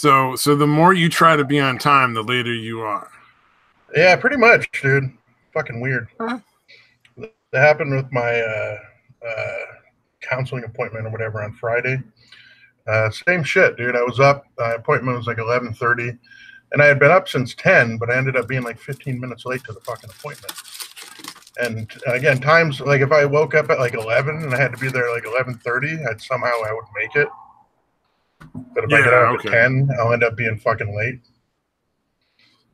So the more you try to be on time, the later you are. Yeah, pretty much, dude. Fucking weird. Huh? That happened with my counseling appointment or whatever on Friday. Same shit, dude. I was up. Appointment was like 11:30, and I had been up since 10, but I ended up being like 15 minutes late to the fucking appointment. And again, times like if I woke up at like 11 and I had to be there like 11:30, I would make it. But if I get Yeah, up at okay. 10, I'll end up being fucking late.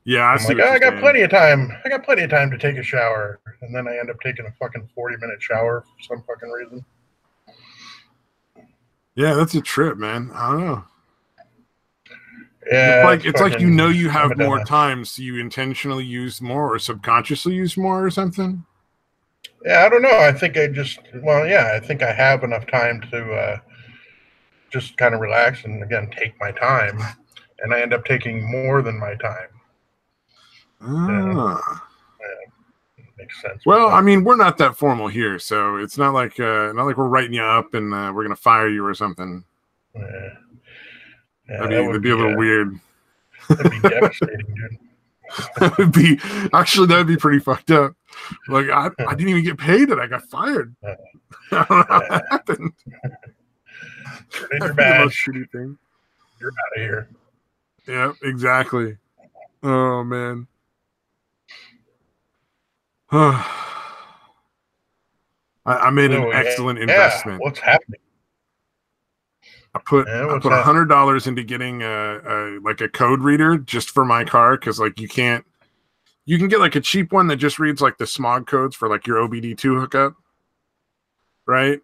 Yeah, I I'm see like, what oh, you're I got saying. plenty of time. I got plenty of time to take a shower, and then I end up taking a fucking 40-minute shower for some fucking reason. Yeah, that's a trip, man. I don't know. Yeah, it's It's like you know fucking. you I'm have a more dumbass. time, so you intentionally use more or subconsciously use more or something. Yeah, I don't know. I think I just. Well, yeah, I think I have enough time to just kind of relax and again take my time, and I end up taking more than my time. Yeah, Ah. makes sense. But Well, I fuck. mean, we're not that formal here, so it's not like we're writing you up and we're gonna fire you or something. Yeah, yeah, that That'd would be a be little weird. that'd be devastating, dude. That would be actually that'd be pretty fucked up. Like I didn't even get paid and I got fired. I don't know how Yeah, that happened. turn in your That'd be the most badge. shitty thing. You're out of here. Yeah, exactly. Oh man. I made an So excellent yeah, investment. what's happening? I What's put happening? $100 into getting a like a code reader just for my car because like you can get like a cheap one that just reads like the smog codes for like your OBD2 hookup, right?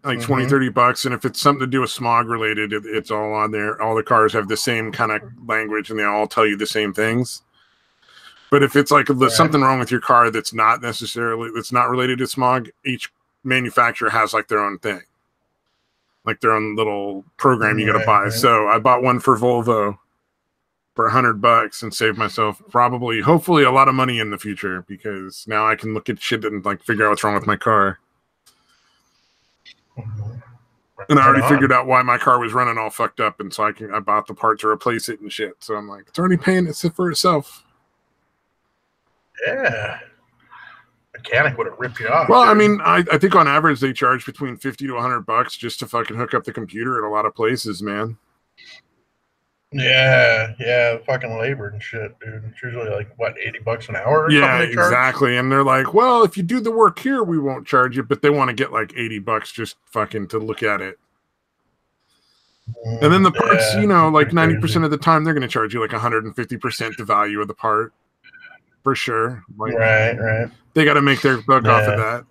Like 20, Mm-hmm. $30. And if it's something to do with smog related, it's all on there. All the cars have the same kind of language and they all tell you the same things. But if it's like there's Right. something wrong with your car that's not related to smog, each manufacturer has like their own thing, like their own little program you got to Right. buy. Right. So I bought one for Volvo for $100 and saved myself hopefully a lot of money in the future because now I can look at shit and like figure out what's wrong with my car. Mm-hmm. And I Right already figured on. out why my car was running all fucked up, and so I bought the part to replace it and shit. So I'm like, it's already paying it for itself. Yeah. Mechanic would have ripped you off, Well, I dude. mean, I think on average they charge between 50 to $100 just to fucking hook up the computer at a lot of places, man. Yeah, yeah, fucking labor and shit, dude. It's usually like what, $80 an hour or something Yeah, they charge. exactly. And they're like, well, if you do the work here, we won't charge you, but they want to get like $80 just fucking to look at it. And then the parts, Yeah, like pretty crazy. 90% of the time, they're going to charge you like 150% the value of the part for sure. Like Right, right. they got to make their buck off of Yeah, that.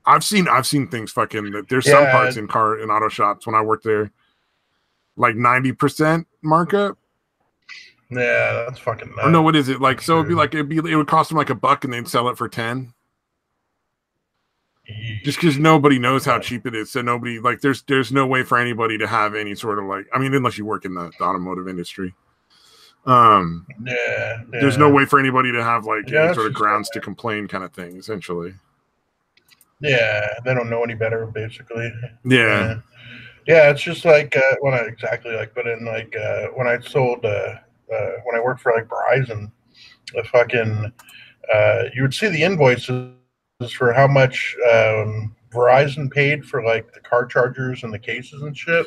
I've seen things fucking. There's some yeah, parts in auto shops when I worked there, like 90% markup. yeah. That's fucking Or no, nuts, what is it like? So dude. it would cost them like $1 and they'd sell it for 10. Just because Yeesh. nobody knows how Yeah, cheap it is, so nobody like there's no way for anybody to have any sort of like I mean unless you work in the automotive industry, yeah, there's no yeah. way for anybody to have like any Yeah, sort that's of just it. grounds to complain kind of thing essentially. Yeah, they don't know any better, basically. Yeah. Yeah, yeah. It's just like when I exactly like, but in like when I sold when I worked for like Verizon, the fucking you would see the invoices for how much Verizon paid for like the car chargers and the cases and shit.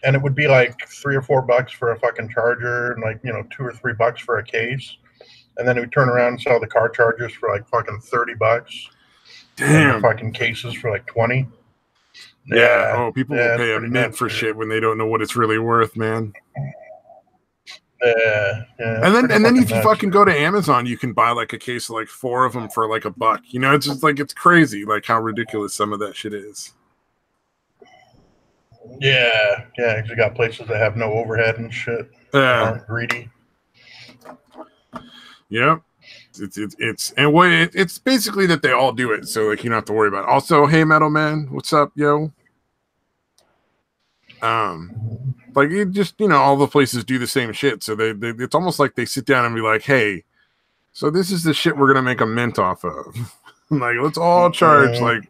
And it would be like $3 or $4 for a fucking charger and like, $2 or $3 for a case. And then it would turn around and sell the car chargers for like fucking $30 and the Damn. fucking cases for like 20. Yeah. Yeah. Oh, people will Yeah, it's pay a pretty mint nuts, for dude. shit when they don't know what it's really worth, man. Yeah. Yeah, it's pretty And then fucking if you nuts, fucking go to dude. Amazon, you can buy like a case of like 4 of them for like $1. It's just like it's crazy, like how ridiculous some of that shit is. Yeah. Yeah. 'Cause you got places that have no overhead and shit that Yeah. aren't greedy. Yep. It's and what it's basically that they all do it, so like you don't have to worry about it. Also, hey Metal Man, what's up, yo? Like it just all the places do the same shit, so they it's almost like they sit down and be like, hey, so this is the shit we're gonna make a mint off of. Like let's all charge like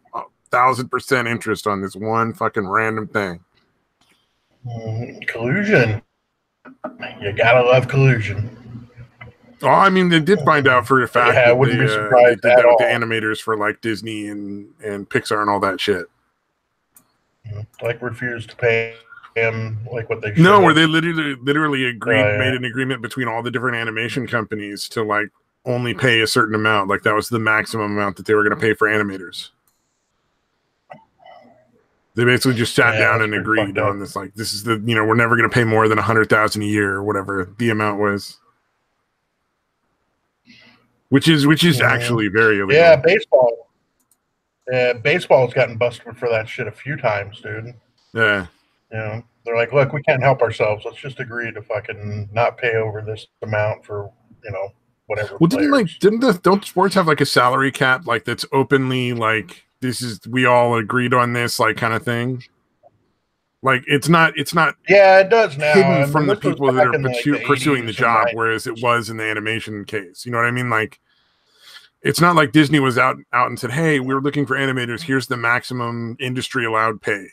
1,000% interest on this one fucking random thing. Collusion. You gotta love collusion. Oh, I mean, they did find out for a fact Yeah, I that wouldn't be they surprised did at that with the all. animators for like Disney and Pixar and all that shit. Like refused to pay him like what they No, should where have. they literally agreed, Yeah. made an agreement between all the different animation companies to like only pay a certain amount. Like that was the maximum amount that they were going to pay for animators. They basically just sat Yeah, down that's and pretty agreed fucked up. on this. Like, this is the we're never going to pay more than 100,000 a year or whatever the amount was, which is actually very Yeah, illegal. baseball. Yeah, baseball's gotten busted for that shit a few times, dude. Yeah. You know, they're like, look, we can't help ourselves. Let's just agree to fucking not pay over this amount for, whatever Well, players. don't sports have like a salary cap like that's openly like this is we all agreed on this like kind of thing. Like it's not Yeah, it does now. hidden I mean, from the this was people that back are in like the pursuing the 80s and job, 90s. whereas it was in the animation case. You know what I mean? Like it's not like Disney was out and said, "Hey, we're looking for animators. Here's the maximum industry allowed pay."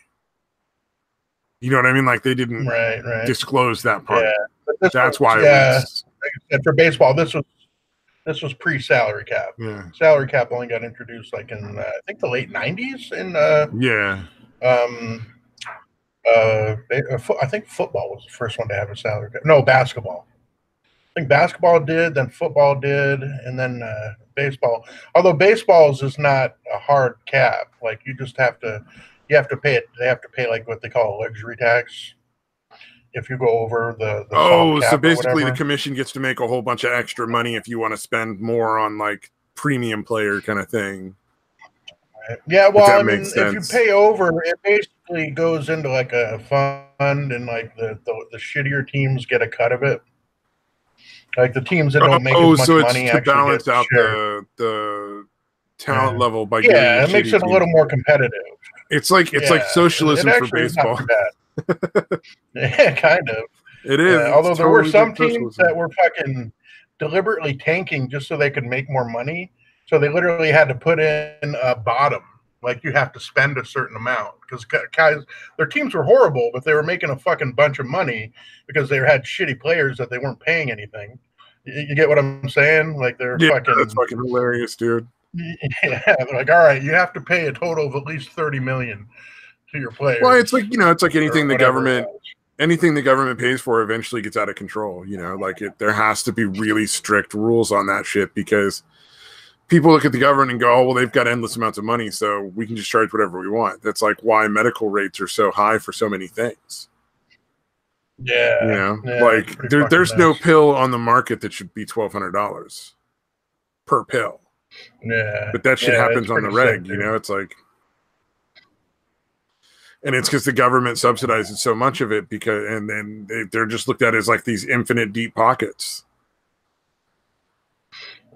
You know what I mean? Like they didn't Right, right. disclose that Yeah. part. But this That's was, why it yeah, was. like I said, for baseball, this was pre-salary cap. Yeah, Salary cap only got introduced like in I think the late 90s in yeah. um I think football was the first one to have a salary cap. No, basketball. I think basketball did, then football did, and then baseball. Although baseball's is not a hard cap. Like you have to pay it. They have to pay like what they call a luxury tax if you go over the soft Oh, so cap or basically the whatever. commission gets to make a whole bunch of extra money if you want to spend more on like premium player kind of thing. Yeah, If well, that I makes mean, if you sense. pay over, it basically goes into like a fund, and like the shittier teams get a cut of it. Like the teams that don't make as Oh, much so it's money to actually get balance out share. the talent Yeah, level by giving the yeah, it makes shitty it a little teams. more competitive. It's like Yeah, it socialism for actually is not baseball. too bad. Yeah, kind of. It is. Yeah, It's although there were totally like some teams that socialism. were fucking deliberately tanking just so they could make more money. So they literally had to put in a bottom, like you have to spend a certain amount because guys, their teams were horrible, but they were making a fucking bunch of money because they had shitty players that they weren't paying anything. You get what I'm saying? Like they're Yeah, that's fucking fucking hilarious, dude. yeah. They're like, all right, you have to pay a total of at least 30 million to your Well, it's players like it's like or whatever. anything the government pays for eventually gets out of control. Like there has to be really strict rules on that shit because people look at the government and go, "Oh, well, they've got endless amounts of money, so we can just charge whatever we want." That's like why medical rates are so high for so many things. Yeah, yeah, it's Like pretty fucking there's no nuts. pill on the market that should be $1,200 per pill, Yeah, but that shit yeah, it's happens on the pretty sick, reg. dude. It's like, and it's because the government subsidizes so much of it and then they're just looked at as like these infinite deep pockets.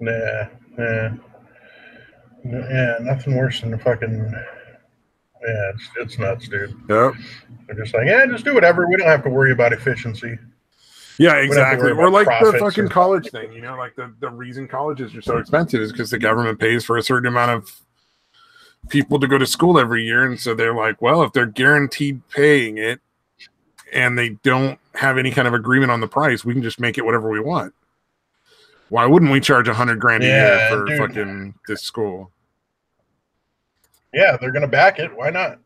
Yeah, yeah, yeah. Nothing worse than the fucking. Yeah, it's nuts, dude. Yep. They're just like, yeah, just do whatever. We don't have to worry about efficiency. Yeah, We don't have to exactly. worry Or about like the profits fucking or. college thing, like the reason colleges are so expensive is because the government pays for a certain amount of people to go to school every year. And so they're like, well, if they're guaranteed paying it and they don't have any kind of agreement on the price, we can just make it whatever we want. Why wouldn't we charge $100,000 a year Yeah, for dude. fucking this school? Yeah, they're gonna back it. Why not?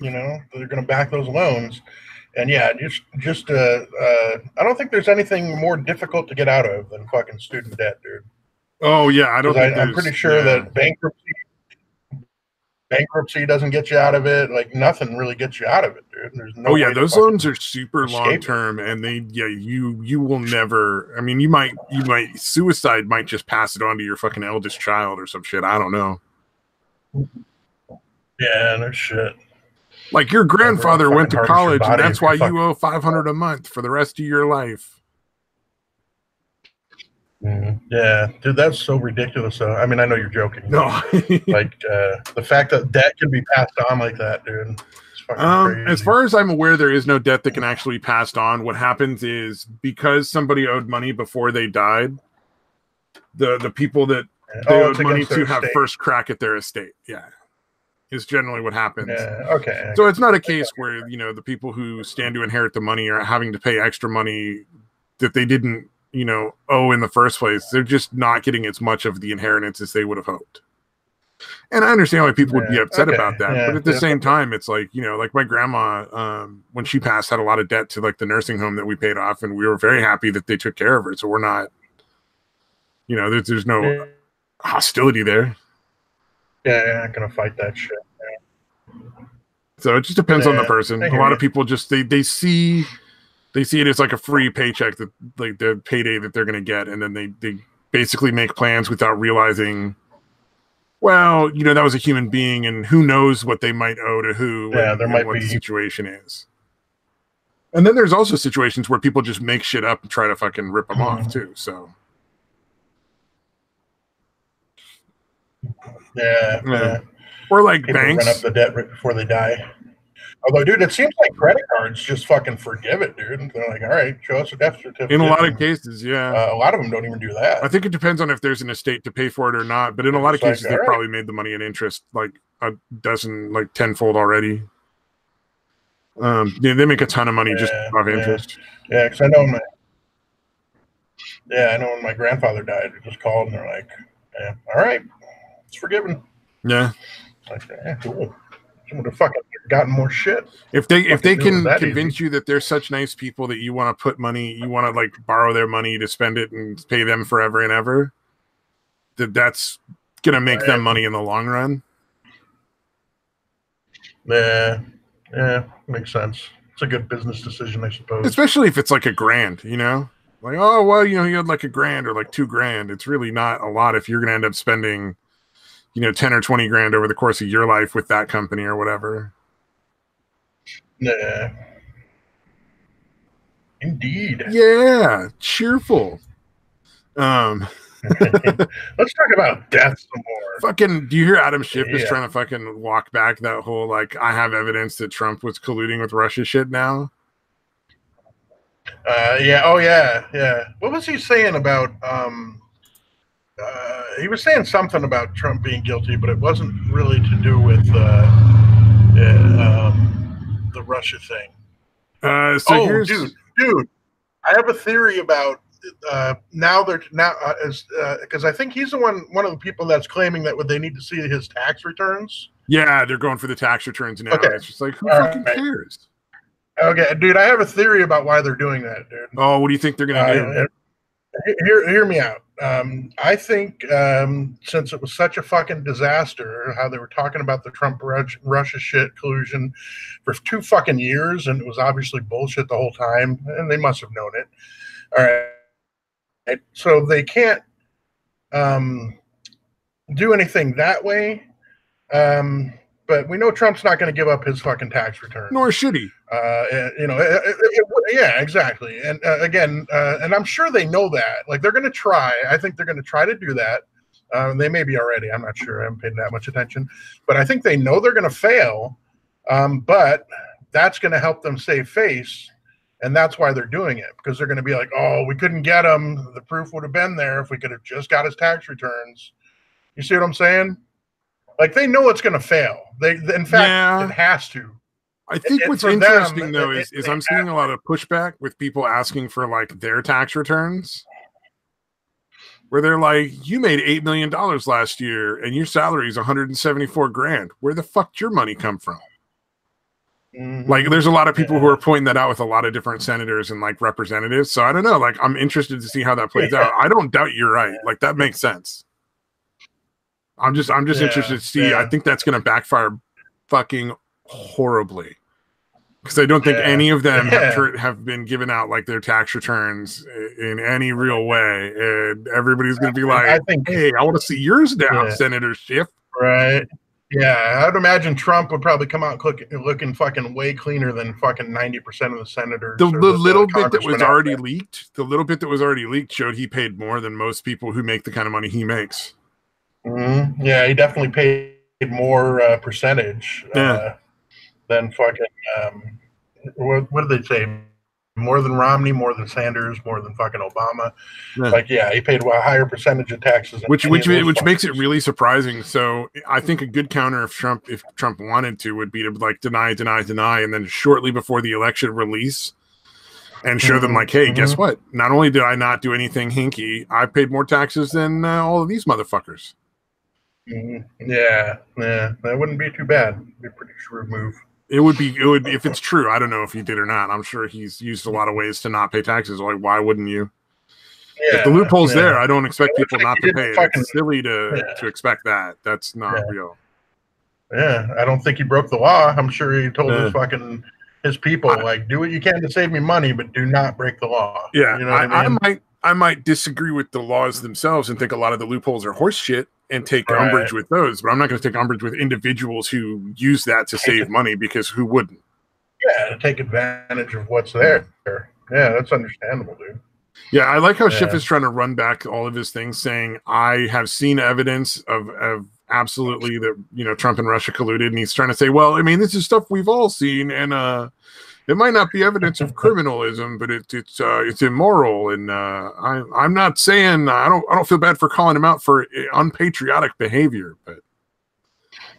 They're gonna back those loans. And yeah, I don't think there's anything more difficult to get out of than fucking student debt, dude. Oh yeah, I don't Because think I'm pretty there's sure yeah. that bankruptcy doesn't get you out of it. Like nothing really gets you out of it, dude. There's no Oh yeah, way to those loans fucking are super long escape it. term, and you will never. I mean, you might suicide might just pass it on to your fucking eldest child or some shit. I don't know. Yeah, no shit. Like your How grandfather went fucking to hard is your college, and body that's if you're why fucking. you owe $500 a month for the rest of your life. Yeah, dude, that's so ridiculous. I mean, I know you're joking, No. like the fact that debt can be passed on like that, dude, it's fucking As crazy. far as I'm aware, there is no debt that can actually be passed on. What happens is because somebody owed money before they died, the people that they Oh, owed it's money against their to have estate. first crack at their estate. Yeah. is generally what happens. Yeah. Okay. So it's not a case where, you know, the people who stand to inherit the money are having to pay extra money that they didn't, you know, owe in the first place. They're just not getting as much of the inheritance as they would have hoped. And I understand why people would be upset about that. But at the same time, it's like, you know, like my grandma, when she passed, had a lot of debt to like the nursing home that we paid off. And we were very happy that they took care of her. So we're not, you know, there's no hostility there. Yeah, you're not going to fight that shit. So it just depends on the person. A lot of people just, they see it as like a free paycheck, that like the payday that they're going to get. And then they basically make plans without realizing, well, you know, that was a human being and who knows what they might owe to who and what the situation is. And then there's also situations where people just make shit up and try to fucking rip them off too. So. Yeah. Or like people banks. run up the debt right before they die. Although, dude, it seems like credit cards just fucking forgive it, dude. They're like, all right, show us a death certificate. In a lot of cases, yeah. A lot of them don't even do that. I think it depends on if there's an estate to pay for it or not. But in a lot of cases, they've probably made the money in interest like a dozen, like tenfold already. They make a ton of money just off interest. Yeah, because I know when my grandfather died, we just called and they're like, yeah, all right, it's forgiven. Yeah. Like, yeah, cool. Someone would have fucking gotten more shit. If they can convince you that they're such nice people that you want to put money, you want to like borrow their money to spend it and pay them forever and ever, that's gonna make them money in the long run. Yeah, makes sense. It's a good business decision, I suppose. Especially if it's like $1,000, you know, like, oh well, you know, you had like $1,000 or like $2,000. It's really not a lot if you're gonna end up spending, you know, 10 or 20 grand over the course of your life with that company or whatever. Yeah. Indeed. Yeah. Cheerful. Let's talk about death some more. Fucking, do you hear Adam Schiff is trying to fucking walk back that whole, like, I have evidence that Trump was colluding with Russia shit now? Yeah. Oh, yeah. What was he saying about, he was saying something about Trump being guilty, but it wasn't really to do with the Russia thing. Dude, I have a theory about because I think he's one of the people that's claiming that they need to see his tax returns. Yeah, they're going for the tax returns now. Okay. It's just like, who fucking cares? Okay, dude, I have a theory about why they're doing that, dude. Oh, what do you think they're going to do? Hear me out. I think since it was such a fucking disaster, how they were talking about the Trump Russia shit collusion for 2 fucking years, and it was obviously bullshit the whole time, and they must have known it. All right, so they can't do anything that way. But we know Trump's not going to give up his fucking tax return. Nor should he. You know, yeah, exactly. And again, and I'm sure they know that. Like, they're going to try. I think they're going to try to do that. They may be already. I'm not sure. I haven't paid that much attention. But I think they know they're going to fail. But that's going to help them save face. And that's why they're doing it. Because they're going to be like, oh, we couldn't get him. The proof would have been there if we could have just got his tax returns. You see what I'm saying? Like, they know it's going to fail. In fact, it has to. I think what's interesting, though, is I'm seeing a lot of pushback with people asking for, like, their tax returns. Where they're like, you made $8 million last year, and your salary is $174,000. Where the fuck did your money come from? Mm-hmm. Like, there's a lot of people who are pointing that out with a lot of different senators and, like, representatives. So, I don't know. Like, I'm interested to see how that plays out. I don't doubt you're right. Like, that makes sense. I'm just interested to see. I think that's going to backfire fucking horribly, because I don't think any of them have been given out like their tax returns in any real way, and everybody's going to be like, "Hey, I want to see yours now, Senator Schiff." Right? Yeah, I'd imagine Trump would probably come out looking fucking way cleaner than fucking 90% of the senators. The little bit that was already leaked, showed he paid more than most people who make the kind of money he makes. Mm-hmm. Yeah, he definitely paid more percentage than fucking. What did they say? more than Romney, more than Sanders, more than fucking Obama. Yeah. Like, yeah, he paid a higher percentage of taxes than Which makes it fuckers. really surprising. So I think a good counter if Trump wanted to would be to like deny, and then shortly before the election release and show them like, hey, guess what? Not only did I not do anything hinky, I paid more taxes than all of these motherfuckers. Yeah, that wouldn't be too bad. It'd be a pretty shrewd move. It would if it's true. I don't know if he did or not. I'm sure he's used a lot of ways to not pay taxes. Like, why wouldn't you? Yeah, if the loophole's there, I don't expect people not to pay it. Fucking, it's silly to expect that. That's not real. Yeah, I don't think he broke the law. I'm sure he told his people, like, do what you can to save me money, but do not break the law. Yeah, you know what I mean? I might disagree with the laws themselves and think a lot of the loopholes are horse shit and take umbrage with those, but I'm not going to take umbrage with individuals who use that to save money, because who wouldn't? Yeah, to take advantage of what's there. Yeah, that's understandable, dude. Yeah, I like how Schiff is trying to run back all of his things, saying, I have seen evidence of absolutely that, you know, Trump and Russia colluded, and he's trying to say, well, I mean, this is stuff we've all seen, and it might not be evidence of criminalism, but it's immoral, and I'm not saying I don't feel bad for calling him out for unpatriotic behavior, but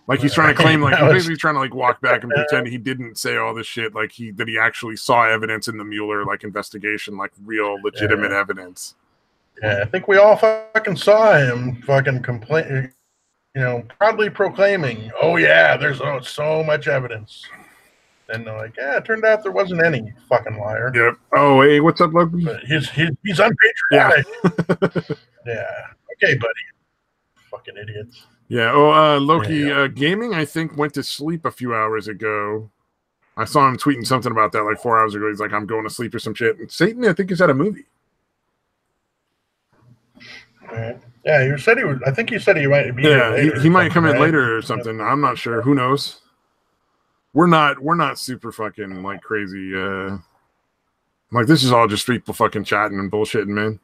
like he's trying to claim, like he's basically trying to like walk back and pretend he didn't say all this shit, like that he actually saw evidence in the Mueller like investigation, like real legitimate evidence. Yeah, I think we all fucking saw him fucking complain, you know, proudly proclaiming, "Oh yeah, there's so much evidence." And they're like, "Yeah, it turned out there wasn't any, fucking liar." Yep. Oh, hey, what's up, Loki? But he's unpatriotic. Yeah. Okay, buddy. Fucking idiots. Yeah. Oh, Loki Gaming, I think, went to sleep a few hours ago. I saw him tweeting something about that like 4 hours ago. He's like, I'm going to sleep or some shit. And Satan, I think, is at a movie. Right. Yeah, you said he was. I think he said he might be. Yeah, he might come in later or something. I'm not sure. Who knows? We're not super fucking like crazy. Like this is all just people fucking chatting and bullshitting, man.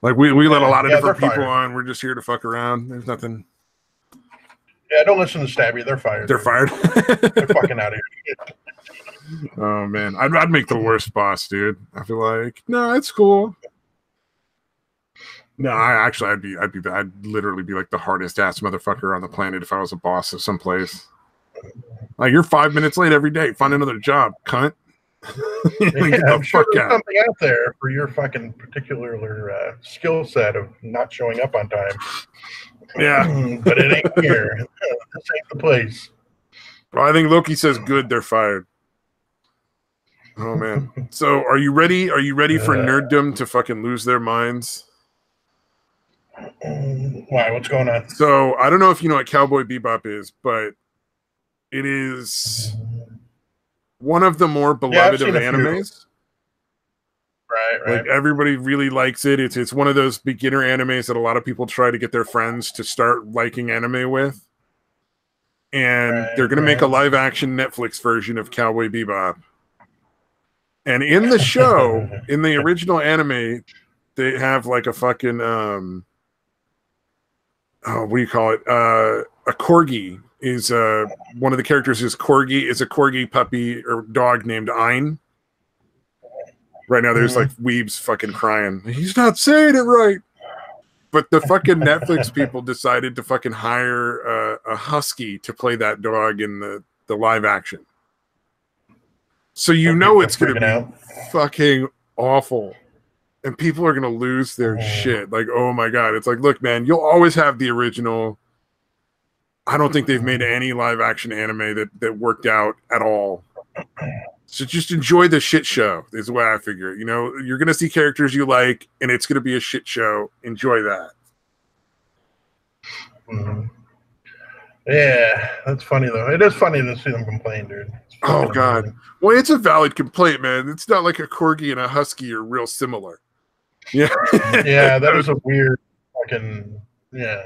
Like we let a lot of different people on. We're just here to fuck around. There's nothing. Yeah, don't listen to Stabby. They're fired. They're fired. They're fucking out of here. Oh man, I'd make the worst boss, dude. I feel like no, it's cool. No, I'd literally be like the hardest ass motherfucker on the planet if I was a boss of some place. Like, you're 5 minutes late every day. Find another job, cunt. I'm sure there's something out there for your fucking particular skill set of not showing up on time. Yeah. But it ain't here. This ain't the place. Well, I think Loki says good, they're fired. Oh, man. So, are you ready? Are you ready for nerddom to fucking lose their minds? Why? What's going on? So, I don't know if you know what Cowboy Bebop is, but it is one of the more beloved of animes. Right. Like, everybody really likes it. It's one of those beginner animes that a lot of people try to get their friends to start liking anime with. And they're going to make a live-action Netflix version of Cowboy Bebop. And in the show, in the original anime, they have like a fucking what do you call it? A corgi is one of the characters is a corgi puppy or dog named Ein. Right now, there's like weebs fucking crying. He's not saying it right. But the fucking Netflix people decided to fucking hire a husky to play that dog in the live action. So you know it's going to be fucking awful. And people are going to lose their shit. Like, oh my God. It's like, look, man, you'll always have the original. I don't think they've made any live action anime that worked out at all. So just enjoy the shit show is the way I figure it. You know, you're going to see characters you like, and it's going to be a shit show. Enjoy that. Yeah, that's funny, though. It is funny to see them complain, dude. Oh, God. Amazing. Well, it's a valid complaint, man. It's not like a corgi and a husky are real similar. Yeah. Yeah, that was a weird fucking, that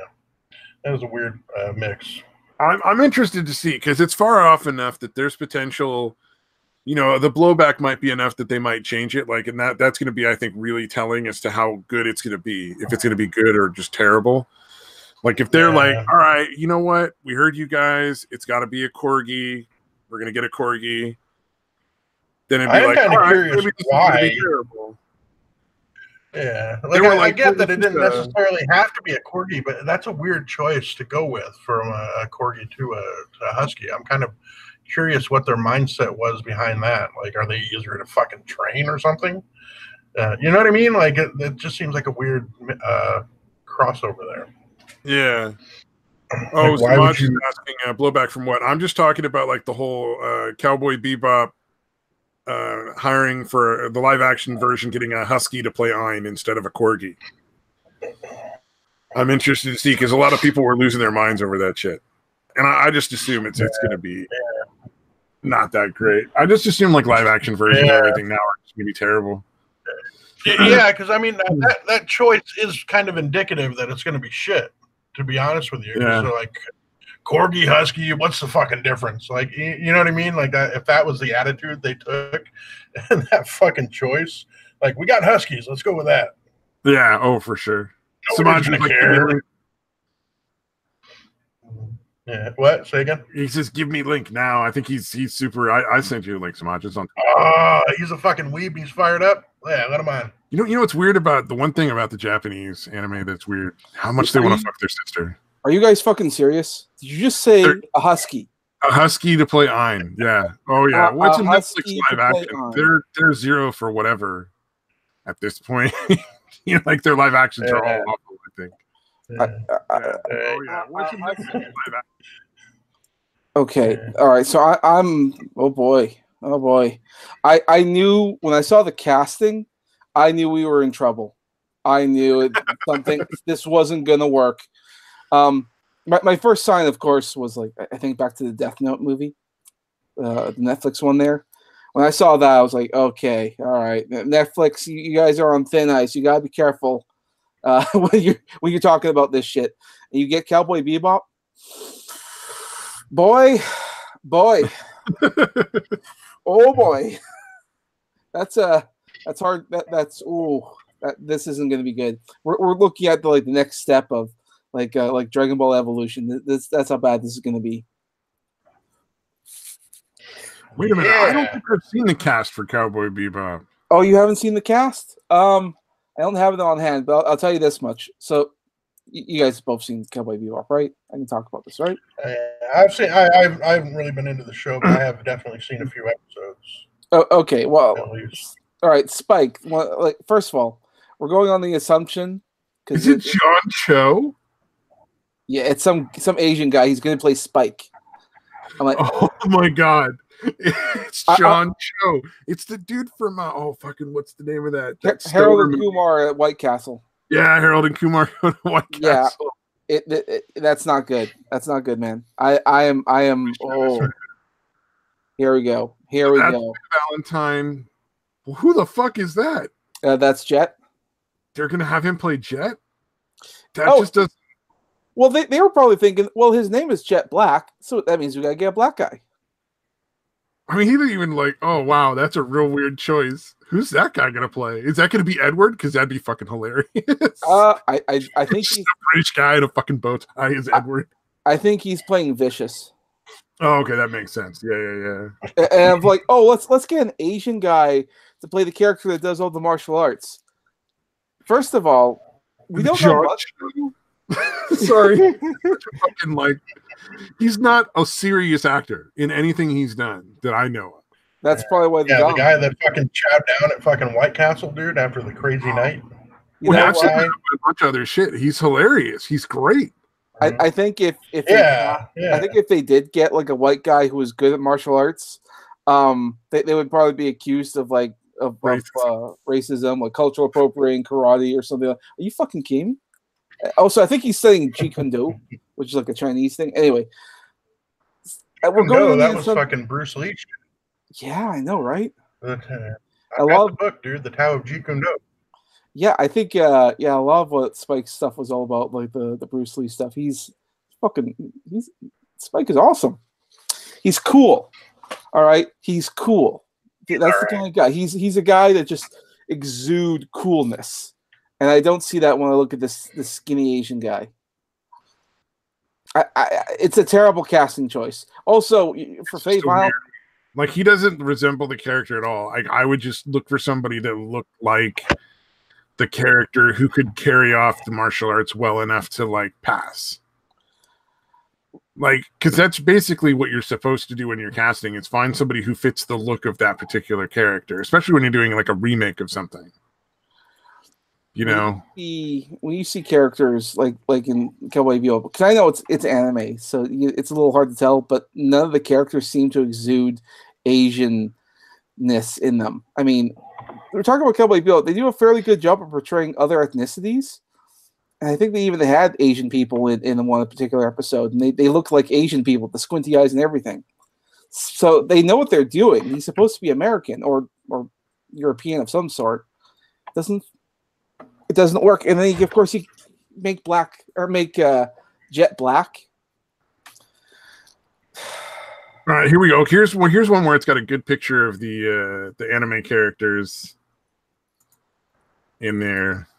was a weird mix. I'm interested to see, because it's far off enough that there's potential, you know, the blowback might be enough that they might change it. Like, and that's going to be, I think, really telling as to how good it's going to be, if it's going to be good or just terrible. Like, if they're like, all right, you know what? We heard you guys. It's got to be a corgi. We're going to get a corgi. then it'd be I am like, kind all of right, curious maybe this is going to why. be terrible. Yeah, They like were I like, get well, that it didn't necessarily have to be a corgi, but that's a weird choice to go with from a corgi to a husky. I'm kind of curious what their mindset was behind that. Like, are they easier to fucking train or something? You know what I mean? Like, it just seems like a weird crossover there. Yeah. Oh, Like, why would Samaj is you? asking blowback from what? I'm just talking about like the whole Cowboy Bebop hiring for the live action version, getting a husky to play Ein instead of a corgi. I'm interested to see because a lot of people were losing their minds over that shit, and I just assume it's going to be not that great. I just assume like live action versions of everything now are just going to be terrible. Yeah, because I mean that choice is kind of indicative that it's going to be shit. To be honest with you, Yeah. so like corgi husky, what's the fucking difference? Like, you know what I mean? Like that, if that was the attitude they took and that fucking choice, like we got huskies, let's go with that. Yeah. Oh, for sure. Nobody's gonna care. Yeah. What? Say again? He says, "Give me link now." I think he's super. I sent you a link, Samaj. It's on. He's a fucking weeb. He's fired up. Yeah, let him on. You know what's weird about the one thing about the Japanese anime that's weird? How much they want to fuck their sister. Are you guys fucking serious? Did you just say a husky? A husky to play Ein. Yeah. Oh yeah. What's a Netflix live action? They're zero for whatever at this point. You know, like their live actions are all awful, I think. Oh yeah. What's a Netflix live action? Okay. All right. So I'm. Oh boy. I knew when I saw the casting, I knew we were in trouble. I knew something. This wasn't gonna work. My first sign, of course, was like I think back to the Death Note movie, the Netflix one there. When I saw that, I was like, okay, all right, Netflix, you guys are on thin ice. You gotta be careful when you're talking about this shit. And you get Cowboy Bebop, boy, oh boy, that's hard. This isn't gonna be good. We're looking at the next step of like Dragon Ball Evolution. That's how bad this is going to be. Wait a minute! I don't think I've seen the cast for Cowboy Bebop. Oh, you haven't seen the cast? I don't have it on hand, but I'll tell you this much. So, you guys both seen Cowboy Bebop, right? I can talk about this, right? I've seen. I haven't really been into the show, but I have definitely seen a few episodes. Oh, okay. Well, all right, Spike. Well, first of all, we're going on the assumption. Is it John Cho? Yeah, it's some Asian guy. He's going to play Spike. I'm like, oh my god, it's John Cho. It's the dude from what's the name of that? Harold and Kumar at White Castle. Yeah, Harold and Kumar at White Castle. That's not good. That's not good, man. I am. Oh, here we go. Here we go. Valentine. Well, who the fuck is that? That's Jet. They're gonna have him play Jet. That just doesn't. Well, they were probably thinking, well, his name is Jet Black, so that means we gotta get a black guy. I mean, he didn't even oh wow, that's a real weird choice. Who's that guy gonna play? Is that gonna be Edward? Because that'd be fucking hilarious. I think he's a British guy in a fucking bow tie is Edward. I think he's playing Vicious. Oh, okay, that makes sense. Yeah. And I'm like, oh, let's get an Asian guy to play the character that does all the martial arts. First of all, we don't know much. Sorry. Fucking he's not a serious actor in anything he's done that I know of. That's probably why the guy that fucking chowed down at fucking White Castle, dude, after the crazy night. I've seen a bunch of other shit. He's hilarious. He's great. I think if they did get a white guy who was good at martial arts, they would probably be accused of racism, like cultural appropriating karate or something. Are you fucking kidding? Also, I think he's studying Jeet Kune Do, which is like a Chinese thing. Anyway, we're going. That was fucking Bruce Lee. Yeah, I know, right? I love the book, dude. The Tao of Jeet Kune Do. Yeah, I think a lot of what Spike's stuff was all about, like the Bruce Lee stuff. Spike is awesome. He's cool. All right, he's cool. That's the kind of guy. He's a guy that just exude coolness. And I don't see that when I look at this skinny Asian guy. It's a terrible casting choice. Also, for Faye Violent, Like he doesn't resemble the character at all. Like I would just look for somebody that looked like the character who could carry off the martial arts well enough to like pass. Like, because that's basically what you're supposed to do when you're casting is find somebody who fits the look of that particular character, especially when you're doing like a remake of something. You know, when you see characters like in Cowboy Bebop, because I know it's anime, so it's a little hard to tell, but none of the characters seem to exude Asianness in them. I mean, we're talking about Cowboy Bebop; they do a fairly good job of portraying other ethnicities, and I think they even had Asian people in one particular episode, and they look like Asian people, the squinty eyes and everything. So they know what they're doing. He's supposed to be American or European of some sort. It doesn't work, and then of course you make Jet black. All right, here we go. Here's one where it's got a good picture of the anime characters in there.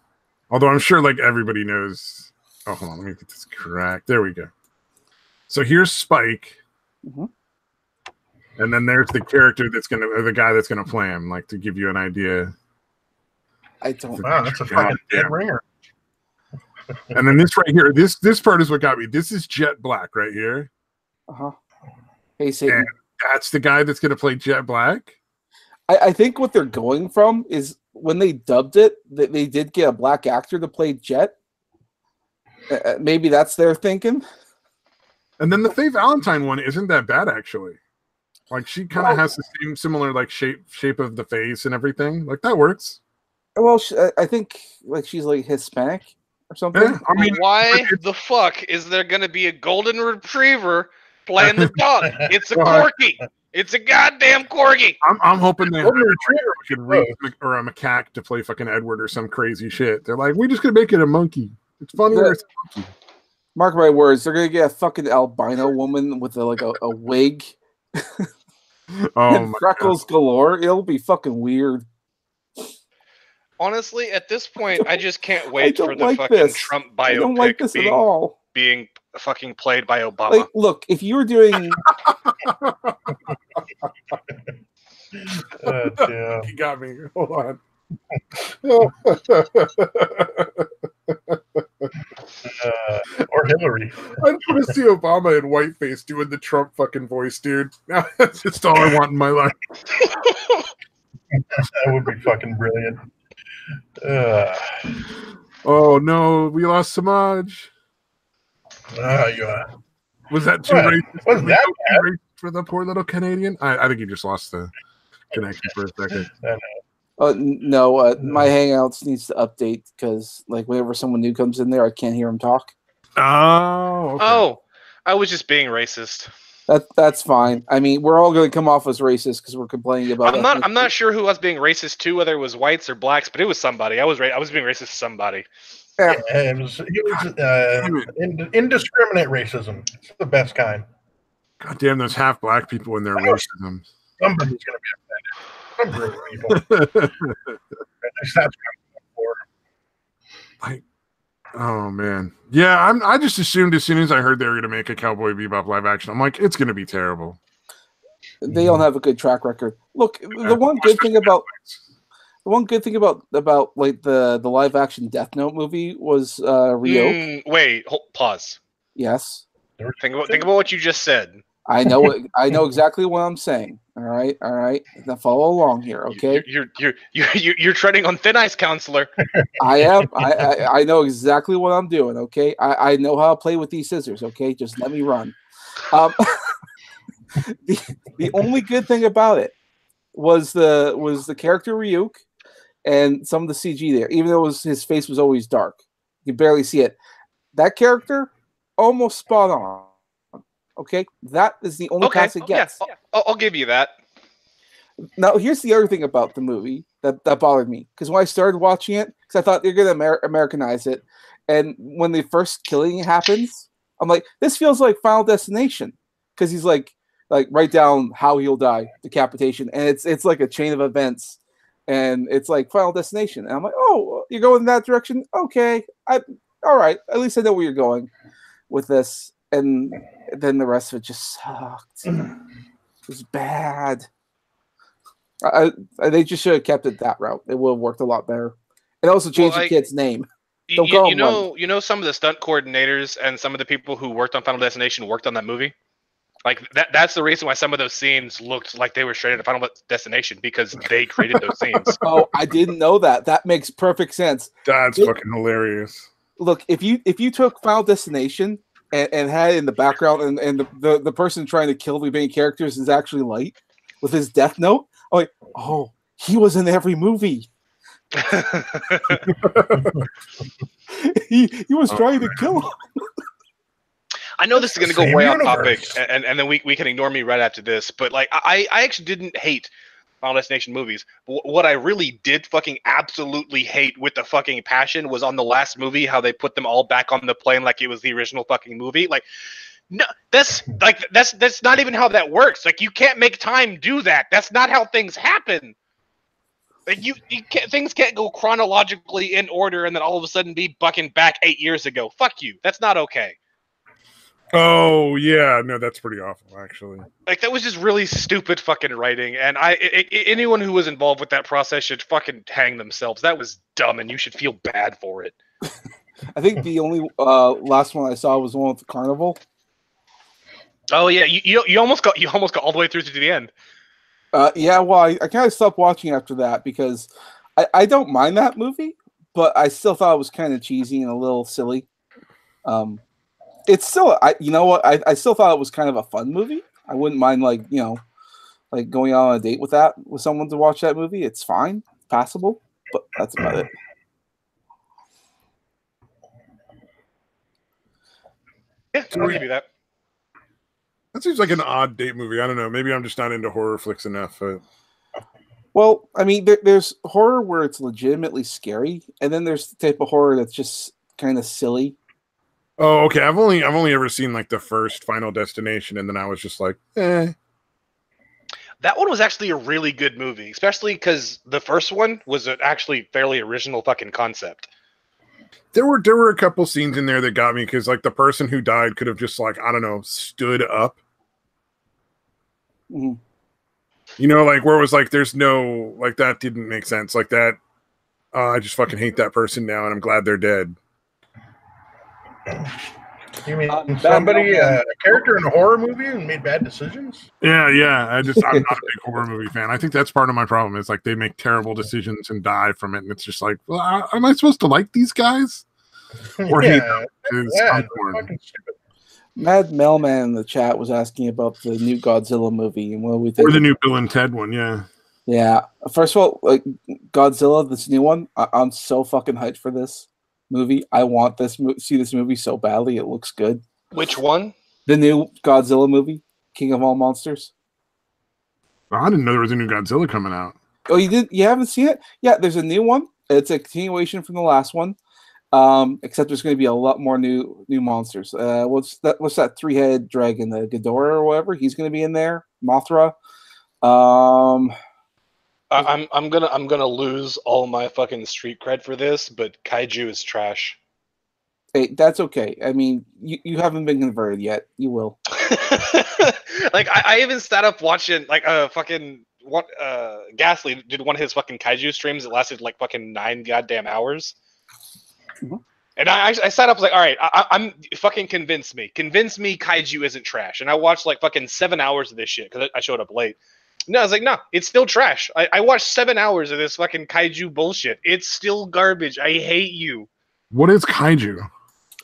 Although I'm sure like everybody knows. Oh, hold on, let me get this correct. There we go. So here's Spike, and then there's the character the guy that's gonna play him. Like to give you an idea. I don't. Wow, that's a fucking dead ringer. And then this right here, this part is what got me. This is Jet Black right here. Hey, Satan. And that's the guy that's going to play Jet Black. I think what they're going from is when they dubbed it, that they did get a black actor to play Jet. Maybe that's their thinking. And then the Faye Valentine one isn't that bad actually. Like she kind of has the same similar like shape of the face and everything. Like that works. Well, I think like she's like Hispanic or something. Yeah, I mean, why the fuck is there going to be a golden retriever playing the dog? It's a corgi. It's a goddamn corgi. I'm hoping they hire or a macaque to play fucking Edward or some crazy shit. They're like, we're just gonna make it a monkey. It's funnier. It's a monkey. Mark my words, they're gonna get a fucking albino woman with a wig. And freckles galore. It'll be fucking weird. Honestly, at this point, I just can't wait for the like fucking this. Trump biopic I don't like this at all. Being fucking played by Obama. Like, look, if you were doing, you got me. Hold on. Or Hillary. I just want to see Obama in whiteface doing the Trump fucking voice, dude. That's just all I want in my life. That would be fucking brilliant. Oh no, we lost Samaj. Was that too racist? Was that racist for the poor little Canadian? I think he just lost the connection for a second. No, my Hangouts needs to update because like whenever someone new comes in there, I can't hear them talk. Oh. Okay. Oh, I was just being racist. That's fine. I mean, we're all going to come off as racist because we're complaining about. I'm not sure who I was being racist to, whether it was whites or blacks, but it was somebody. I was being racist to somebody. Yeah, it was indiscriminate racism. It's the best kind. God damn, there's half black people in their racism. Somebody's going to be offended. Some group of people. At least that's what I'm for. Oh man, yeah. I just assumed as soon as I heard they were going to make a Cowboy Bebop live action, I'm like, it's going to be terrible. They don't have a good track record. Look, the one good thing about like the live action Death Note movie was Ryuk. Wait, pause. Yes. Think about what you just said. I know exactly what I'm saying. All right. Now follow along here, okay? You're treading on thin ice, counselor. I am. I know exactly what I'm doing. Okay. I know how to play with these scissors. Okay, just let me run. The only good thing about it was the character Ryuk and some of the CG there. Even though his face was always dark, you could barely see it. That character almost spot on. Okay, that is the only pass it gets. Yeah, I'll give you that. Now, here's the other thing about the movie that bothered me. Because when I started watching it, because I thought they're going to Americanize it, and when the first killing happens, I'm like, this feels like Final Destination. Because he's like write down how he'll die, decapitation, and it's like a chain of events, and it's like Final Destination. And I'm like, oh, you're going in that direction? Okay, all right. At least I know where you're going with this. And then the rest of it just sucked. was bad. They just should have kept it that route. It would have worked a lot better. And also change the kid's name. Don't call him you know, some of the stunt coordinators and some of the people who worked on Final Destination worked on that movie. Like that's the reason why some of those scenes looked like they were straight out of Final Destination, because they created those scenes. Oh, I didn't know that. That makes perfect sense. That's fucking hilarious. Look, if you took Final Destination and had it in the background, and the person trying to kill the main characters is actually Light with his death note, I'm like, oh, he was in every movie. he was trying to kill him. I know this is going to go way off topic, and then we can ignore me right after this, but like I actually didn't hate Final Destination movies. What I really did fucking absolutely hate with the fucking passion was on the last movie, how they put them all back on the plane like it was the original fucking movie. Like, no, that's not even how that works. Like, you can't make time do that. That's not how things happen. Like, you can't, things can't go chronologically in order and then all of a sudden be bucking back 8 years ago. Fuck you. That's not okay. Oh yeah, no, that's pretty awful, actually. Like, that was just really stupid fucking writing, and anyone who was involved with that process should fucking hang themselves. That was dumb, and you should feel bad for it. I think the only last one I saw was the one with the carnival. Oh yeah, you almost got all the way through to the end. Yeah, well, I kind of stopped watching after that because I don't mind that movie, but I still thought it was kind of cheesy and a little silly. It's still, you know what? I still thought it was kind of a fun movie. I wouldn't mind, like, you know, like going on a date with someone to watch that movie. It's fine, passable, but that's about it. Yeah, I'll give you that. That seems like an odd date movie. I don't know. Maybe I'm just not into horror flicks enough. But... Well, I mean, there's horror where it's legitimately scary, and then there's the type of horror that's just kind of silly. Oh, okay. I've only ever seen like the first Final Destination, and then I was just like, eh. That one was actually a really good movie, especially because the first one was an actually fairly original fucking concept. There were a couple scenes in there that got me because like the person who died could have just like, I don't know, stood up. Mm-hmm. You know, like where it was like there's no, like that didn't make sense. Like that, I just fucking hate that person now, and I'm glad they're dead. You mean somebody, a character in a horror movie and made bad decisions? Yeah. I'm not a big horror movie fan. I think that's part of my problem. It's like they make terrible decisions and die from it, and it's just like, well, am I supposed to like these guys or hate them? Fucking stupid. Mad Mailman in the chat was asking about the new Godzilla movie and what we think. Or the new Bill and Ted one, yeah. Yeah. First of all, like Godzilla, this new one, I'm so fucking hyped for this movie. I want see this movie so badly. It looks good. Which one? The new Godzilla movie, King of All Monsters. I didn't know there was a new Godzilla coming out. Oh, you did? You haven't seen it? Yeah, there's a new one. It's a continuation from the last one, except there's going to be a lot more new monsters. What's that 3-headed dragon, the Ghidorah or whatever? He's going to be in there. Mothra. I'm gonna lose all my fucking street cred for this, but kaiju is trash. Hey, that's okay. I mean, you haven't been converted yet. You will. Like I even sat up watching like fucking what Ghastly did one of his fucking kaiju streams that lasted like fucking 9 goddamn hours. Mm-hmm. And I sat up like, all right, I'm fucking convince me kaiju isn't trash. And I watched like fucking 7 hours of this shit because I showed up late. No, I was like, no, it's still trash. I watched 7 hours of this fucking kaiju bullshit. It's still garbage. I hate you. What is kaiju?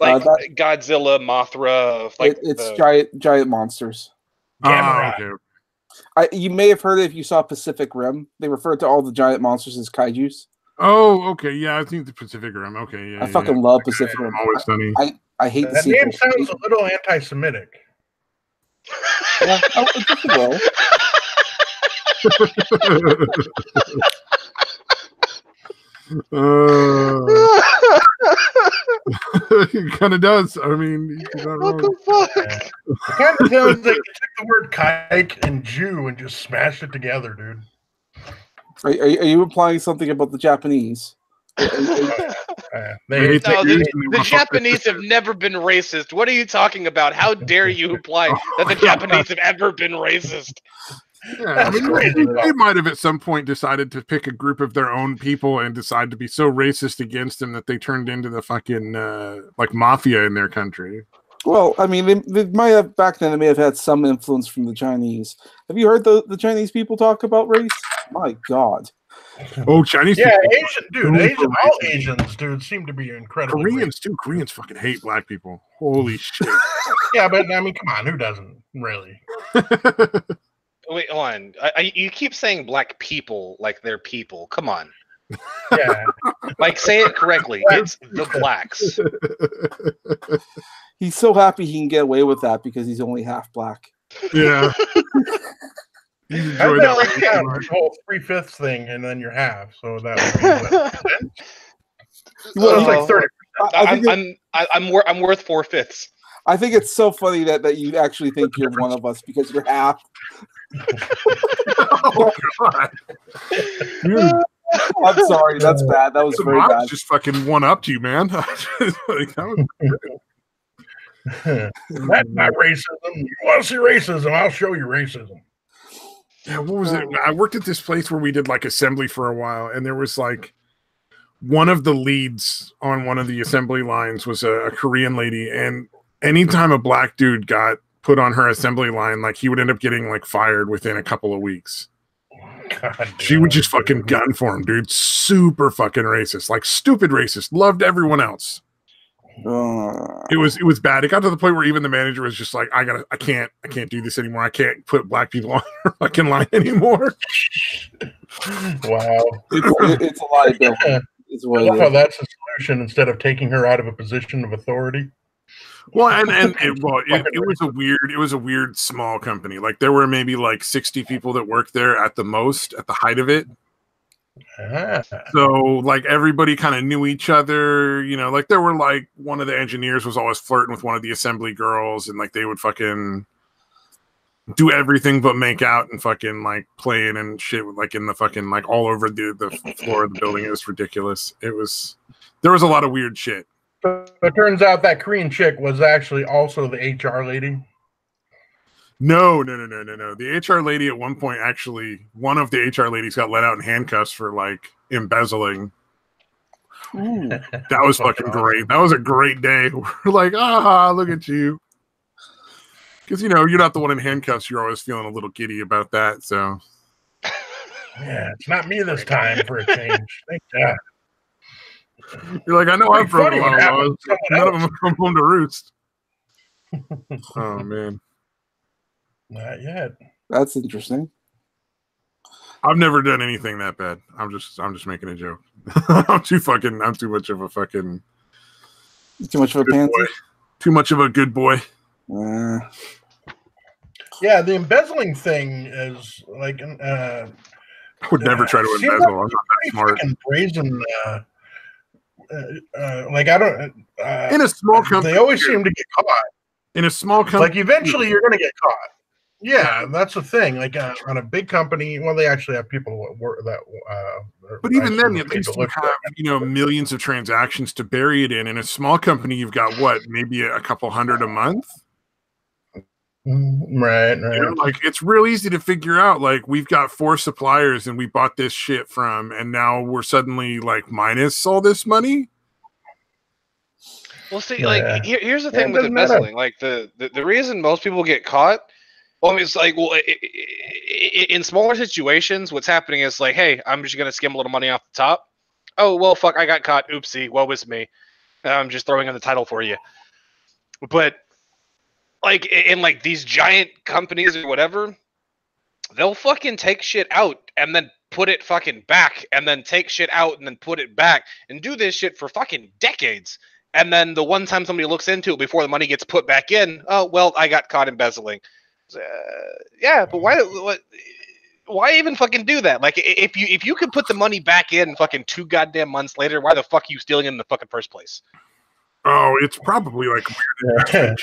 Like Godzilla, Mothra. Like it's giant monsters. Okay. You may have heard it if you saw Pacific Rim. They refer to all the giant monsters as kaijus. Oh, okay. Yeah, I think the Pacific Rim. Okay, yeah. I fucking love Pacific Rim. Always funny. I hate that name sounds a little anti-Semitic. Yeah, just a little. It kind of does. I mean, what the fuck? Yeah. It kind of sounds like you took the word kike and Jew and just smashed it together, dude. Are you implying something about the Japanese? The Japanese have never been racist. What are you talking about? How dare you imply that the Japanese have ever been racist? Yeah, they might have at some point decided to pick a group of their own people and decide to be so racist against them that they turned into the fucking like mafia in their country. Well, I mean, they might have back then. They may have had some influence from the Chinese. Have you heard the Chinese people talk about race? My God. Oh, Chinese. Yeah, all Asians, dude, seem to be incredible. Koreans too. Koreans fucking hate black people. Holy shit. Yeah, but I mean, come on, who doesn't really? Wait, hold on. You keep saying black people like they're people. Come on. Yeah. Like, say it correctly. It's the blacks. He's so happy he can get away with that because he's only half black. Yeah. I like the whole 3/5 thing, and then you're half. So that would be like 30%. I'm worth 4/5. I think it's so funny that you actually think you're one of us because you're half. Oh God. Dude. I'm sorry, that's bad. That was very bad. Just fucking one up to you, man. Like, that That's not racism. You want to see racism? I'll show you racism. Yeah, what was it? I worked at this place where we did like assembly for a while, and there was like one of the leads on one of the assembly lines was a Korean lady, and anytime a black dude got put on her assembly line, like he would end up getting like fired within a couple of weeks. God, she would just fucking gun for him, dude. Super fucking racist, like stupid racist. Loved everyone else. It was bad. It got to the point where even the manager was just like, I can't do this anymore. I can't put black people on her fucking line anymore. Wow, it's a liability. It's I love how that's a solution instead of taking her out of a position of authority. Well, it was a weird small company. Like there were maybe like 60 people that worked there at the most at the height of it. So like everybody kind of knew each other, you know, like there were like one of the engineers was always flirting with one of the assembly girls, and like they would fucking do everything but make out and fucking like playing and shit like in the fucking like all over the floor of the building. It was ridiculous. There was a lot of weird shit. But it turns out that Korean chick was actually also the HR lady. No. The HR lady at one point, actually, one of the HR ladies got let out in handcuffs for like embezzling. Ooh. That was fucking great. That was a great day. We're like, look at you. Because, you know, you're not the one in handcuffs. You're always feeling a little giddy about that. So, yeah, it's not me this time for a change. Thank God. You're like, I know I've broken a lot of laws. None of them come home to roost. Oh, man. Not yet. That's interesting. I've never done anything that bad. I'm just making a joke. I'm too much of a fucking. Too much of a pansy? Too much of a good boy. Yeah, the embezzling thing is like. I would never try to embezzle. I'm not that smart. Brazen. Like I don't. In a small company, they always seem to get caught. In a small company, like eventually you're going to get caught. Yeah, that's the thing. Like on a big company, well, they actually have people that. But even then, at least you have millions of transactions to bury it in. In a small company, you've got what, maybe a couple hundred a month. Right. Like it's real easy to figure out. Like we've got 4 suppliers, and we bought this shit from, and now we're suddenly like minus all this money. Well, see, like here's the thing with embezzling. Like the reason most people get caught. Well, I mean, it's like, in smaller situations, what's happening is like, hey, I'm just gonna skim a little money off the top. Oh well, fuck, I got caught. Oopsie, woe is me. I'm just throwing in the title for you. But like in like these giant companies or whatever, they'll fucking take shit out and then put it fucking back, and then take shit out and then put it back, and do this shit for fucking decades. And then the one time somebody looks into it before the money gets put back in, oh well, I got caught embezzling. Yeah, but why even fucking do that? Like, if you could put the money back in fucking 2 goddamn months later, why the fuck are you stealing it in the fucking first place? Oh, it's probably like weird.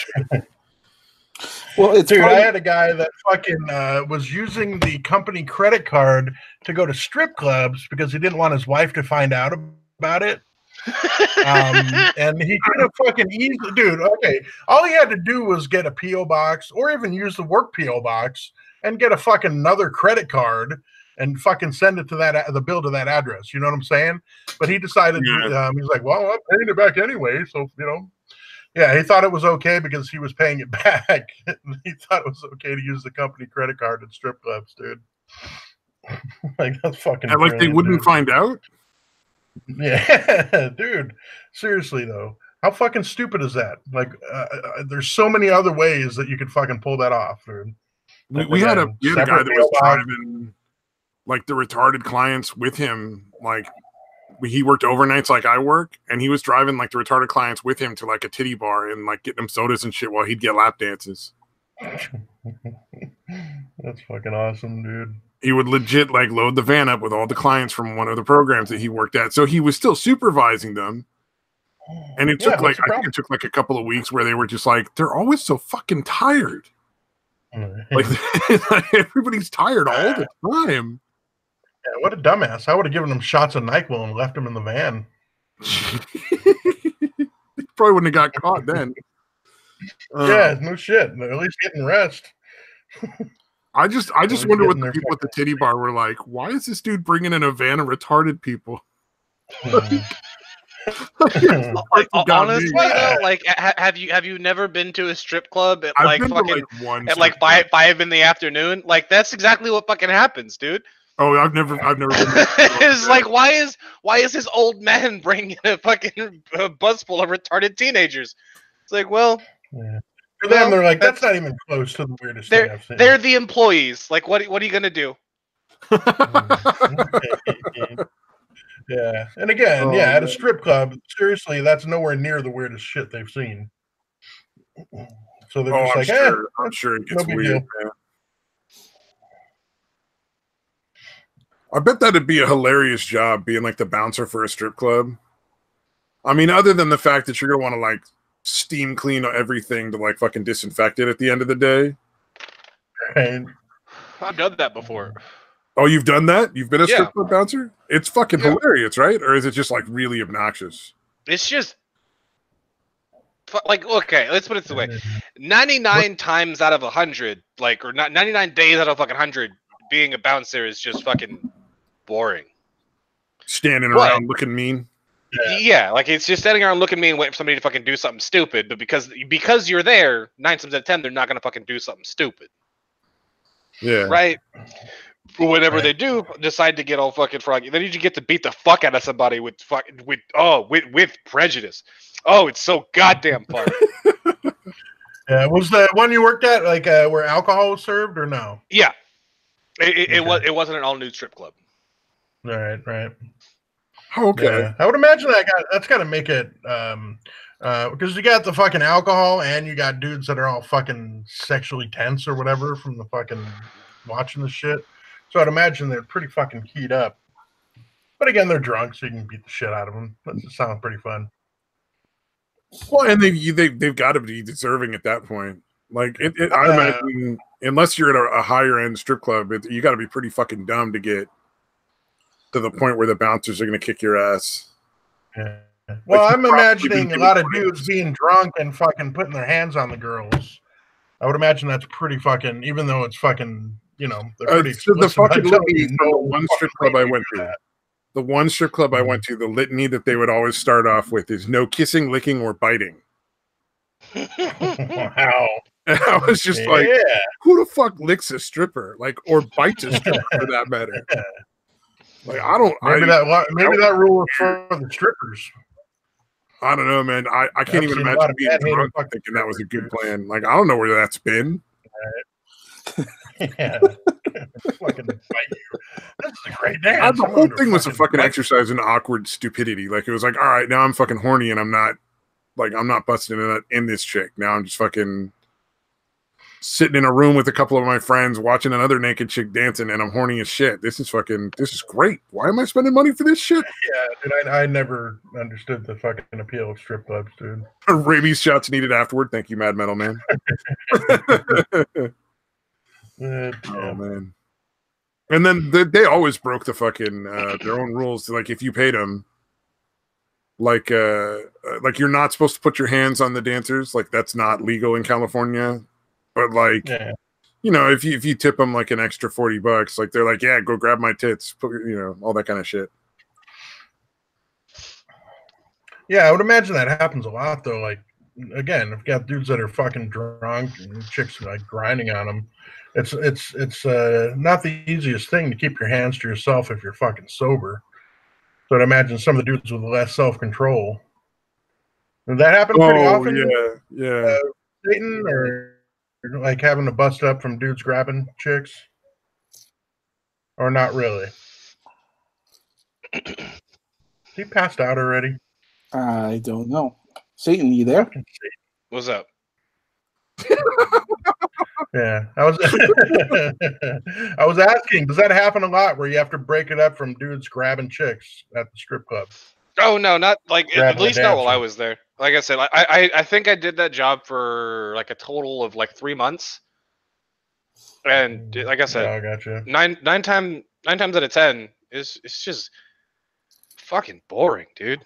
Well, dude, I had a guy that fucking was using the company credit card to go to strip clubs because he didn't want his wife to find out about it. And he could have fucking easily, dude. Okay, all he had to do was get a PO box, or even use the work PO box and get a fucking another credit card and fucking send it to the bill to that address. You know what I'm saying? But he decided, he's like, well, I'm paying it back anyway, so yeah, he thought it was okay because he was paying it back. He thought it was okay to use the company credit card at strip clubs, dude. Like, that's fucking. And like they wouldn't find out. Yeah, dude. Seriously though, how fucking stupid is that? Like, there's so many other ways that you could fucking pull that off, dude. We had a guy that was driving like the retarded clients with him. Like, he worked overnights like I work, and he was driving like the retarded clients with him to like a titty bar and like getting them sodas and shit while he'd get lap dances. That's fucking awesome, dude. He would legit like load the van up with all the clients from one of the programs that he worked at. So he was still supervising them. And it took I think it took like a couple of weeks where they were just like, they're always so fucking tired. Like, everybody's tired all the time. Yeah, what a dumbass. I would have given him shots of NyQuil and left him in the van. He probably wouldn't have got caught then. Yeah, no shit. At least getting rest. I just wonder what the people at the titty bar were like. Why is this dude bringing in a van of retarded people? Like, honestly, though, like, have you never been to a strip club at like fucking at like 5 in the afternoon? Like, that's exactly what fucking happens, dude. Oh, I've never been. It's like, why is this old man bringing a fucking bus full of retarded teenagers? It's like, well, yeah. For them, they're like, that's not even close to the weirdest thing I've seen. They're the employees. Like, what are you gonna do? Yeah, and again, at a strip club, seriously, that's nowhere near the weirdest shit they've seen. So they're just like, I'm sure it gets weird, man. I bet that'd be a hilarious job, being like the bouncer for a strip club. I mean, other than the fact that you're gonna want to like steam clean everything to like fucking disinfect it at the end of the day. Right. I've done that before. Oh, you've done that? You've been a strip club bouncer? It's fucking hilarious, right? Or is it just like really obnoxious? It's just like, okay, let's put it this way: 99 times out of 100, like, or not 99 days out of fucking 100, being a bouncer is just fucking boring. Standing around looking mean. Yeah, like, it's just standing around looking mean, waiting for somebody to fucking do something stupid. But because you're there, 9 times out of 10, they're not gonna fucking do something stupid. Yeah. Right. Whenever they do decide to get all fucking froggy, then you get to beat the fuck out of somebody with prejudice. Oh, it's so goddamn fun. Yeah, was the one you worked at like where alcohol was served or no? Yeah, it wasn't an all nude strip club. Right. Oh, okay. Yeah. I would imagine that's got to make it because you got the fucking alcohol and you got dudes that are all fucking sexually tense or whatever from the fucking watching the shit. So I'd imagine they're pretty fucking keyed up. But again, they're drunk, so you can beat the shit out of them. That sounds pretty fun. Well, and they've got to be deserving at that point. Like, I imagine, unless you're at a higher end strip club, you got to be pretty fucking dumb to get to the point where the bouncers are going to kick your ass. Yeah. Well, like, I'm imagining a lot of dudes being drunk and fucking putting their hands on the girls. I would imagine that's pretty fucking, even though it's fucking, they're pretty the fucking litany from the one strip club I went to. The one strip club I went to, the litany that they would always start off with is no kissing, licking, or biting. Wow. And I was just like, who the fuck licks a stripper? Like, or bites a stripper for that matter. Like, I don't. Maybe that rule is for the strippers. I don't know, man. I can't even imagine being drunk thinking that was a good plan. Like, I don't know where that's been. Yeah. Fucking fight you. This is a great dance. The whole thing was a fucking exercise in awkward stupidity. Like, it was like, all right, now I'm fucking horny and I'm not busting in this chick. Now I'm just fucking sitting in a room with a couple of my friends watching another naked chick dancing, and I'm horny as shit. This is great. Why am I spending money for this shit? Yeah, dude, I never understood the fucking appeal of strip clubs, dude. Rabies shots needed afterward. Thank you, Mad Metal Man. Oh man. And then they always broke the fucking their own rules. Like, if you paid them, like you're not supposed to put your hands on the dancers. Like that's not legal in California. But like, you know, if you tip them like an extra $40, like they're like, yeah, go grab my tits, you know, all that kind of shit. Yeah, I would imagine that happens a lot though. Like, again, if you got dudes that are fucking drunk and chicks like grinding on them, it's not the easiest thing to keep your hands to yourself if you're fucking sober. So I'd imagine some of the dudes with less self-control. Does that happen pretty often? Yeah. Satan, or like having to bust up from dudes grabbing chicks? Or not really? He passed out already. I don't know. Satan, you there? What's up? Yeah, I was I was asking, does that happen a lot where you have to break it up from dudes grabbing chicks at the strip club? Oh no, not like Grabbing at least a not while I dancer. was there. Like I said, I think I did that job for like a total of like 3 months, and like I said, Oh, gotcha. nine times out of 10 is it's just fucking boring, dude.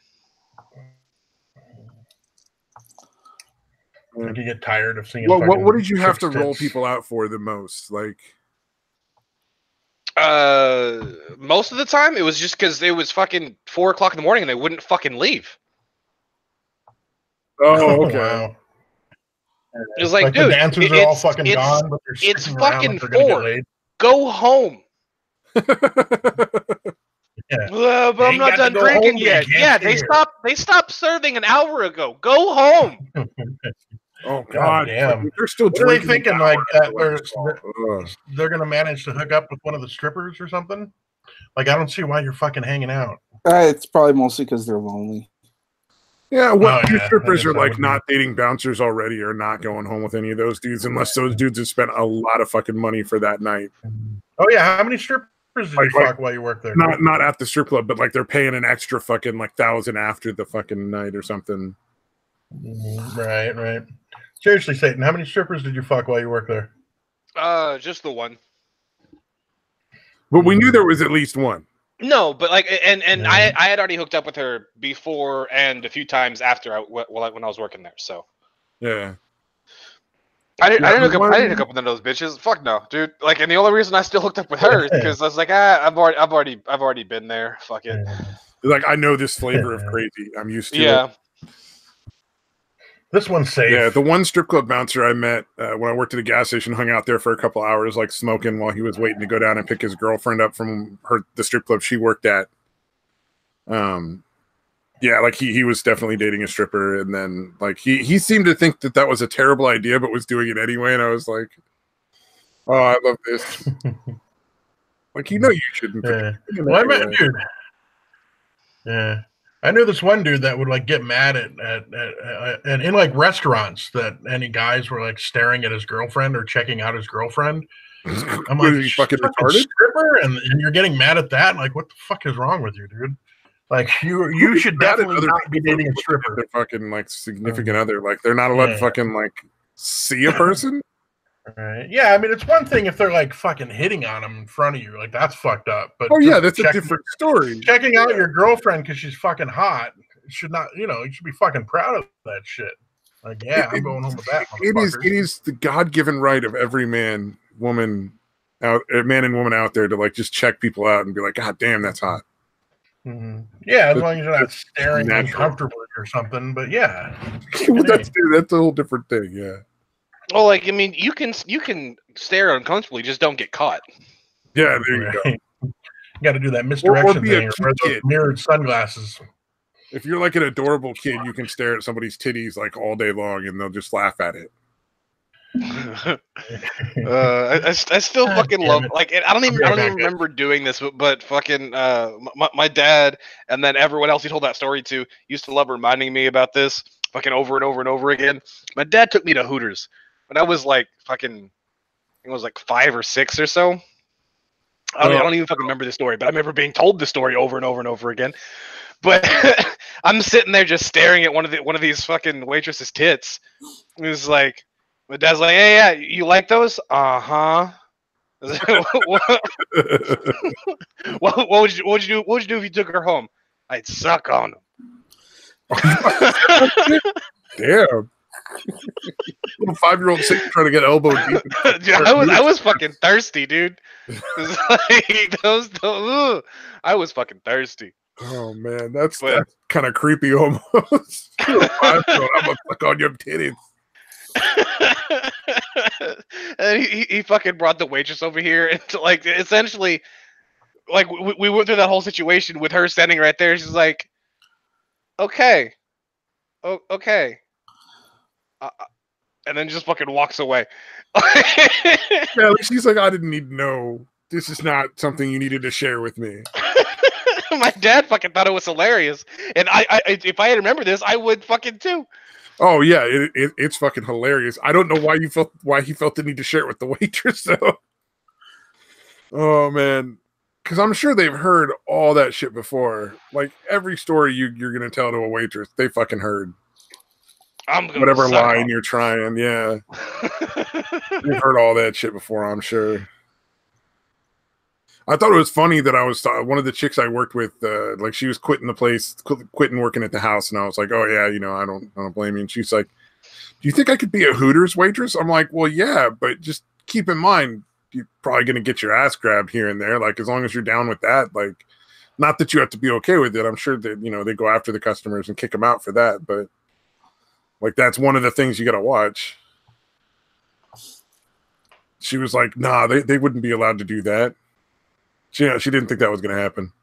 Like you get tired of seeing. What did you have to chicks' roll tits. people out for the most? Like, Most of the time it was just because it was fucking 4 o'clock in the morning and they wouldn't fucking leave. oh, okay. Wow. It was like, the dude, dancers are all fucking gone, but they're it's sticking around fucking like they're gonna get 4. laid. Go home. Yeah. But I'm ain't not got to done go drinking home, yet. you can't Yeah, stay they here. stopped serving an hour ago. Go home. Oh God God, damn. they're still What are they drinking. thinking? Like that Ugh. they're gonna manage to hook up with one of the strippers or something? Like, I don't see why you're fucking hanging out. It's probably mostly because they're lonely. Yeah, what Oh, yeah, strippers I guess are that like would not dating bouncers already or not going home with any of those dudes unless those dudes have spent a lot of fucking money for that night. Oh yeah, how many strippers did you fuck while you worked there? Not at the strip club, but like they're paying an extra fucking like 1,000 after the fucking night or something. Right. Seriously, Satan, how many strippers did you fuck while you worked there? Just the one. But we knew there was at least one. No, but like, and I had already hooked up with her before and a few times after when I was working there. So yeah, I didn't hook up with none of those bitches. Fuck no, dude. Like, and the only reason I still hooked up with her is because I was like, I've already been there. Fuck it. Like I know this flavor of crazy. I'm used to it. This one's safe. Yeah, the one strip club bouncer I met when I worked at a gas station hung out there for a couple hours, like smoking while he was waiting to go down and pick his girlfriend up from the strip club she worked at. Yeah, like he was definitely dating a stripper, and then like he seemed to think that was a terrible idea, but was doing it anyway. And I was like, oh, I love this. Like, you shouldn't. Yeah. Well, I met a dude. Yeah. I knew this one dude that would like get mad at and in like restaurants that any guys were like staring at his girlfriend or checking out his girlfriend. I'm like, you fucking retarded? Stripper, and you're getting mad at that? Like, what the fuck is wrong with you, dude? Like, you should definitely not be dating a stripper. Their fucking like significant other, like they're not allowed to fucking like see a person. Right. Yeah, I mean, it's one thing if they're like fucking hitting on them in front of you, like that's fucked up. But oh yeah, that's a different story. Checking out your girlfriend because she's fucking hot should not, you should be fucking proud of that shit. Like, yeah, I'm going home with that. It is the God-given right of every man and woman out there to like just check people out and be like, God damn, that's hot. Mm-hmm. Yeah, as long as you're not staring uncomfortably or something. But yeah, that's a whole different thing. Yeah. Well, like, I mean, you can stare uncomfortably, just don't get caught. Yeah, there you go. You got to do that misdirection thing or wear those kid. mirrored sunglasses. If you're like an adorable kid, you can stare at somebody's titties like all day long, and they'll just laugh at it. I still fucking love, like, I don't even remember doing this, but fucking my dad and then everyone else he told that story to used to love reminding me about this fucking over and over and over again. My dad took me to Hooters when I was like fucking, it was like 5 or 6 or so. I don't even fucking remember the story, but I remember being told the story over and over and over again. But I'm sitting there just staring at one of these fucking waitresses' tits. It was like, my dad's like, "Hey, yeah, you like those? Uh-huh." What would you do if you took her home? I'd suck on them. Damn. Little 5-year-old trying to get elbow deep. Dude, I was fucking thirsty, dude. Like, I was fucking thirsty. Oh man, that's kind of creepy almost. You're a 5-year-old, I'm gonna suck on your titties. And he fucking brought the waitress over here, and like essentially, like we went through that whole situation with her standing right there. She's like, "Okay, okay," and then just fucking walks away. Yeah, she's like, I didn't need to know. This is not something you needed to share with me. My dad fucking thought it was hilarious, and I if I had remembered this, I would fucking too. Oh yeah, it's fucking hilarious. I don't know why he felt the need to share it with the waitress though. Oh man, because I'm sure they've heard all that shit before. Like every story you're gonna tell to a waitress, they fucking heard. Whatever line you're trying, yeah. You've heard all that shit before, I'm sure. I thought it was funny that I was one of the chicks I worked with, like she was quitting the place, quitting working at the house, and I was like, "Oh yeah, I don't blame you." And she's like, "Do you think I could be a Hooters waitress?" I'm like, "Well, yeah, but just keep in mind, you're probably gonna get your ass grabbed here and there. Like as long as you're down with that, like, not that you have to be okay with it. I'm sure that they go after the customers and kick them out for that, but like that's one of the things you got to watch." She was like, "Nah, they wouldn't be allowed to do that." She didn't think that was going to happen.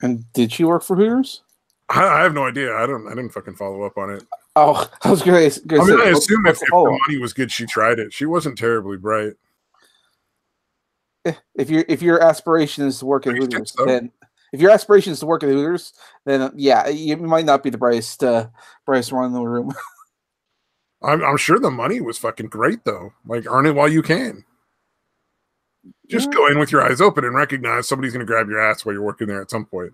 And did she work for Hooters? I have no idea. I didn't fucking follow up on it. Oh, I was going to say. I assume if the money was good, she tried it. She wasn't terribly bright. If your aspiration is to work at Hooters, then yeah, you might not be the brightest one in the room. I'm sure the money was fucking great though. Like earn it while you can. Just go in with your eyes open and recognize somebody's going to grab your ass while you're working there at some point.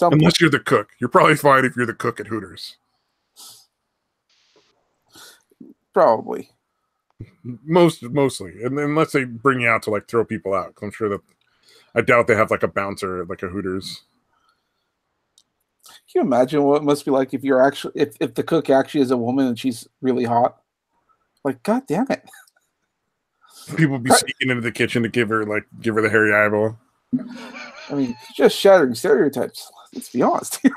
Unless you're the cook. You're probably fine if you're the cook at Hooters. Probably. Mostly. And unless they bring you out to like throw people out. I'm sure that I doubt they have like a bouncer at like a Hooters. Can you imagine what it must be like if you're actually if the cook actually is a woman and she's really hot? Like, god damn it. People be sneaking into the kitchen to give her the hairy eyeball. I mean, just shattering stereotypes. Let's be honest here.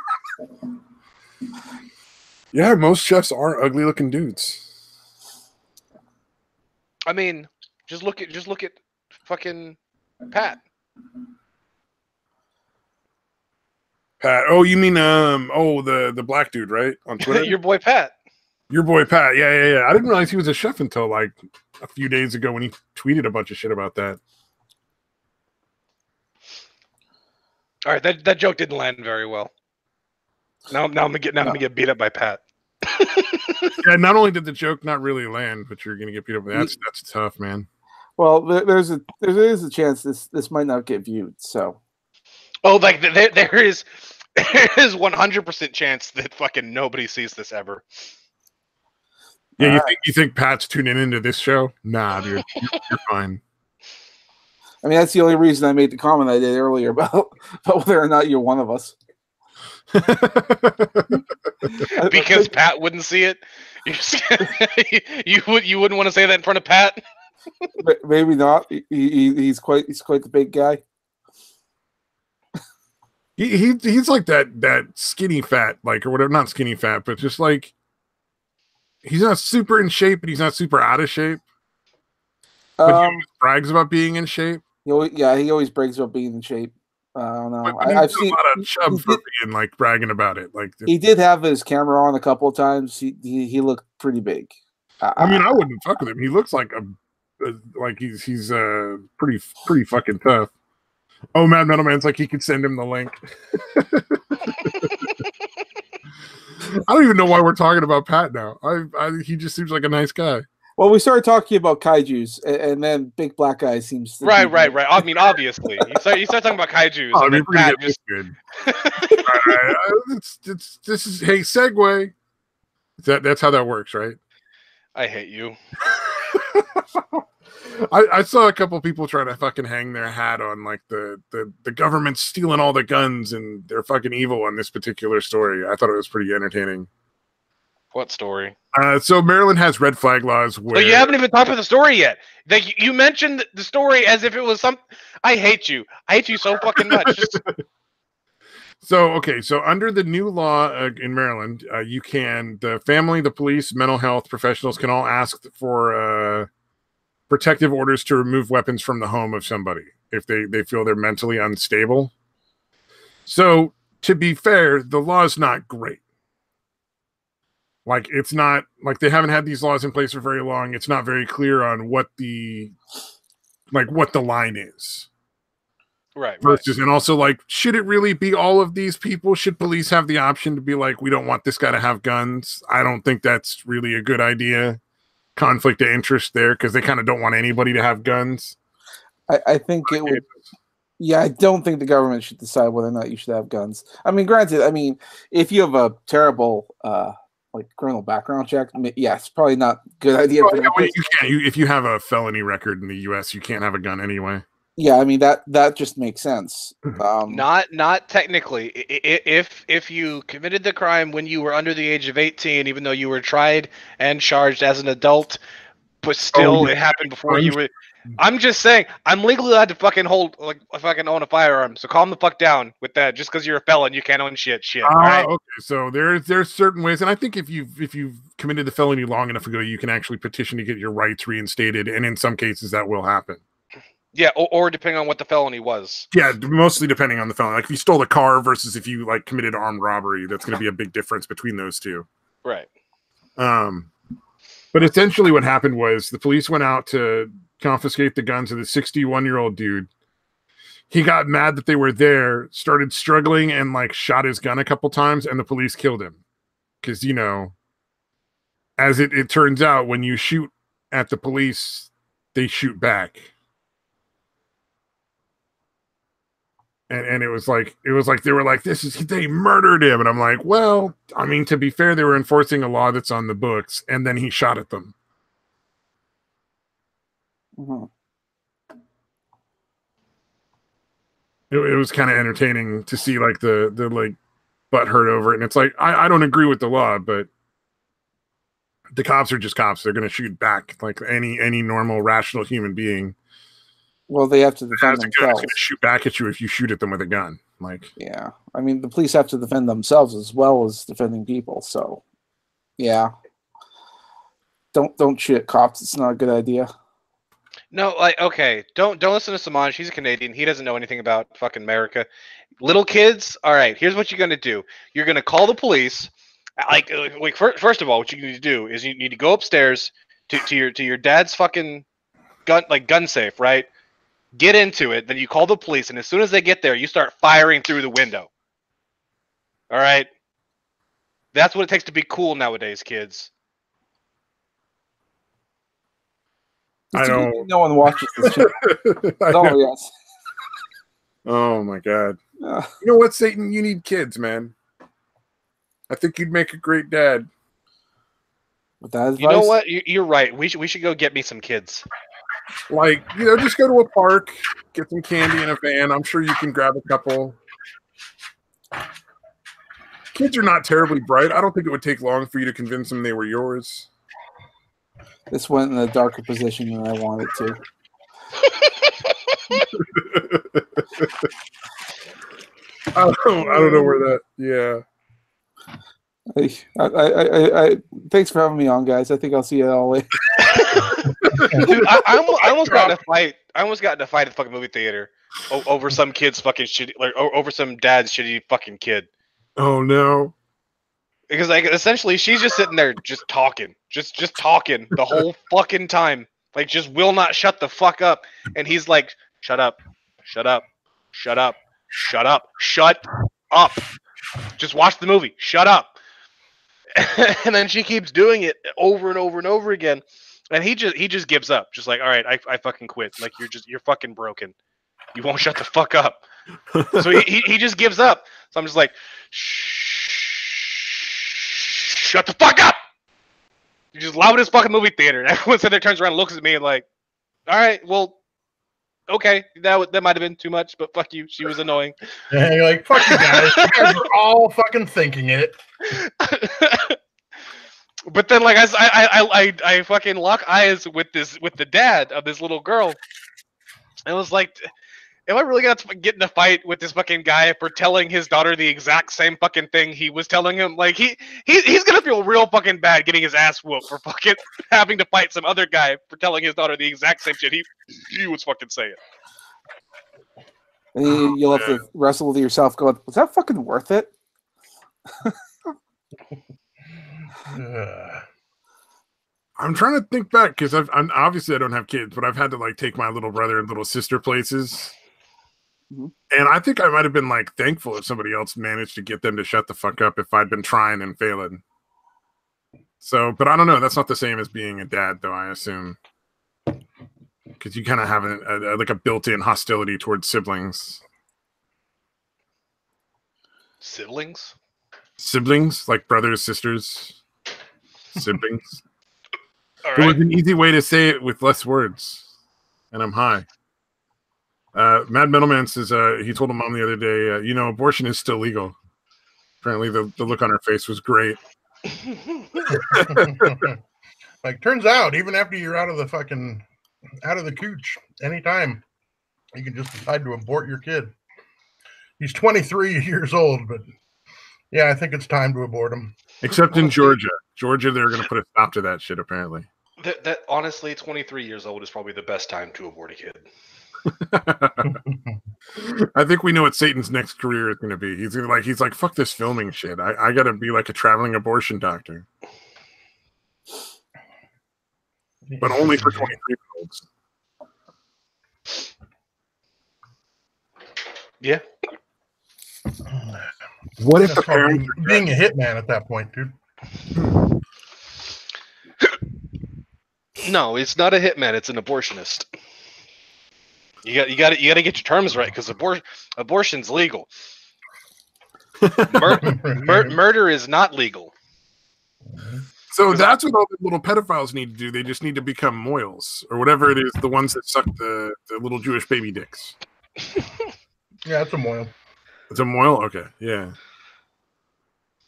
Yeah, most chefs are ugly looking dudes. I mean, just look at fucking Pat. Pat. Oh, you mean the black dude, right? On Twitter? Your boy Pat. Your boy Pat. Yeah. I didn't realize he was a chef until like a few days ago when he tweeted a bunch of shit about that. All right, that joke didn't land very well. Now I'm gonna get beat up by Pat. Yeah, not only did the joke not really land, but you're gonna get beat up. That's tough, man. Well, there is a chance this might not get viewed. So, like there is 100% chance that fucking nobody sees this ever. Yeah, you think Pat's tuning into this show? Nah, dude, you're fine. I mean, that's the only reason I made the comment I did earlier about whether or not you're one of us. Because Pat wouldn't see it. You wouldn't want to say that in front of Pat. Maybe not. He's quite the big guy. He's like that skinny fat, like, or whatever. Not skinny fat, but just like he's not super in shape, but he's not super out of shape. But he always brags about being in shape. He always brags about being in shape. I don't know. I've seen a lot of chub for being like bragging about it. Like he did have his camera on a couple of times. He looked pretty big. I mean, I wouldn't fuck with him. He looks like he's pretty fucking tough. Oh, Mad Metal Man's like he could send him the link. I don't even know why we're talking about Pat now. He just seems like a nice guy. Well, we started talking about kaijus, and then Big Black Guy seems to right. I mean, obviously, you start talking about kaijus. Oh, I mean, Pat just good. Right. This is hey segue. That's how that works, right? I hate you. I saw a couple people trying to fucking hang their hat on like the government's stealing all the guns and they're fucking evil on this particular story. I thought it was pretty entertaining. What story? So Maryland has red flag laws where... But you haven't even talked about the story yet. Like you mentioned the story as if it was some. I hate you. I hate you so fucking much. So, okay, so under the new law in Maryland, you can, the family, the police, mental health professionals can all ask for protective orders to remove weapons from the home of somebody if they feel they're mentally unstable. So, to be fair, the law is not great. Like, it's not, like they haven't had these laws in place for very long. It's not very clear on what the line is. Right. Versus, and also, like, should it really be all of these people? Should police have the option to be like, we don't want this guy to have guns? I don't think that's really a good idea. Conflict of interest there, because they kind of don't want anybody to have guns. I think it would. Yeah, I don't think the government should decide whether or not you should have guns. I mean, granted, if you have a terrible like criminal background check, yes, probably not a good idea. For them. You can't. If you have a felony record in the U.S., you can't have a gun anyway. Yeah, I mean that just makes sense. Not technically. If you committed the crime when you were under the age of 18, even though you were tried and charged as an adult, but still it happened before you were. I'm just saying, I'm legally allowed to fucking own a firearm. So calm the fuck down with that. Just because you're a felon, you can't own shit. All right. Okay, so there's certain ways, and I think if you've committed the felony long enough ago, you can actually petition to get your rights reinstated, and in some cases that will happen. Yeah, or depending on what the felony was. Yeah, mostly depending on the felony. Like if you stole a car versus if you like committed armed robbery, that's going to be a big difference between those two. Right. But essentially what happened was the police went out to confiscate the guns of the 61-year-old dude. He got mad that they were there, started struggling, and like shot his gun a couple times, and the police killed him. Because, you know, as it turns out, when you shoot at the police, they shoot back. And it was like they were like, they murdered him. And I'm like, well, I mean, to be fair, they were enforcing a law that's on the books, and then he shot at them. Mm-hmm. It was kind of entertaining to see like the like butt hurt over it. And it's like, I don't agree with the law, but the cops are just cops. They're going to shoot back like any normal, rational human being. Well, they have to defend themselves. It's going to shoot back at you if you shoot at them with a gun. Like, yeah, I mean, the police have to defend themselves as well as defending people. So, yeah, don't shoot at cops. It's not a good idea. No, like, okay, don't listen to Samaj. He's a Canadian. He doesn't know anything about fucking America. Little kids, all right. Here's what you're gonna do. You're gonna call the police. Like first of all, what you need to do is you need to go upstairs to your dad's fucking gun safe, right? Get into it, then you call the police, and as soon as they get there, you start firing through the window. All right? That's what it takes to be cool nowadays, kids. I don't. No one watches this shit. Oh, yes. Oh, my God. You know what, Satan? You need kids, man. I think you'd make a great dad. With that advice? You know what? You're right. We should go get me some kids. Like, you know, just go to a park, get some candy in a van. I'm sure you can grab a couple. Kids are not terribly bright. I don't think it would take long for you to convince them they were yours. This went in a darker position than I wanted to. I don't know where that. Yeah. I thanks for having me on, guys. I think I'll see you all later. Dude, I almost got in a fight. I almost got in a fight at the fucking movie theater over some kid's fucking shitty, like over some dad's shitty fucking kid. Oh no! Because like essentially, she's just sitting there, just talking, just talking the whole fucking time, like just will not shut the fuck up. And he's like, "Shut up, shut up, shut up, shut up, shut up. Just watch the movie. Shut up." And then she keeps doing it over and over and over again. And he just gives up. Just like, all right, I fucking quit. Like you're fucking broken. You won't shut the fuck up. So he just gives up. So I'm just like, shut the fuck up. You just loud as fucking movie theater. And everyone sitting there turns around and looks at me and like, All right, well, okay, that might have been too much, but fuck you. She was annoying. And you're like, fuck you guys. You guys are all fucking thinking it. But then, like, I fucking lock eyes with the dad of this little girl. And it was like, am I really gonna get in a fight with this fucking guy for telling his daughter the exact same fucking thing he was telling him? Like, he's gonna feel real fucking bad getting his ass whooped for fucking having to fight some other guy for telling his daughter the exact same shit he was fucking saying. And you'll have to wrestle with yourself going, was that fucking worth it? I'm trying to think back because I'm obviously I don't have kids, but I've had to like take my little brother and little sister places. Mm-hmm. And I think I might have been like thankful if somebody else managed to get them to shut the fuck up if I'd been trying and failing. So, but I don't know. That's not the same as being a dad, though, I assume. Because you kind of have like a built-in hostility towards siblings. Siblings? Siblings? Like brothers, sisters, siblings. Right. There was an easy way to say it with less words. And I'm high. Mad Metalman says he told a mom the other day, abortion is still legal. Apparently the look on her face was great. Like, turns out, even after you're out of the cooch, anytime, you can just decide to abort your kid. He's 23 years old, but yeah, I think it's time to abort him. Except in Georgia. Georgia, they're going to put a stop to that shit, apparently. That honestly, 23 years old is probably the best time to abort a kid. I think we know what Satan's next career is going to be. He's like, fuck this filming shit. I got to be like a traveling abortion doctor. But only for 23-year-olds. Yeah. What if the parents being a hitman at that point, dude? No, it's not a hitman. It's an abortionist. You got to get your terms right because abortion's legal. Murder is not legal. So that's what all the little pedophiles need to do. They just need to become moils or whatever it is. The ones that suck the little Jewish baby dicks. Yeah, it's a moil. It's a moil? Okay, yeah.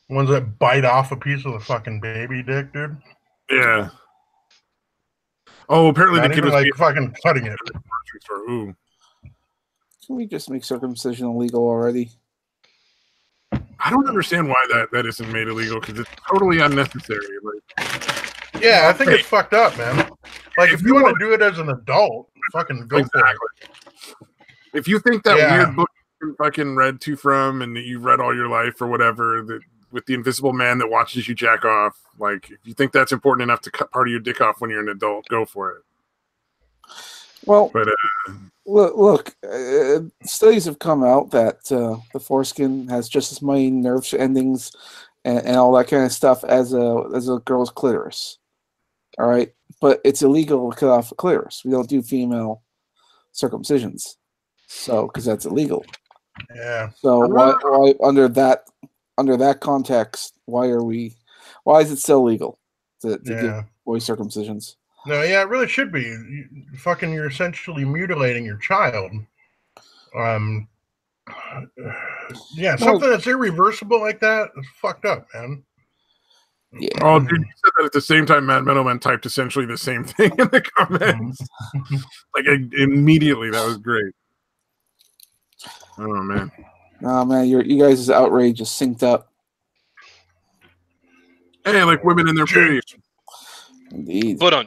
Ones that bite off a piece of the fucking baby dick, dude. Yeah. Oh, apparently Not the kid even was like fucking cutting it. Ooh. Can we just make circumcision illegal already? I don't understand why that isn't made illegal because it's totally unnecessary. Like, yeah, I think it's fucked up, man. Like, if you want to do it as an adult, fucking go for it. If you think that weird book you fucking read to from and that you've read all your life or whatever, that with the invisible man that watches you jack off, like, if you think that's important enough to cut part of your dick off when you're an adult, go for it. Well, but look, studies have come out that the foreskin has just as many nerve endings and all that kind of stuff as a girl's clitoris. All right, but it's illegal to cut off a clitoris. We don't do female circumcisions, so because that's illegal. Yeah. So why under that context, why is it still legal to give boy circumcisions? No, yeah, it really should be. You're essentially mutilating your child. Something that's irreversible like that is fucked up, man. Yeah. Oh, dude, you said that at the same time Matt Metalman typed essentially the same thing in the comments. Like, immediately, that was great. Oh, man. Oh, man, you guys' outrage is synced up. Hey, like women in their period. Indeed. Yeah,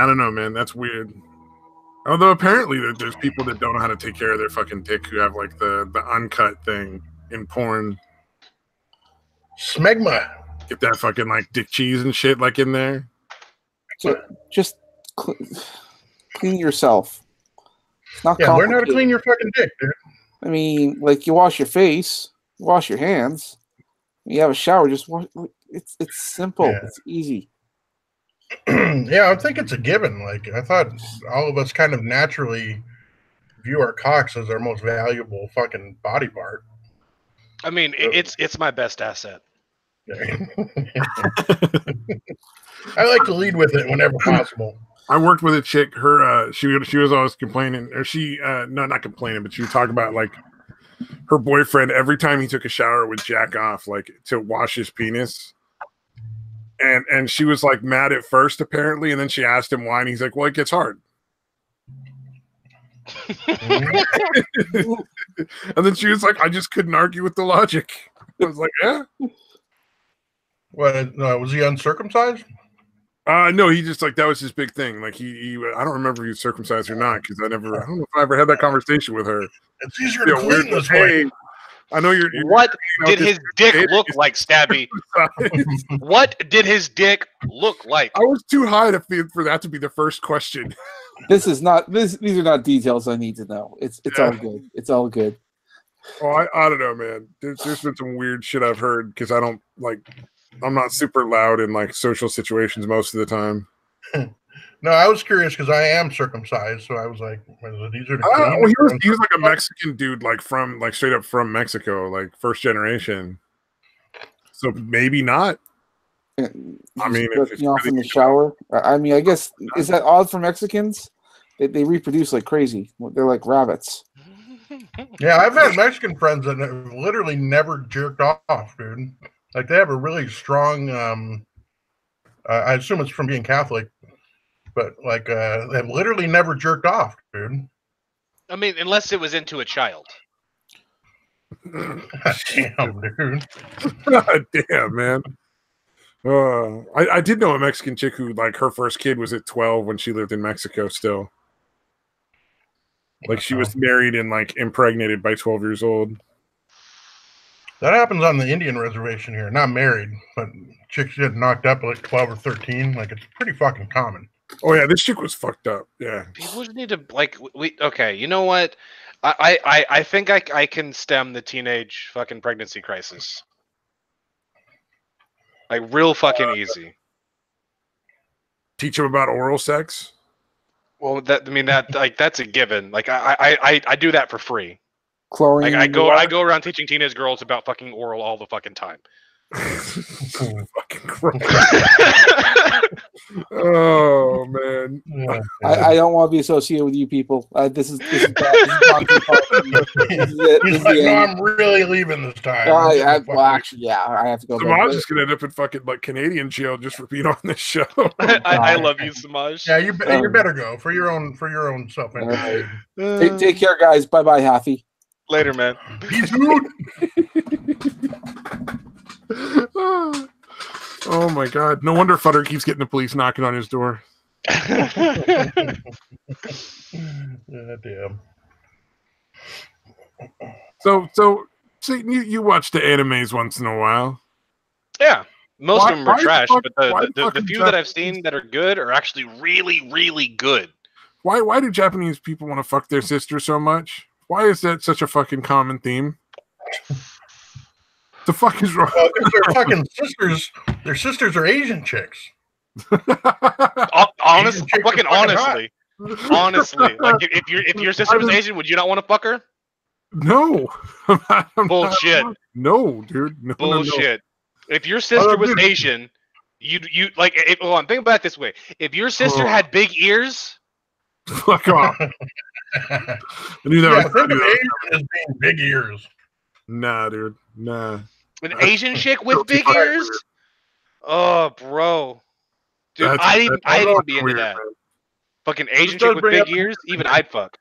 I don't know, man. That's weird. Although apparently there's people that don't know how to take care of their fucking dick who have like the uncut thing in porn. Smegma. Get that fucking like dick cheese and shit like in there. So just clean yourself. It's not learn how to clean your fucking dick, dude. I mean, like, you wash your face, you wash your hands. You have a shower, just wash. It's simple. Yeah. It's easy. Yeah, I think it's a given. Like, I thought all of us kind of naturally view our cocks as our most valuable fucking body part. I mean, it's my best asset. I like to lead with it whenever possible. I worked with a chick. Her, she was always complaining, or no, not complaining, but she would talk about like her boyfriend every time he took a shower would jack off, like to wash his penis. And she was like mad at first, apparently, and then she asked him why, and he's like, "Well, it gets hard." And then she was like, "I just couldn't argue with the logic." I was like, "Yeah." What was he uncircumcised? No, he just like that was his big thing. Like he I don't remember if he was circumcised or not because I don't know if I ever had that conversation with her. It's easier to clean this way. I know you're what did his dick look like, Stabby? What did his dick look like? I was too high for that to be the first question. These are not details I need to know. It's all good. It's all good. Well, I don't know, man. There's been some weird shit I've heard because I'm not super loud in like social situations most of the time. No, I was curious because I am circumcised, so I was like, "Was it easier to clean?" Well, he was like a Mexican dude, like straight up from Mexico, like first generation. So maybe not. I mean, jerking off in the shower. I mean, I guess is that odd for Mexicans? They reproduce like crazy. They're like rabbits. Yeah, I've had Mexican friends that have literally never jerked off, dude. Like they have a really strong. I assume it's from being Catholic, but like they've literally never jerked off, dude. I mean, unless it was into a child. Damn, dude. Damn, man. I did know a Mexican chick who like her first kid was at 12 when she lived in Mexico still. Like she was married and like impregnated by 12 years old. That happens on the Indian reservation here. Not married, but chicks get knocked up at like 12 or 13. Like it's pretty fucking common. Oh yeah, this chick was fucked up. Yeah. People just need to like okay, you know what? I think I can stem the teenage fucking pregnancy crisis. Like real fucking easy. Teach them about oral sex. Well, that's a given. Like I do that for free. Chlorine. Like I go around teaching teenage girls about fucking oral all the fucking time. Fucking gross. Oh man. I don't want to be associated with you people. This is bad. He's like, no, I'm really leaving this time. Well, actually, yeah, I have to go. Samaj is gonna end up in fucking like Canadian jail just for being on this show. I love you, Samaj. Yeah, you better go for your own self interest. Right. Take care, guys. Bye, Haffy. Later, man. Peace, dude. Oh my god! No wonder Futter keeps getting the police knocking on his door. Yeah, damn. So see, you watch the animes once in a while. Yeah, most of them are trash, but the few that I've Japanese seen that are good are actually really, really good. Why do Japanese people want to fuck their sisters so much? Why is that such a fucking common theme? The fuck is wrong? Well, because they're fucking sisters. Their sisters are Asian chicks. Honestly, Asian chicks are honestly, like if your sister was Asian, would you not want to fuck her? No. Bullshit. No, dude. No, Bullshit. No. If your sister was Asian, you like. Hold on, think about it this way: if your sister had big ears, fuck off. I knew that. Yeah, think of Asian as being big ears. Nah, dude. Nah. An Asian chick with big ears? Oh, bro. Dude, I'd even be into that. Man. Fucking Asian chick with big ears? Even I'd fuck.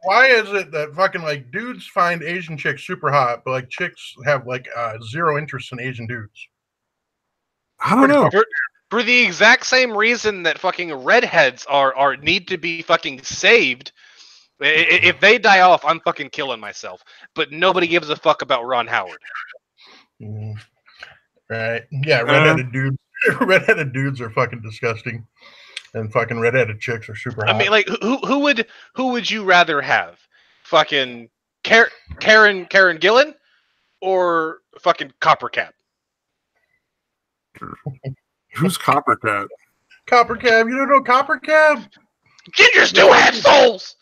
Why is it that fucking like dudes find Asian chicks super hot, but like chicks have like zero interest in Asian dudes? I don't know. For the exact same reason that fucking redheads are need to be fucking saved. If they die off, I'm fucking killing myself. But nobody gives a fuck about Ron Howard. Right? Yeah, redheaded dudes. Redheaded dudes are fucking disgusting, and fucking redheaded chicks are super hot. I mean, like, who would you rather have? Fucking Karen Gillan or fucking Coppercat? Who's Coppercat? Coppercat? You don't know Coppercat? Gingers do have souls.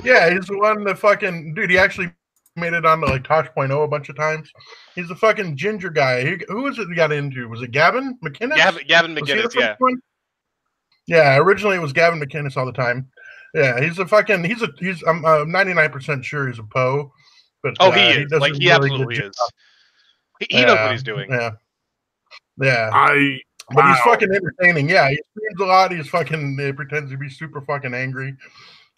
Yeah, he's the one that fucking dude. He actually made it onto like Tosh.0 a bunch of times. He's a fucking ginger guy. Who was it he got into? Was it Gavin McInnes? Gavin McInnes, yeah. One? Yeah, originally it was Gavin McInnes all the time. Yeah, I'm 99% sure he's a Poe. But he is. Like, he really absolutely is. He knows what he's doing. Yeah. But he's fucking entertaining. Yeah, he screams a lot. He pretends to be super fucking angry.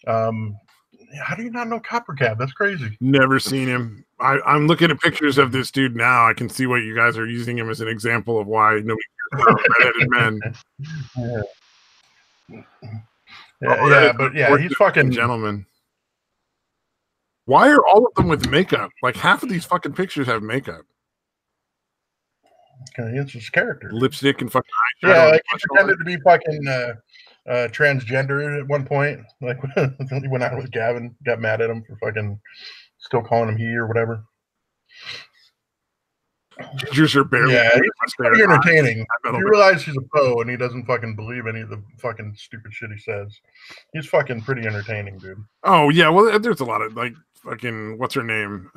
How do you not know Coppercat? That's crazy. Never seen him. I'm looking at pictures of this dude now. I can see what you guys are using him as an example of why nobody cares about redheaded men. Yeah, he's fucking gentleman. Why are all of them with makeup? Like half of these fucking pictures have makeup. It's his character. Lipstick and fucking eyeshadow. Yeah, like he pretended to be fucking transgender at one point. Like he went out with Gavin, got mad at him for fucking still calling him he or whatever. Gingers are barely. Yeah, he's pretty entertaining. You realize he's a Poe and he doesn't fucking believe any of the fucking stupid shit he says. He's fucking pretty entertaining, dude. Oh yeah, well, there's a lot of like fucking what's her name,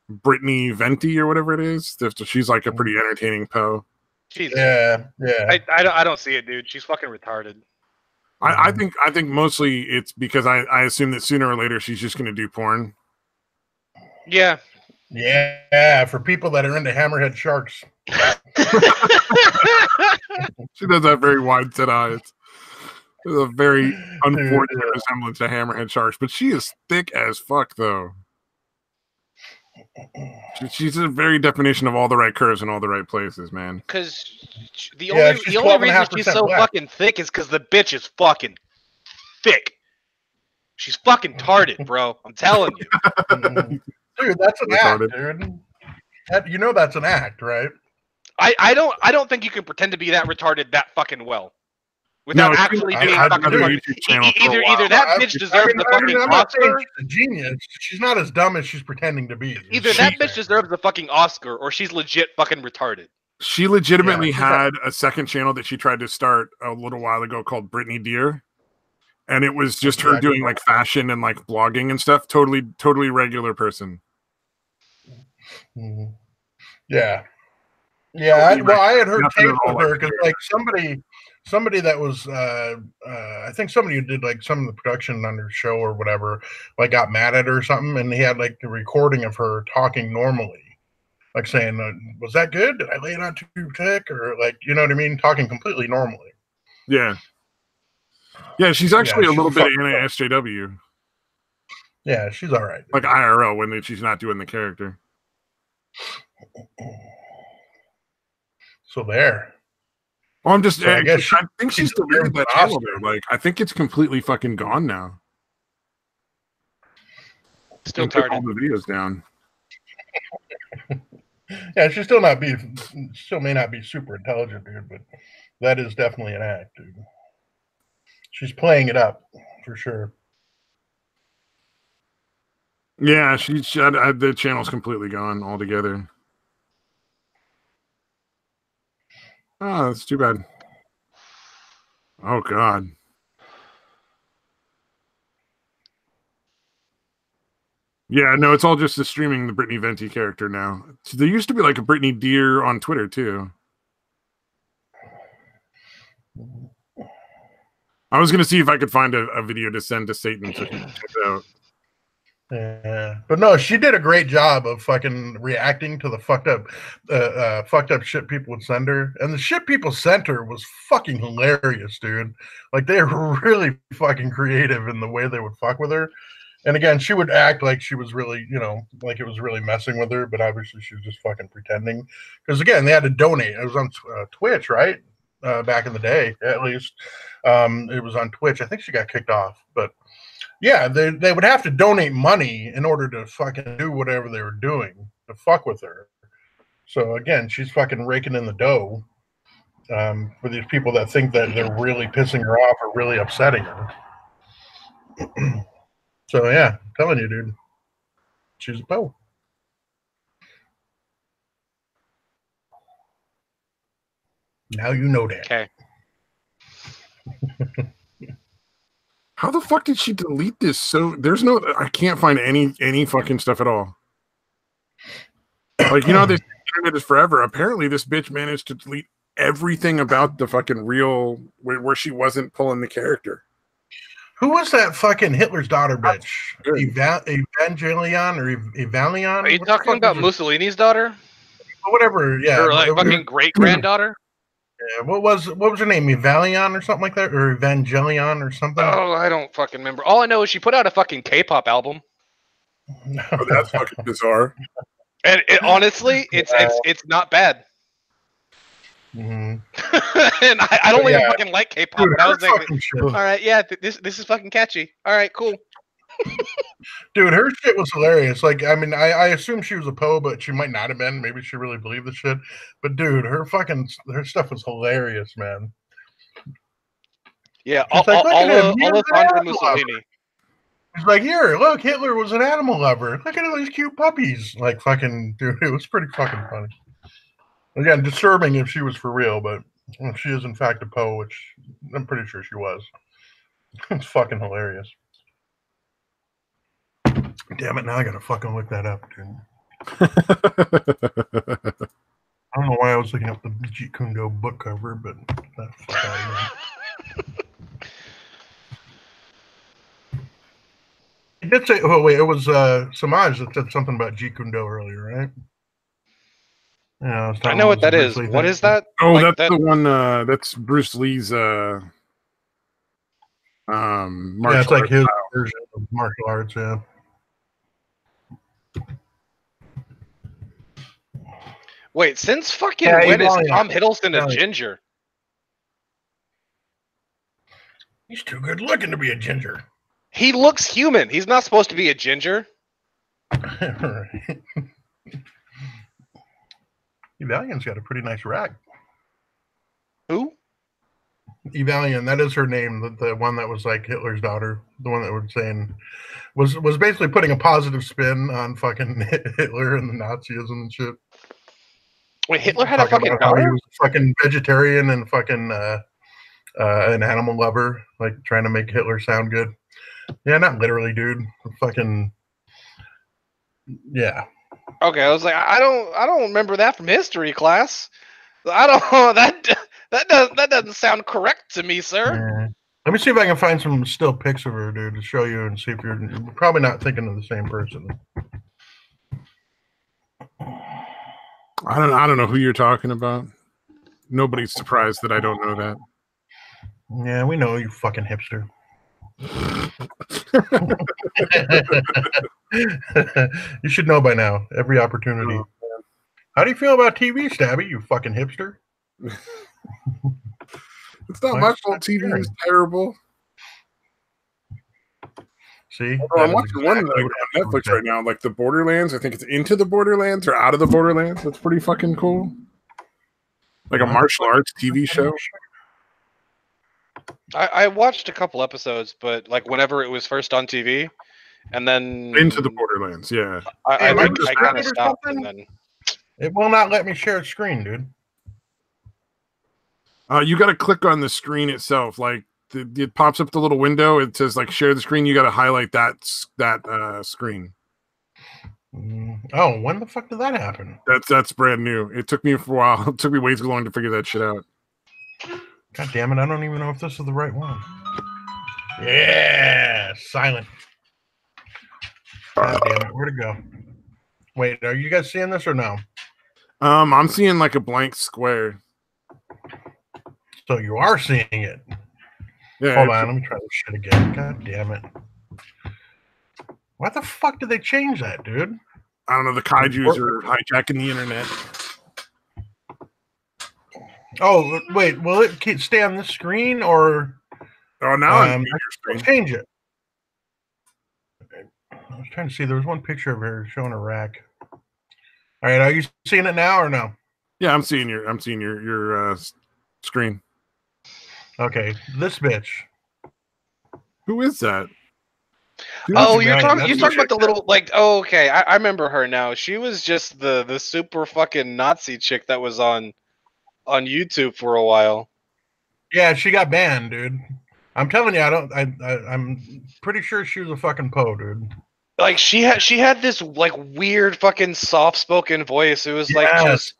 Brittany Venti or whatever it is. She's like a pretty entertaining Poe. Yeah. I don't see it, dude. She's fucking retarded. I think mostly it's because I assume that sooner or later she's just going to do porn. Yeah. Yeah, for people that are into hammerhead sharks. She does have very wide set eyes. There's a very unfortunate resemblance to hammerhead sharks, but she is thick as fuck, though. She's a very definition of all the right curves in all the right places, man. Because the only reason she's so fucking thick is because the bitch is fucking thick. She's fucking tarded, bro. I'm telling you. Dude, that's an act, dude. That's an act, right? I don't think you can pretend to be that retarded that fucking well. Without actually being fucking retarded. Either that bitch deserves the fucking Oscar. She's a genius. She's not as dumb as she's pretending to be. Either that bitch deserves the fucking Oscar or she's legit fucking retarded. She legitimately had a second channel that she tried to start a little while ago called Brittany Deer. And it was just her doing like fashion and like blogging and stuff. Totally regular person. Mm-hmm. Yeah. I had heard tapes of her because like somebody that was I think somebody who did like some of the production on her show or whatever like got mad at her or something, and he had like the recording of her talking normally, like saying, was that good? Did I lay it on too thick? Or like, you know what I mean, talking completely normally. Yeah, she's actually a little bit anti-SJW. Yeah, she's all right, like IRL when she's not doing the character. So there. Well, I'm just. I think she's still doing that channel there. Like, I think it's completely fucking gone now. Still tired. All the videos down. Yeah, she still may not be super intelligent, dude, but that is definitely an act, dude. She's playing it up for sure. Yeah, the channel's completely gone altogether. Oh, that's too bad. Oh, God. Yeah, no, it's all just the streaming the Brittany Venti character now. There used to be like a Brittany Deer on Twitter, too. I was going to see if I could find a video to send to Satan so he can check it out. Yeah, but no, she did a great job of fucking reacting to the fucked up shit people would send her, and the shit people sent her was fucking hilarious, dude. Like they were really fucking creative in the way they would fuck with her. And again, she would act like she was really, like it was really messing with her, but obviously she was just fucking pretending. Because again, they had to donate. It was on Twitch, right? Back in the day, at least. It was on Twitch. I think she got kicked off, but. Yeah, they would have to donate money in order to fucking do whatever they were doing to fuck with her. So again, she's fucking raking in the dough for these people that think that they're really pissing her off or really upsetting her. So yeah, I'm telling you, dude, she's a Poe. Now you know that. Okay. How the fuck did she delete this? So there's no, I can't find any fucking stuff at all. Like, this internet is forever. Apparently, this bitch managed to delete everything about the fucking real where she wasn't pulling the character. Who was that fucking Hitler's daughter bitch? Evangelion or Evalion? Are you talking about Mussolini's daughter? Whatever, yeah. Or like fucking great granddaughter? Yeah, what was her name? Evalion or something like that, or Evangelion or something? Oh, I don't fucking remember. All I know is she put out a fucking K-pop album. Oh, that's fucking bizarre. And honestly, it's not bad. Mm-hmm. And I don't even fucking like K-pop. Dude, but I was thinking, all right, yeah, this is fucking catchy. All right, cool. Dude, her shit was hilarious. Like, I mean, I assume she was a Poe, but she might not have been. Maybe she really believed the shit. But dude, her stuff was hilarious, man. Yeah, all of Sandra Mussolini. He's like, here, look, Hitler was an animal lover. Look at all these cute puppies. Like, fucking, dude, it was pretty fucking funny. Again, disturbing if she was for real, but if she is in fact a Poe, which I'm pretty sure she was. It's fucking hilarious. Damn it, now I gotta fucking look that up, dude. I don't know why I was looking up the Jeet Kune Do book cover, but that fuck out of me. He did say, oh wait, it was Samaj that said something about Jeet Kune Do earlier, right? Yeah, I know what that is. What is that? Oh, like that's the one. That's Bruce Lee's martial yeah, it's like his version of martial arts. Yeah. Wait, since fucking when is Tom Hiddleston a ginger? He's too good looking to be a ginger. He looks human. He's not supposed to be a ginger. Right. Evalion's got a pretty nice rack. Who? Evalion, that is her name. The one that was like Hitler's daughter. The one that was saying was basically putting a positive spin on fucking Hitler and the Nazism and shit. Wait, Hitler had a fucking daughter? He was a fucking vegetarian and fucking an animal lover, like trying to make Hitler sound good. Yeah, not literally, dude. Fucking yeah. Okay, I was like, I don't remember that from history class. I don't that doesn't sound correct to me, sir. Yeah. Let me see if I can find some still pics of her, dude, to show you and see if you're probably not thinking of the same person. I don't know who you're talking about. Nobody's surprised that I don't know that. Yeah, we know, you fucking hipster. You should know by now. Every opportunity. Oh, how do you feel about TV, Stabby? You fucking hipster. It's not my fault. TV is terrible. See, I'm watching one on Netflix right now, like the Borderlands. I think it's Into the Borderlands or Out of the Borderlands. That's pretty fucking cool. Like a martial arts TV show. I watched a couple episodes, but like whenever it was first on TV, and then Into the Borderlands, yeah. I kind of stopped, and then it will not let me share a screen, dude. You got to click on the screen itself. Like it pops up the little window. It says like share the screen. You got to highlight that screen. Oh, when the fuck did that happen? That's brand new. It took me for a while. It took me way too long to figure that shit out. God damn it! I don't even know if this is the right one. Yeah, silent. God damn it! Where'd it go? Wait, are you guys seeing this or no? I'm seeing like a blank square. So you are seeing it. Yeah. Hold on, let me try this shit again. God damn it! Why the fuck did they change that, dude? I don't know. The kaijus are hijacking the internet. Oh, wait. Will it stay on this screen or? Oh, now I change it. I was trying to see. There was one picture of her showing a rack. All right, are you seeing it now or no? Yeah, I'm seeing your screen. Okay, this bitch. Who is that? Oh, you're talking about the little like. Oh, okay, I remember her now. She was just the super fucking Nazi chick that was on YouTube for a while. Yeah, she got banned, dude. I'm telling you, I'm pretty sure she was a fucking Poe, dude. Like she had this like weird fucking soft spoken voice. It was like just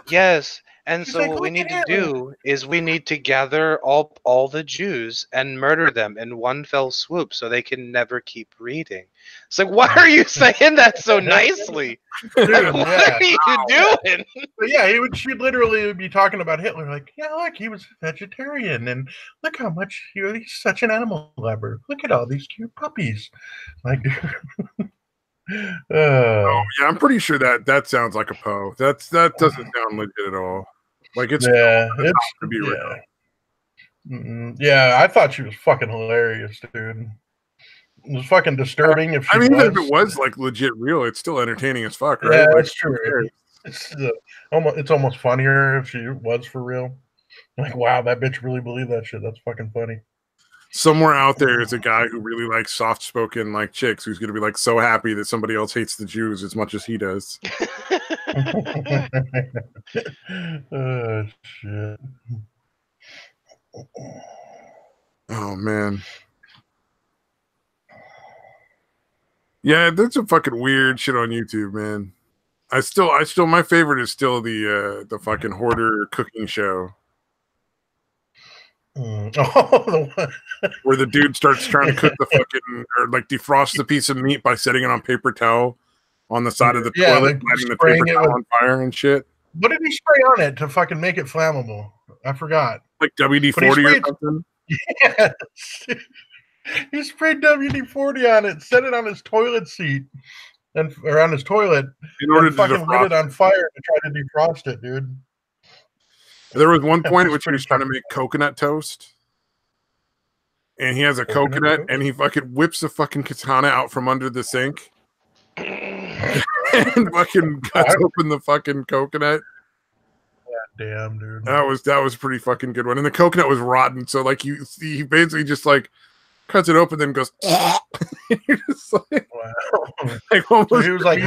yes. And She's so like, what we "Look need to at him." do is we need to gather all the Jews and murder them in one fell swoop so they can never keep reading. It's like, why are you saying that so nicely? Dude, Like, what are you doing? But she'd literally be talking about Hitler, like, yeah, look, he was a vegetarian, and look how much he's such an animal lover. Look at all these cute puppies. Like, Yeah, I'm pretty sure that sounds like a Poe. That doesn't sound legit at all. Like it's to be real. Yeah, I thought she was fucking hilarious, dude. It was fucking disturbing if she was. Even if it was like legit real, it's still entertaining as fuck, right? Yeah, like, that's true. It's almost funnier if she was for real. Like, wow, that bitch really believed that shit. That's fucking funny. Somewhere out there is a guy who really likes soft-spoken like chicks who's gonna be like so happy that somebody else hates the Jews as much as he does. Oh shit. Oh man. Yeah, there's some fucking weird shit on YouTube, man. I still my favorite is still the fucking hoarder cooking show. Oh, where the dude starts trying to cook the fucking or like defrost the piece of meat by setting it on paper towel on the side of the toilet, lighting the paper towel on fire and shit. What did he spray on it to fucking make it flammable? I forgot. Like WD-40 or something? Yes. He sprayed WD-40 on it, set it on his toilet seat, or on his toilet, in order to fucking lit it on fire to try to defrost it, dude. There was one point at which he was trying to make coconut toast. And he has a coconut and he fucking whips the fucking katana out from under the sink. And fucking cuts open the fucking coconut. God damn, dude. That was a pretty fucking good one. And the coconut was rotten, so like he basically just like cuts it open, then goes. You're just like, wow. Like almost. So he was like,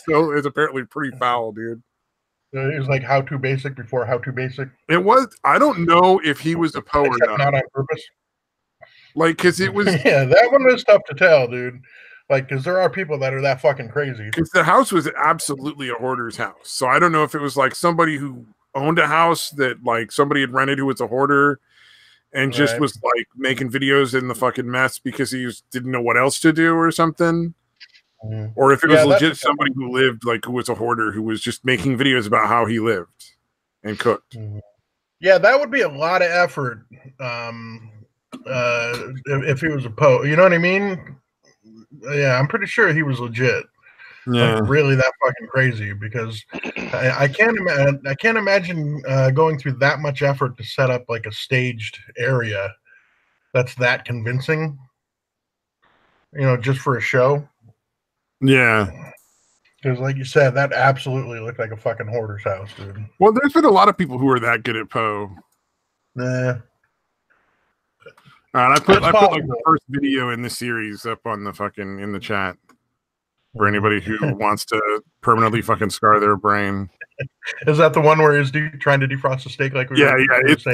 so it's apparently pretty foul, dude. It was like how to basic before how to basic. It was. I don't know if he was a Poe or not. Not on purpose. Like, because it was. Yeah, that one was tough to tell, dude. Like, because there are people that are that fucking crazy. Because the house was absolutely a hoarder's house. So I don't know if it was like somebody who owned a house that like somebody had rented who was a hoarder and just was like making videos in the fucking mess because he didn't know what else to do or something. Or if it was legit somebody who lived like who was a hoarder who was just making videos about how he lived and cooked. Yeah, that would be a lot of effort. If he was a Poe, you know what I mean? Yeah, I'm pretty sure he was legit. Yeah, like, really that fucking crazy because I can't imagine going through that much effort to set up like a staged area that's that convincing. You know, just for a show. Yeah. Because, like you said, that absolutely looked like a fucking hoarder's house, dude. Well, there's been a lot of people who are that good at Poe. Nah. All right, I put like the first video in the series up on the fucking in the chat for anybody who wants to permanently fucking scar their brain. Is that the one where he's trying to defrost a steak? Like it's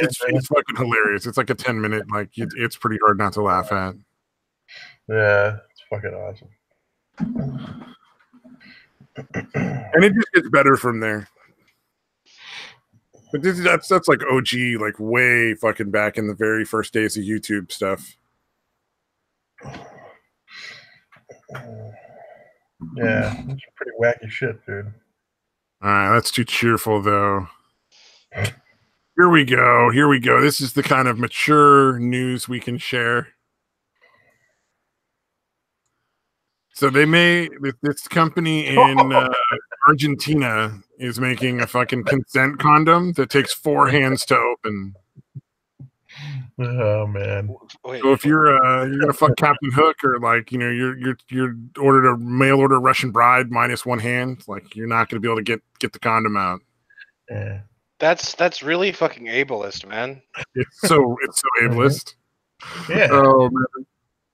fucking hilarious. It's like a 10-minute, like it's pretty hard not to laugh at. Yeah, it's fucking awesome. And it just gets better from there. But that's like OG, like way fucking back in the very first days of YouTube stuff. Yeah, it's pretty wacky shit, dude. All right, that's too cheerful though. Here we go. This is the kind of mature news we can share. So this company in Argentina is making a fucking consent condom that takes 4 hands to open. Oh man! So if you're gonna fuck Captain Hook or like you're ordered a mail order Russian bride minus 1 hand, like you're not gonna be able to get the condom out. Yeah. That's really fucking ableist, man. It's so ableist. Yeah. Oh man.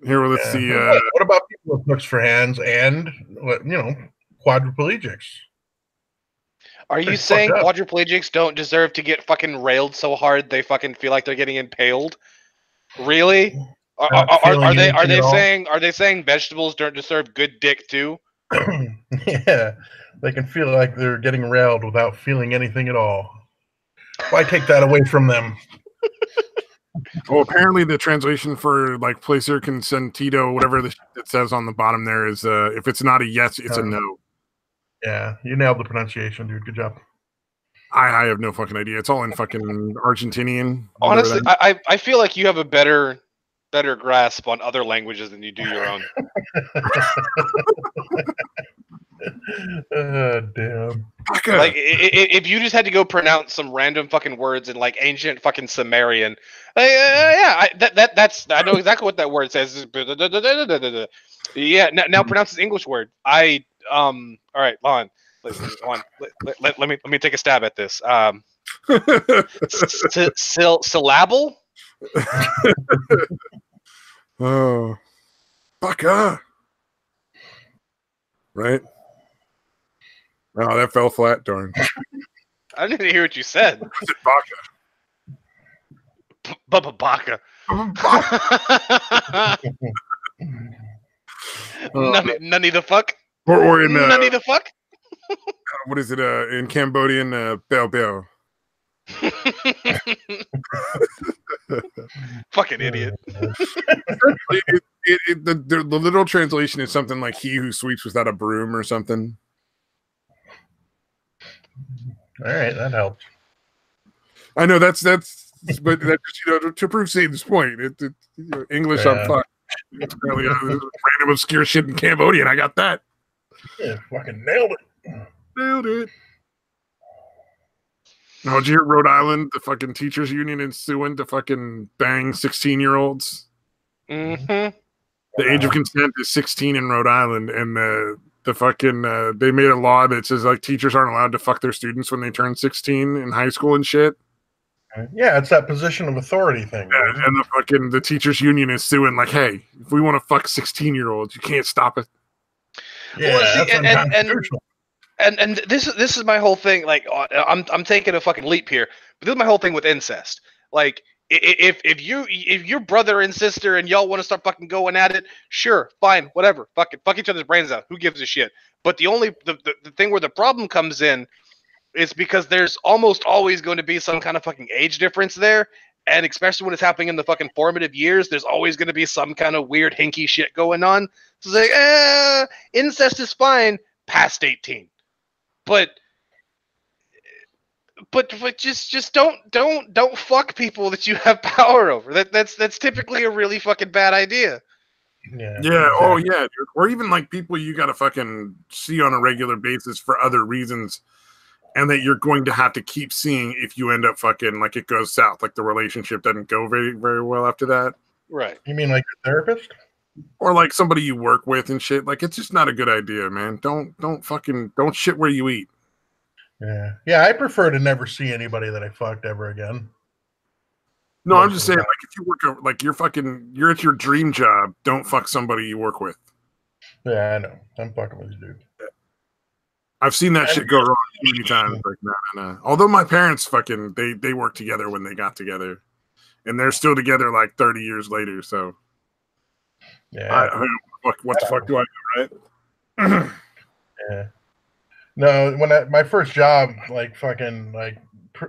Here, let's see. What about people with hooks for hands and quadriplegics? Are you saying quadriplegics don't deserve to get fucking railed so hard they fucking feel like they're getting impaled? Really? Are they saying vegetables don't deserve good dick too? Yeah, they can feel like they're getting railed without feeling anything at all. Why take that away from them? Well, apparently the translation for like placer consentido, whatever it says on the bottom there is, if it's not a yes, it's a no. Yeah, you nailed the pronunciation, dude. Good job. I have no fucking idea. It's all in fucking Argentinian. Honestly, I feel like you have a better grasp on other languages than you do your own. Damn. Like if you just had to go pronounce some random fucking words in like ancient fucking Sumerian, that's I know exactly what that word says. Yeah, now pronounce this English word. All right, Lon. Let me take a stab at this. Syllable. Oh, baka. Right. Oh, that fell flat, darn. I didn't hear what you said. I said baka. Baka. None the fuck. Or in none the fuck. What is it? In Cambodian, bell bell. Fucking idiot. The literal translation is something like "he who sweeps without a broom" or something. All right, that helps. I know that's, but that's to prove Satan's point. English, I'm fucked. It's apparently random obscure shit in Cambodian. I got that. Yeah, fucking nailed it. Nailed it. Now, did you hear Rhode Island, the fucking teachers union is suing to fucking bang 16-year-olds? Mm-hmm. The age of consent is 16 in Rhode Island, and the fucking they made a law that says like teachers aren't allowed to fuck their students when they turn 16 in high school and shit. Yeah, it's that position of authority thing. Yeah, and the teachers union is suing like, hey, if we want to fuck 16-year-olds, you can't stop it. Yeah, well, see, and this is my whole thing. Like, I'm taking a fucking leap here, but this is my whole thing with incest. Like, if your brother and sister and y'all want to start fucking going at it, sure, fine, whatever, fuck each other's brains out. Who gives a shit? But the thing where the problem comes in is because there's almost always going to be some kind of fucking age difference there, and especially when it's happening in the fucking formative years, there's always going to be some kind of weird hinky shit going on. So it's like, incest is fine past 18. But just don't fuck people that you have power over. That's typically a really fucking bad idea. Yeah. Exactly. Oh yeah, dude. Or even like people you gotta fucking see on a regular basis for other reasons, and that you're going to have to keep seeing if you end up fucking like it goes south, like the relationship doesn't go very, very well after that. Right. You mean like a therapist? Or like somebody you work with and shit. Like it's just not a good idea, man. Don't shit where you eat. Yeah. I prefer to never see anybody that I fucked ever again. No, I'm just saying, like if you work like you're at your dream job, don't fuck somebody you work with. Yeah, I know. I'm fucking with you, dude. I've seen that shit go wrong many times. Like no. Although my parents fucking they worked together when they got together, and they're still together like 30 years later. So. Yeah. What the fuck do I do, right? Yeah. No, when my first job, like fucking like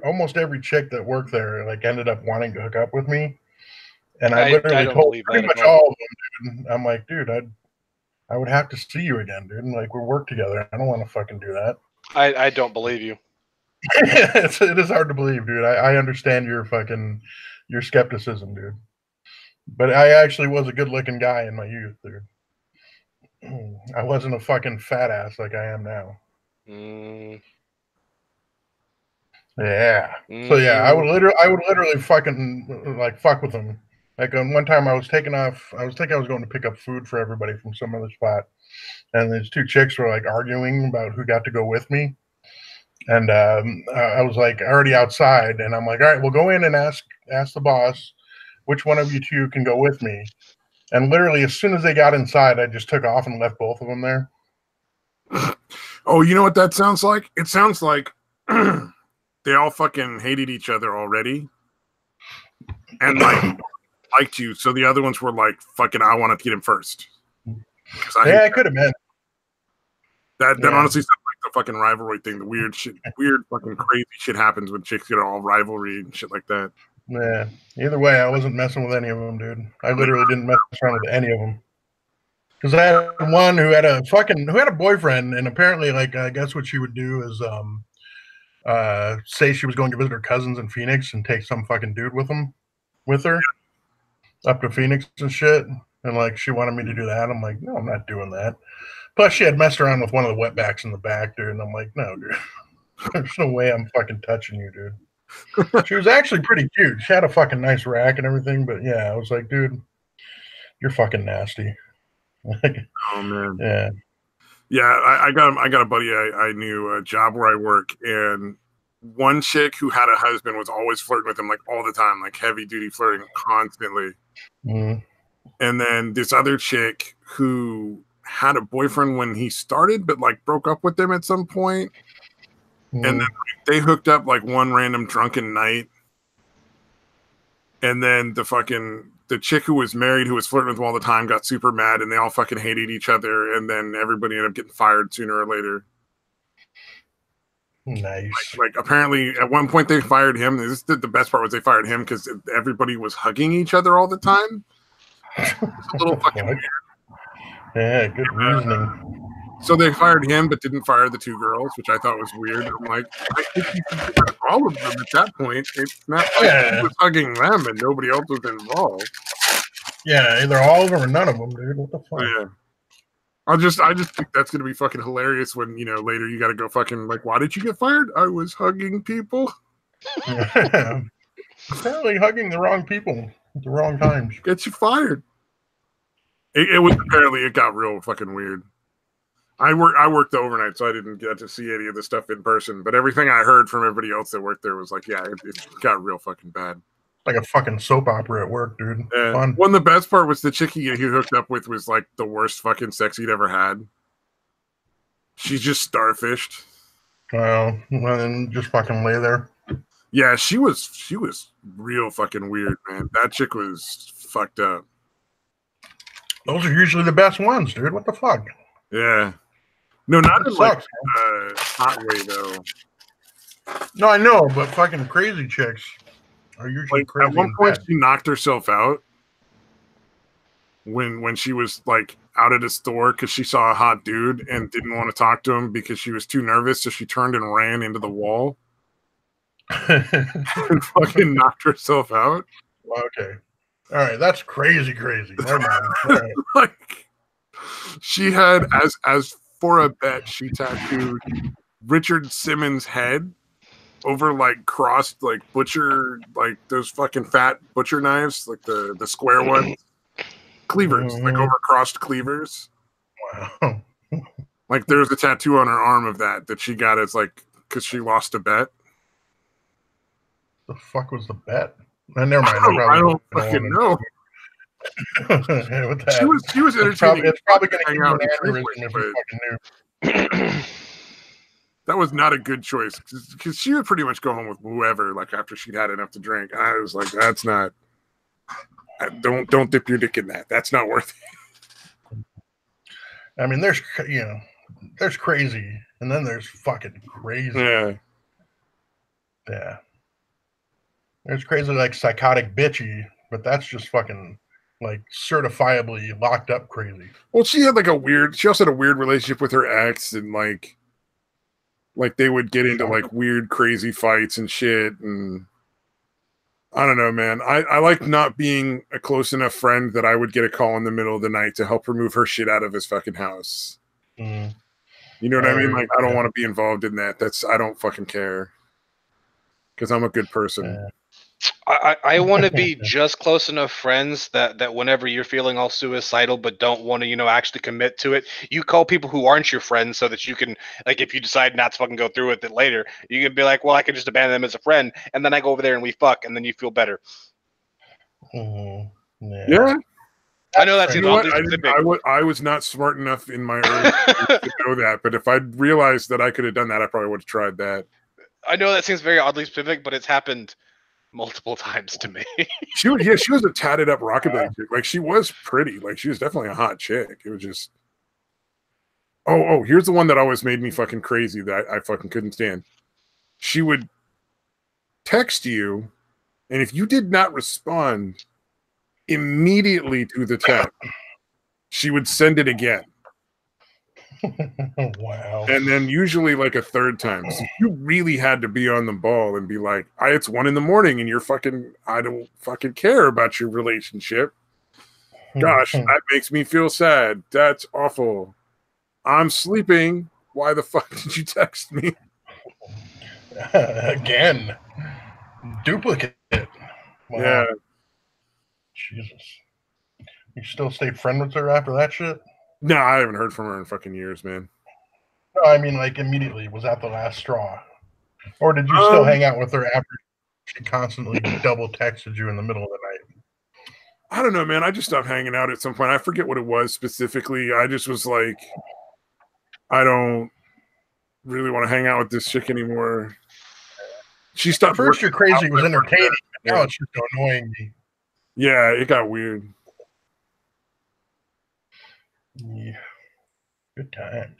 almost every chick that worked there like ended up wanting to hook up with me, and I literally told pretty much all of them, dude. I'm like, dude, I would have to see you again, dude. And like we work together. I don't want to fucking do that. I don't believe you. It is hard to believe, dude. I understand your skepticism, dude. But I actually was a good-looking guy in my youth, dude. I wasn't a fucking fat ass like I am now. Yeah. So yeah, I would literally fucking like fuck with them. Like one time I was thinking I was going to pick up food for everybody from some other spot, and these two chicks were like arguing about who got to go with me. And I was like already outside, and I'm like, all right, we'll go in and ask the boss which one of you two can go with me. And literally, as soon as they got inside, I just took off and left both of them there. Oh, you know what that sounds like? It sounds like they all fucking hated each other already. And like liked you, so the other ones were like, "Fucking, I want to get him first." I could have been. That honestly sounds like the fucking rivalry thing. The weird shit, weird fucking crazy shit happens when chicks get all rivalry and shit like that. Yeah. Either way, I wasn't messing with any of them, dude. I literally didn't mess around with any of them. Because I had one who had a boyfriend, and apparently, like, I guess what she would do is say she was going to visit her cousins in Phoenix and take some fucking dude with her up to Phoenix and shit. And like she wanted me to do that. I'm like, no, I'm not doing that. Plus, she had messed around with one of the wetbacks in the back, dude. And I'm like, no, dude, there's no way I'm fucking touching you, dude. She was actually pretty cute. She had a fucking nice rack and everything, but yeah, I was like, dude, you're fucking nasty. Oh man. Yeah. Yeah, I got a buddy I knew, a job where I work, and one chick who had a husband was always flirting with him, like all the time, like heavy duty flirting constantly. Mm. And then this other chick who had a boyfriend when he started, but like broke up with them at some point. And then they hooked up like one random drunken night. And then the chick who was married, who was flirting with him all the time, got super mad, and they all fucking hated each other. And then everybody ended up getting fired sooner or later. Nice. Like apparently at one point they fired him. The best part was they fired him because everybody was hugging each other all the time. It's a little fucking weird. Yeah, good reasoning. So they fired him, but didn't fire the two girls, which I thought was weird. I'm like, I think you should fire all of them at that point. It's not like he was hugging them and nobody else was involved. Yeah, either all of them or none of them, dude. What the fuck? Yeah. I just think that's gonna be fucking hilarious when, you know, later you gotta go fucking like, why did you get fired? I was hugging people. Apparently hugging the wrong people at the wrong times. Get you fired. It was apparently it got real fucking weird. I worked overnight, so I didn't get to see any of the stuff in person. But everything I heard from everybody else that worked there was like, yeah, it got real fucking bad. Like a fucking soap opera at work, dude. Fun. One of the best part was the chick he hooked up with was like the worst fucking sex he'd ever had. She's just starfished. Well, then just fucking lay there. Yeah, she was real fucking weird, man. That chick was fucked up. Those are usually the best ones, dude. What the fuck? Yeah. No, not in like hot way though. No, I know, but fucking crazy chicks are usually like, crazy. At one point, she knocked herself out when she was like out at a store because she saw a hot dude and didn't want to talk to him because she was too nervous, so she turned and ran into the wall and fucking knocked herself out. Okay. All right, that's crazy. Never mind. Right. Like, she had as for a bet, she tattooed Richard Simmons' head over like crossed like butcher, like those fucking fat butcher knives, like the square ones, cleavers, like over crossed cleavers. Wow. Like there's a tattoo on her arm of that she got as like because she lost a bet. The fuck was the bet? Never mind. I don't fucking know. She was entertaining. It's probably going to hang out if you fucking knew. That was not a good choice because she would pretty much go home with whoever. Like after she'd had enough to drink, I was like, "That's not. Don't dip your dick in that. That's not worth it." I mean, there's crazy, and then there's fucking crazy. Yeah. There's crazy like psychotic bitchy, but that's just fucking like certifiably locked up crazy. Well, she had like she also had a weird relationship with her ex, and like they would get into like weird crazy fights and shit, and I don't know, man. I like not being a close enough friend that I would get a call in the middle of the night to help her move her shit out of his fucking house. You know what I mean? Like I don't want to be involved in that. I don't fucking care because I'm a good person. I want to be just close enough friends that whenever you're feeling all suicidal but don't want to, actually commit to it, you call people who aren't your friends so that you can, like, if you decide not to fucking go through with it later, you can be like, well, I can just abandon them as a friend, and then I go over there and we fuck, and then you feel better. Yeah. I know that seems oddly specific. I was not smart enough in my early to know that, but if I'd realized that I could have done that, I probably would have tried that. I know that seems very oddly specific, but it's happened multiple times to me. She was a tatted up rockabilly chick. Like, she was pretty. Like, she was definitely a hot chick. It was just, here's the one that always made me fucking crazy that I fucking couldn't stand. She would text you, and if you did not respond immediately to the text, she would send it again. Wow. And then usually like a third time. So you really had to be on the ball and be like, it's 1 a.m. and you're fucking, I don't fucking care about your relationship. Gosh, that makes me feel sad. That's awful. I'm sleeping. Why the fuck did you text me? Again. Duplicate. Wow. Yeah. Jesus. You still stay friend with her after that shit? No, I haven't heard from her in fucking years, man. No, I mean, like, immediately. Was that the last straw? Or did you still hang out with her after she constantly double texted you in the middle of the night? I don't know, man. I just stopped hanging out at some point. I forget what it was specifically. I just was like, I don't really want to hang out with this chick anymore. She stopped. At first, you're crazy. It was entertaining. Now it's just annoying me. Yeah, it got weird. Yeah. Good times.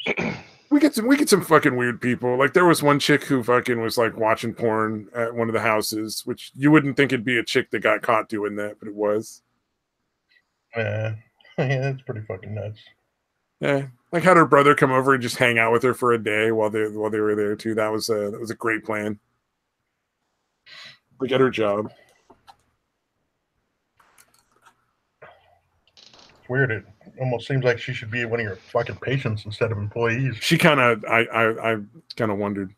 We get some fucking weird people. Like, there was one chick who fucking was like watching porn at one of the houses, which you wouldn't think it'd be a chick that got caught doing that, but it was. Yeah, that's pretty fucking nuts. Yeah, like had her brother come over and just hang out with her for a day while they were there too. That was a great plan. To get her job. It's weird. It almost seems like she should be one of your fucking patients instead of employees. She kind of, I kind of wondered.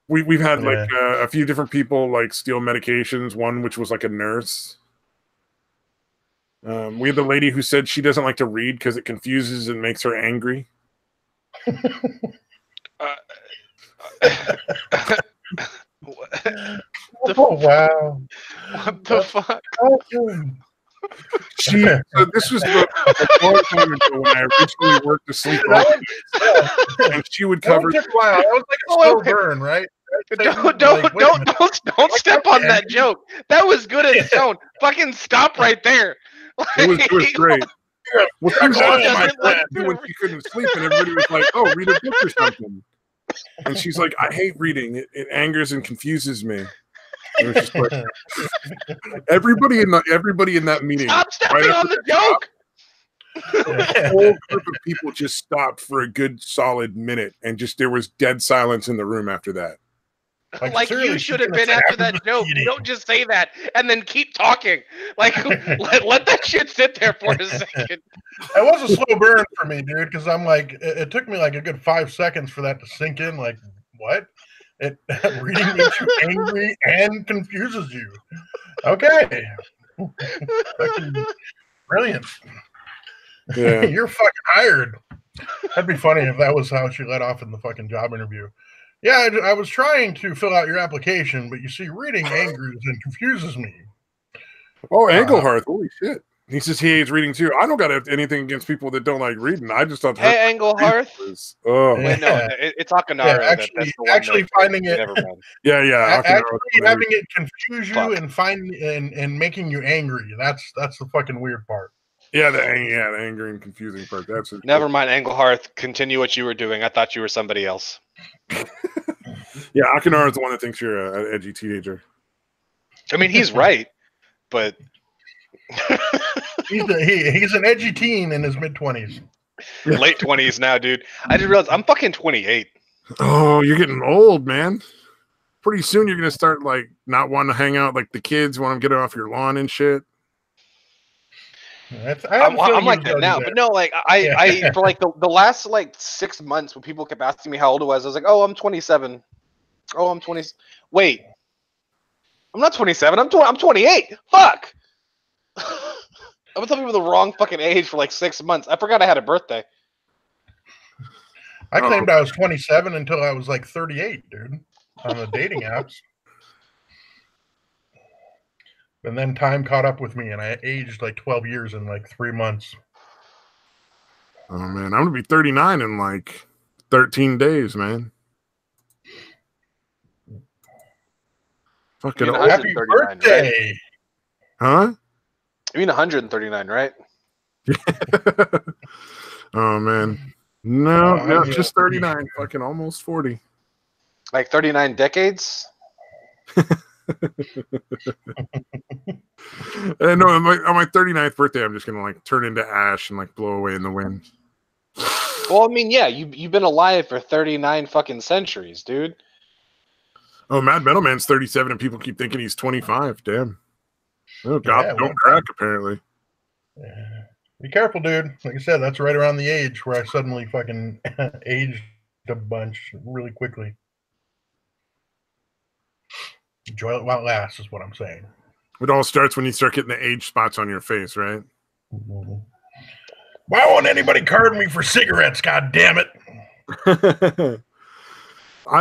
We've had like a few different people like steal medications. One which was like a nurse. We had the lady who said she doesn't like to read because it confuses and makes her angry. Oh wow! What the fuck? So this was a long time ago when I originally worked to sleep and she would cover. That was like a slow burn, right? Don't step on that joke. That was good in its own. Fucking stop right there. It was great. Well, she was asking my friend when she couldn't sleep, and everybody was like, "Oh, read a book or something." And she's like, "I hate reading. It angers and confuses me." It was just like, everybody in that meeting. Stop stepping on the joke. The whole group of people just stopped for a good solid minute, and just there was dead silence in the room after that. Like you should have been after that joke. You don't just say that and then keep talking. Like let that shit sit there for a second. That was a slow burn for me, dude, because I'm like, it took me like a good 5 seconds for that to sink in. Like, what? Reading makes you angry and confuses you. Okay. Fucking brilliant. Yeah. You're fucking hired. That'd be funny if that was how she let off in the fucking job interview. Yeah, I was trying to fill out your application, but you see, reading angers and confuses me. Oh, Engelhardt. Holy shit. He says he hates reading too. I don't got anything against people that don't like reading. I just thought. Hey, Engelhardt. Oh, wait, no, it's Akinara. Yeah, actually finding it. Never mind. Yeah. Actually, having it confuse you and making you angry. That's the fucking weird part. Yeah, the angry and confusing part. That's it. Never mind, Engelhardt. Continue what you were doing. I thought you were somebody else. Yeah, Akinara is the one that thinks you're an edgy teenager. I mean, he's right, but he's an edgy teen in his mid-20s. Late 20s now, dude. I didn't realize I'm fucking 28. Oh, you're getting old, man. Pretty soon you're gonna start like not wanting to hang out like the kids want to get off your lawn and shit. I'm like that now, but no, like I for like the last like 6 months when people kept asking me how old I was like, oh, I'm 27. Oh, I'm 20. Wait, I'm not 27. I'm 28. Fuck. I've been telling people the wrong fucking age for like 6 months. I forgot I had a birthday. I claimed I was 27 until I was like 38, dude, on the dating apps. And then time caught up with me, and I aged like 12 years in like 3 months. Oh, man. I'm going to be 39 in like 13 days, man. Fucking mean old. Happy 139, birthday! Huh? You mean 139, right? Oh man. No, just 39. Fucking almost 40. Like 39 decades? No, on my 39th birthday, I'm just gonna like turn into ash and like blow away in the wind. Well, I mean, yeah, you've been alive for 39 fucking centuries, dude. Oh, Mad Metal Man's 37 and people keep thinking he's 25. Damn. Oh, God, Yeah, don't crack, apparently. Yeah. Be careful, dude. Like I said, that's right around the age where I suddenly fucking aged a bunch really quickly. Enjoy it while it lasts, is what I'm saying. It all starts when you start getting the age spots on your face, right? Mm-hmm. Why won't anybody card me for cigarettes? God damn it!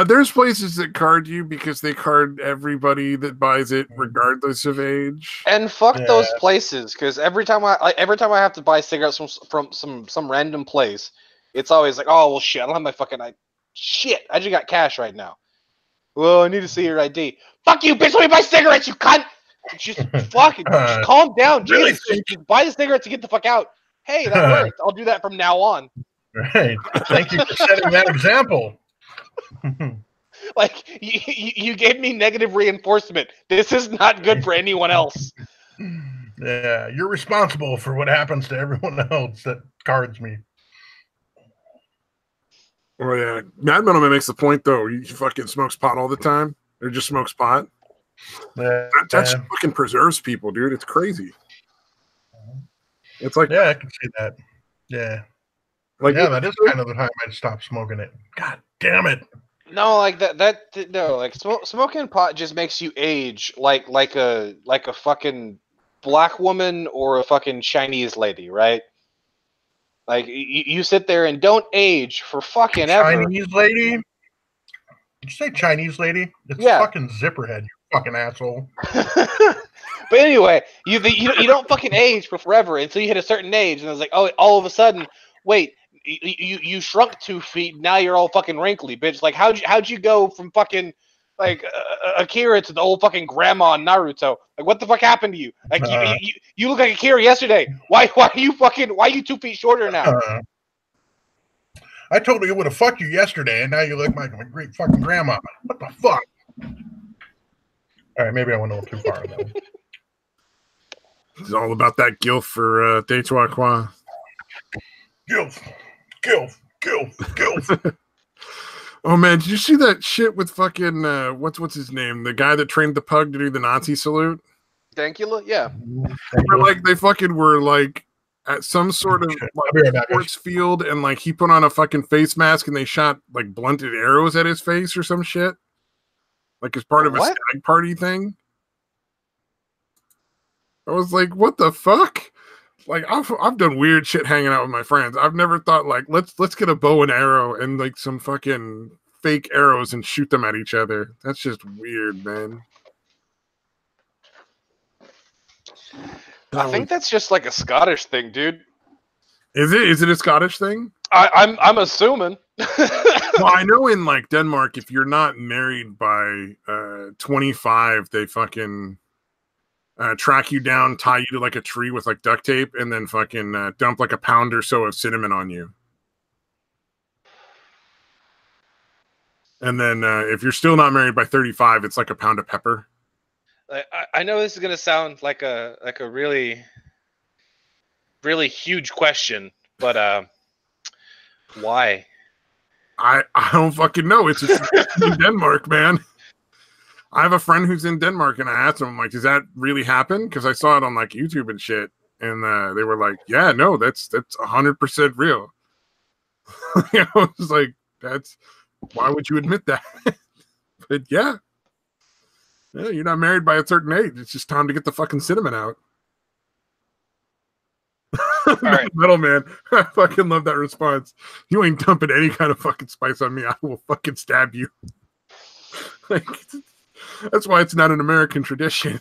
There's places that card you because they card everybody that buys it, regardless of age. And fuck those places, because every time I have to buy cigarettes from some random place, it's always like, oh well, shit, I don't have my fucking shit. I just got cash right now. Well, I need to see your ID. Fuck you, bitch! Let me buy cigarettes, you cunt. Just fucking just calm down, really Jesus. Just buy the cigarettes and get the fuck out. Hey, that worked. I'll do that from now on. Right. Thank you for setting that example. Like you gave me negative reinforcement. This is not good for anyone else. Yeah, you're responsible for what happens to everyone else that cards me. Oh yeah, Mad Metal Man makes the point though. He fucking smokes pot all the time, or just smokes pot. That just fucking preserves people, dude. It's crazy. It's like, yeah, I can see that. Yeah, like, yeah, that is kind of the time I'd stop smoking it. God damn it. No, like no, like smoking pot just makes you age like a fucking black woman or a fucking Chinese lady, right? Like you sit there and don't age for fucking ever. Chinese lady? Did you say Chinese lady? It's fucking Zipperhead, you fucking asshole. But anyway, you don't fucking age for forever until you hit a certain age, and it's like, oh, all of a sudden, wait, you shrunk 2 feet, now you're all fucking wrinkly, bitch. Like how'd you go from fucking like Akira to the old fucking grandma in Naruto? Like what the fuck happened to you? Like you look like Akira yesterday. Why are you 2 feet shorter now? I told you it would have fucked you yesterday, and now you look like my great fucking grandma. What the fuck? All right, maybe I went a little too far on that one. It's all about that gilf for De Trois Croix. Gilf. Oh man, did you see that shit with fucking what's his name? The guy that trained the pug to do the Nazi salute? Dankula? Yeah. Like they fucking were like at some sort of like, sports field, and like he put on a fucking face mask, and they shot like blunted arrows at his face or some shit, like as part of a stag party thing. I was like, what the fuck? Like I've done weird shit hanging out with my friends. I've never thought like let's get a bow and arrow and like some fucking fake arrows and shoot them at each other. That's just weird, man. I think that's just like a Scottish thing, dude. Is it a Scottish thing? I'm assuming. Well, I know in like Denmark, if you're not married by 25, they fucking track you down, tie you to like a tree with like duct tape, and then fucking dump like a pound or so of cinnamon on you. And then if you're still not married by 35, it's like a pound of pepper. I know this is gonna sound like a really really huge question, but why? I don't fucking know. It's just in Denmark, man. I have a friend who's in Denmark, and I asked him, I'm like, does that really happen? Because I saw it on like YouTube and shit, and they were like, yeah, no, that's 100% real. I was like, why would you admit that? But yeah, you're not married by a certain age. It's just time to get the fucking cinnamon out. All right. Metal Man, I fucking love that response. You ain't dumping any kind of fucking spice on me. I will fucking stab you. Like, that's why it's not an American tradition.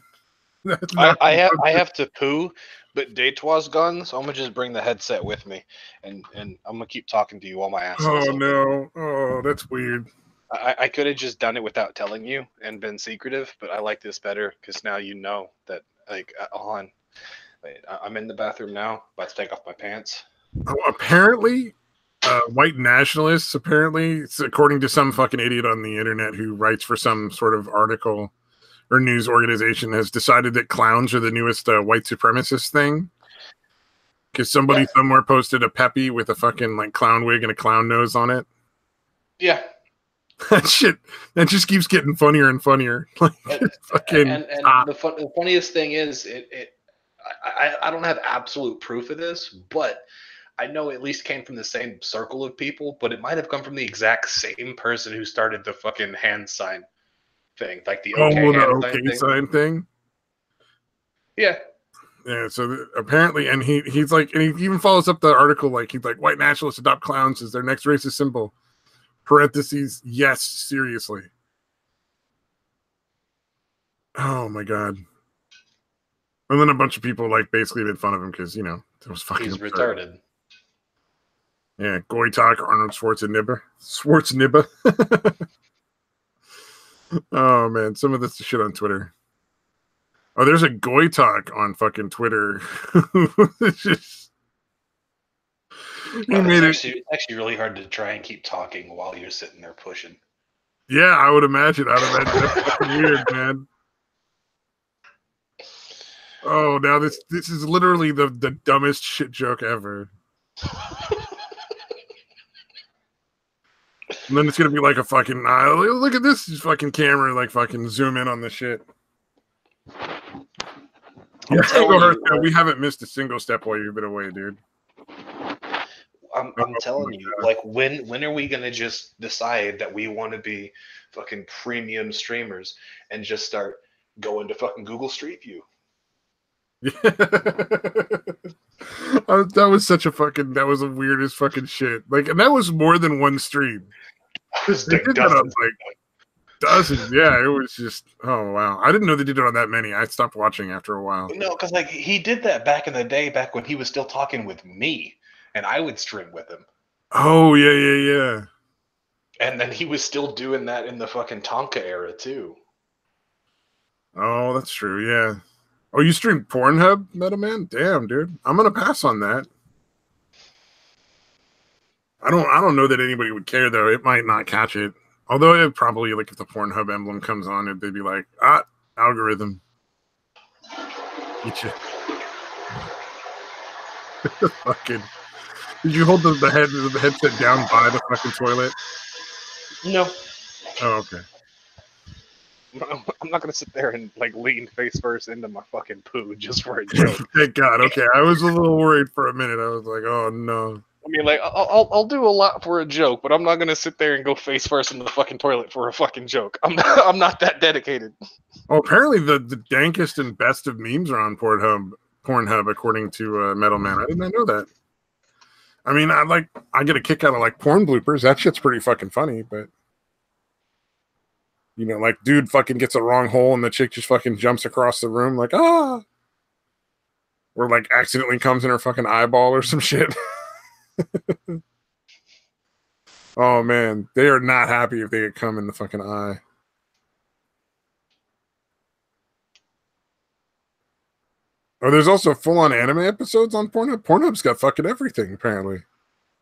I have to poo, but Detois gone, so I'm gonna just bring the headset with me, and I'm gonna keep talking to you while my ass. Oh no! Oh, that's weird. I could have just done it without telling you and been secretive, but I like this better because now you know that. Like, hold on, wait, I'm in the bathroom now. About to take off my pants. Oh, apparently, white nationalists, apparently, according to some fucking idiot on the internet who writes for some sort of article or news organization, has decided that clowns are the newest white supremacist thing. Because somebody somewhere posted a Peppy with a fucking like clown wig and a clown nose on it. Yeah. That shit, that just keeps getting funnier and funnier. Like, fucking and the funniest thing is, I don't have absolute proof of this, but I know it at least came from the same circle of people, but it might have come from the exact same person who started the fucking hand sign thing, like the okay sign thing. Yeah. Yeah, so apparently, and he's like, and he even follows up the article like he's like, white nationalists adopt clowns as their next racist symbol. Parentheses, yes, seriously. Oh my god. And then a bunch of people like basically made fun of him because, you know, it was fucking he's retarded. Yeah, Goy Talk, Arnold Schwarzenegger. Oh man, some of this shit on Twitter. Oh, there's a Goy Talk on fucking Twitter. It's just It's actually really hard to try and keep talking while you're sitting there pushing. Yeah, I would imagine. That's fucking weird, man. Oh, now this is literally the dumbest shit joke ever. And then it's gonna be like a fucking look at this fucking camera, like fucking zoom in on the shit. Yeah, we haven't missed a single step while you've been away, dude. I'm telling you, like, when are we gonna just decide that we want to be fucking premium streamers and just start going to fucking Google Street View? Yeah. That was such a fucking, that was the weirdest fucking shit. Like, and that was more than one stream. They did that on like dozens. Yeah, it was just, oh wow. I didn't know they did it on that many. I stopped watching after a while. No, because like he did that back in the day, back when he was still talking with me, and I would stream with him. Oh yeah. And then he was still doing that in the fucking Tonka era too. Oh, that's true. Yeah. Oh, you stream Pornhub, Metalman? Damn, dude. I'm gonna pass on that. I don't know that anybody would care though. It might not catch it. Although it probably, like, if the Pornhub emblem comes on, they'd be like, algorithm. Get you. Fucking. Did you hold the headset down by the fucking toilet? No. Oh, okay. I'm not gonna sit there and like lean face first into my fucking poo just for a joke. Thank God. Okay, I was a little worried for a minute. I was like, oh no. I mean, like, I'll do a lot for a joke, but I'm not gonna sit there and go face first in the fucking toilet for a fucking joke. I'm not that dedicated. Oh, apparently the dankest and best of memes are on Pornhub, according to Metal Man. I did not know that. I mean, I get a kick out of like porn bloopers. That shit's pretty fucking funny, but you know, like, dude fucking gets a wrong hole and the chick just fucking jumps across the room like, or like accidentally comes in her fucking eyeball or some shit. Oh man, they are not happy if they get cum in the fucking eye. Oh, there's also full-on anime episodes on Pornhub. Pornhub's got fucking everything, apparently.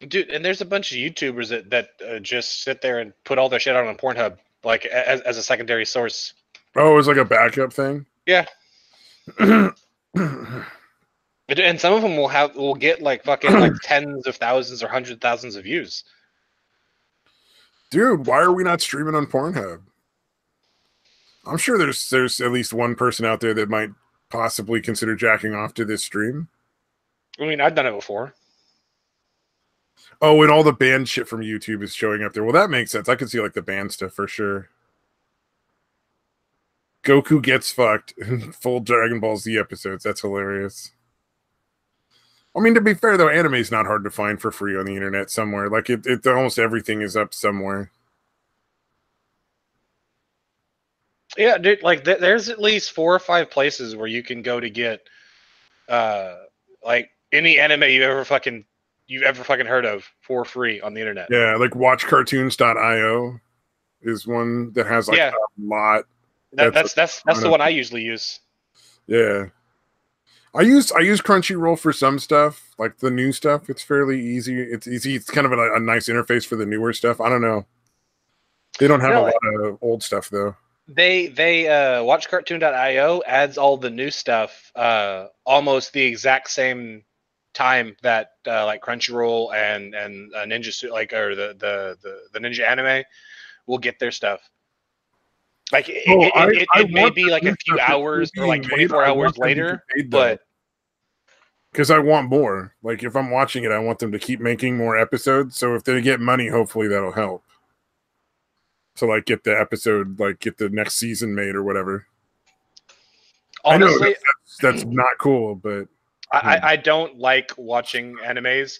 Dude, and there's a bunch of YouTubers that just sit there and put all their shit out on Pornhub, like as a secondary source. Oh, it's like a backup thing? Yeah. And some of them will get like fucking like tens of thousands or hundreds of thousands of views. Dude, why are we not streaming on Pornhub? I'm sure there's at least one person out there that might possibly consider jacking off to this stream. I mean, I've done it before. Oh, and all the banned shit from YouTube is showing up there. Well, that makes sense. I can see like the banned stuff for sure. Goku gets fucked in full Dragon Ball Z episodes. That's hilarious. I mean, to be fair though, anime is not hard to find for free on the internet somewhere. Like it almost everything is up somewhere. Yeah, dude. Like there's at least 4 or 5 places where you can go to get, like any anime you've ever fucking heard of for free on the internet. Yeah, like watchcartoons.io. is one that has like a lot. That's the one I usually use. Yeah. I use Crunchyroll for some stuff, like the new stuff. It's fairly easy. It's easy. It's kind of a nice interface for the newer stuff. I don't know. They don't have a lot of old stuff though. They watchcartoon.io adds all the new stuff almost the exact same time that like Crunchyroll and Ninja or the Ninja Anime will get their stuff. Like it may be like a few hours or like 24 hours later, but because I want more. Like if I'm watching it, I want them to keep making more episodes. So if they get money, hopefully that'll help. To like get the episode, like get the next season made or whatever. Honestly, I know that's not cool, but I don't like watching animes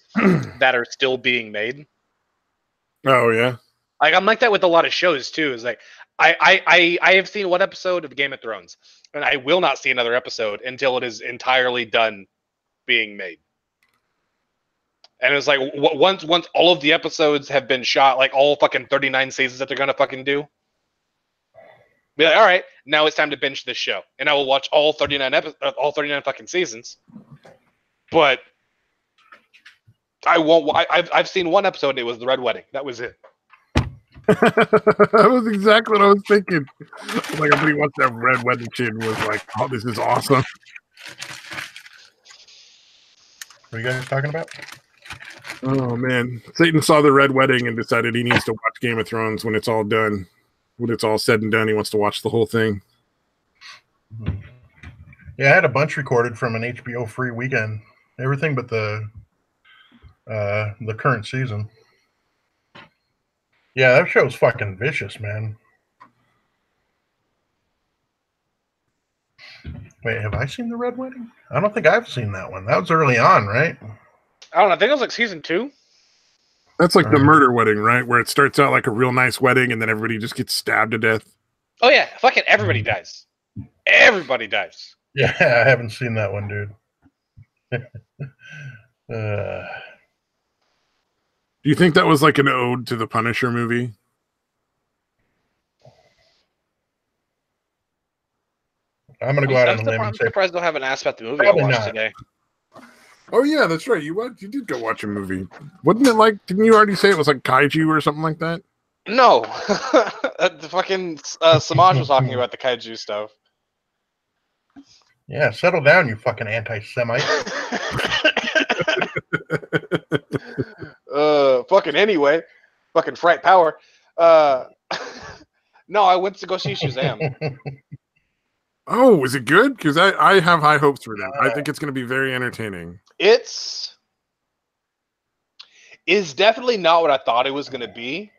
that are still being made. Oh yeah, like I'm like that with a lot of shows too. Is like I have seen one episode of Game of Thrones, and I will not see another episode until it is entirely done being made. And it's like once all of the episodes have been shot, like all fucking 39 seasons that they're gonna fucking do, be like, all right, now it's time to binge this show, and I will watch all 39 fucking seasons. But I won't. I've seen one episode. And it was the Red Wedding. That was it. That was exactly what I was thinking. Like everybody watched that Red Wedding shit and was like, "Oh, this is awesome." What are you guys talking about? Oh man, Satan saw the Red Wedding and decided he needs to watch Game of Thrones when it's all done. When it's all said and done, he wants to watch the whole thing. Yeah, I had a bunch recorded from an HBO free weekend. Everything but the current season. Yeah, that show's fucking vicious, man. Wait, have I seen the Red Wedding? I don't think I've seen that one. That was early on, right? I don't know. I think it was like season 2. That's like the murder wedding, right? Where it starts out like a real nice wedding and then everybody just gets stabbed to death. Oh, yeah. Fucking everybody dies. Everybody dies. Yeah, I haven't seen that one, dude. Do you think that was like an ode to the Punisher movie? I'm going to go out on a limb. I'm surprised they haven't asked about the movie Probably I watched not. today. Oh yeah, that's right. You did go watch a movie. Wasn't it like? Didn't you already say it was like kaiju or something like that? No, the fucking Samaj was talking about the kaiju stuff. Yeah, settle down, you fucking anti-Semite. Fucking anyway, fucking fright power. No, I went to go see Shazam. Oh, is it good? Because I have high hopes for that. I think it's going to be very entertaining. It's definitely not what I thought it was going to be.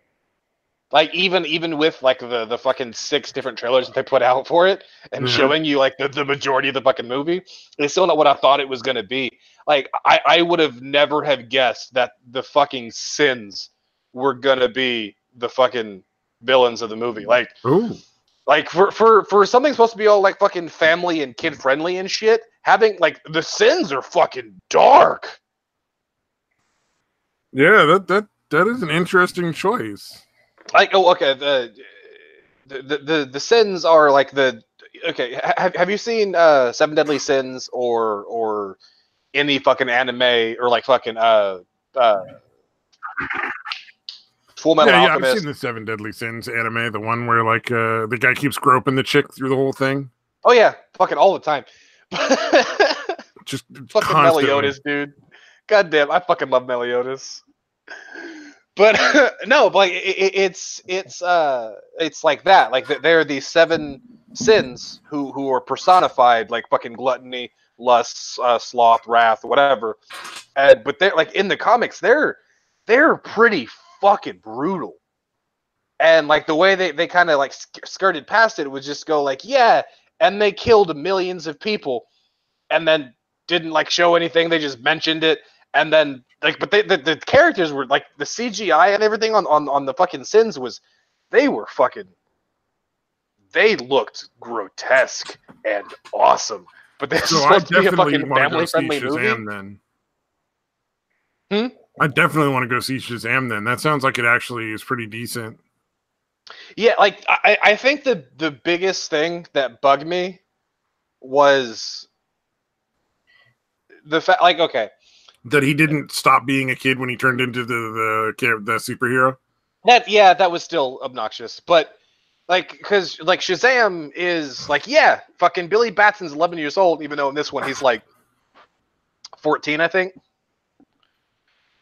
Like even with like the fucking 6 different trailers that they put out for it and showing you like the majority of the fucking movie, it's still not what I thought it was going to be. Like I would have never have guessed that the fucking Sins were going to be the fucking villains of the movie. Like, ooh. Like for something supposed to be all like fucking family and kid friendly and shit, having like the Sins are fucking dark. Yeah, that is an interesting choice. Like, oh, okay, the Sins are like the okay. Have you seen 7 Deadly Sins or any fucking anime or like fucking Full Metal Alchemist? I've seen the 7 Deadly Sins anime, the one where like the guy keeps groping the chick through the whole thing. Oh yeah, fucking all the time. Just fucking constantly. Meliodas, dude. God damn, I fucking love Meliodas. But no, but like it's like that. Like they're these 7 sins who are personified, like fucking gluttony, lust, sloth, wrath, whatever. But they're like in the comics, they're pretty fucking brutal. And like the way they kind of like skirted past it would just go like, yeah, and they killed millions of people, and then didn't like show anything. They just mentioned it, and then like, but the characters were like the CGI and everything on the fucking Sins they looked grotesque and awesome. But this is supposed to be a fucking family friendly movie. Then. I definitely want to go see Shazam then. That sounds like it actually is pretty decent. Yeah, like I think the biggest thing that bugged me was the fact, like, okay, that he didn't stop being a kid when he turned into the superhero. that was still obnoxious, but like, because like Shazam is like, yeah, fucking Billy Batson's 11 years old, even though in this one he's like 14, I think.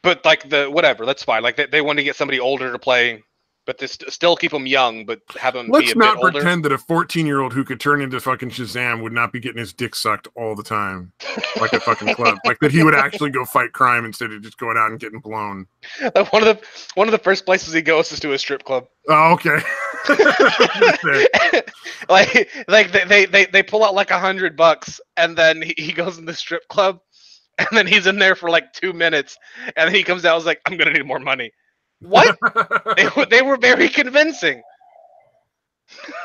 But like the whatever, that's fine. Like they wanted to get somebody older to play, but they still keep them young, but have them be a bit older. Let's not pretend that a 14-year-old who could turn into fucking Shazam would not be getting his dick sucked all the time, like a fucking club. Like that he would actually go fight crime instead of just going out and getting blown. One of the first places he goes is to a strip club. Oh, okay. like they pull out like $100, and then he goes in the strip club. And then he's in there for like 2 minutes, and then he comes out and is like, I'm gonna need more money. What? they were very convincing.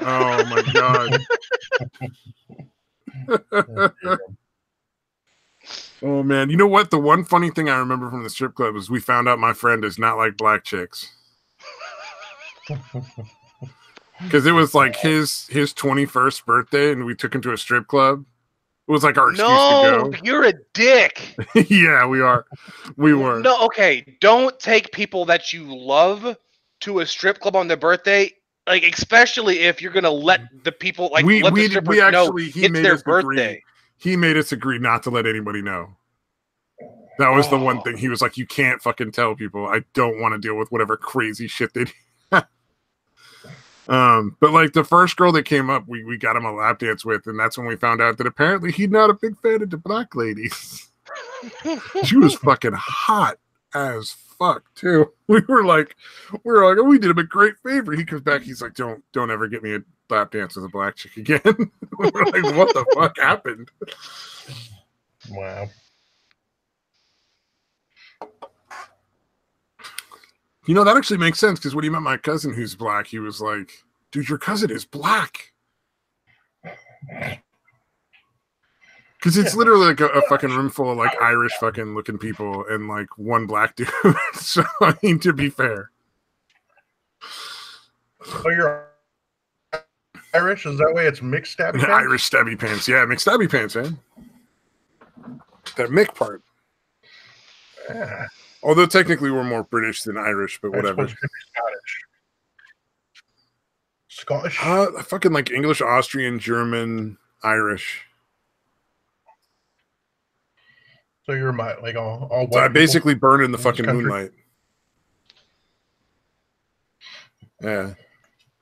Oh my god. Oh man, you know what? The one funny thing I remember from the strip club is we found out my friend does not like black chicks. Because it was like his 21st birthday, and we took him to a strip club. It was like our excuse to go. No, you're a dick. Yeah, we are. We were. No, okay. Don't take people that you love to a strip club on their birthday. Like, especially if you're gonna let the people let the strippers know it's their birthday. He made us agree not to let anybody know. That was the one thing. He was like, you can't fucking tell people. I don't want to deal with whatever crazy shit they do. But like the first girl that came up, we got him a lap dance with, and that's when we found out that apparently he's not a big fan of the black ladies. She was fucking hot as fuck too. We were like, oh, we did him a great favor. He comes back, he's like, don't ever get me a lap dance with a black chick again. We're like, what the fuck happened? Wow. You know, that actually makes sense, because when he met my cousin who's black, he was like, dude, your cousin is black. Because it's literally like a fucking room full of like Irish fucking looking people and like one black dude. So, I mean, to be fair. Oh, you're Irish? Is that way it's mixed stabby pants? Irish stabby pants. Yeah, mixed stabby pants, man. That Mick part. Yeah. Although technically we're more British than Irish, but whatever. Scottish? Fucking like English, Austrian, German, Irish. So you're like all white. So I basically burn in the fucking moonlight. Yeah.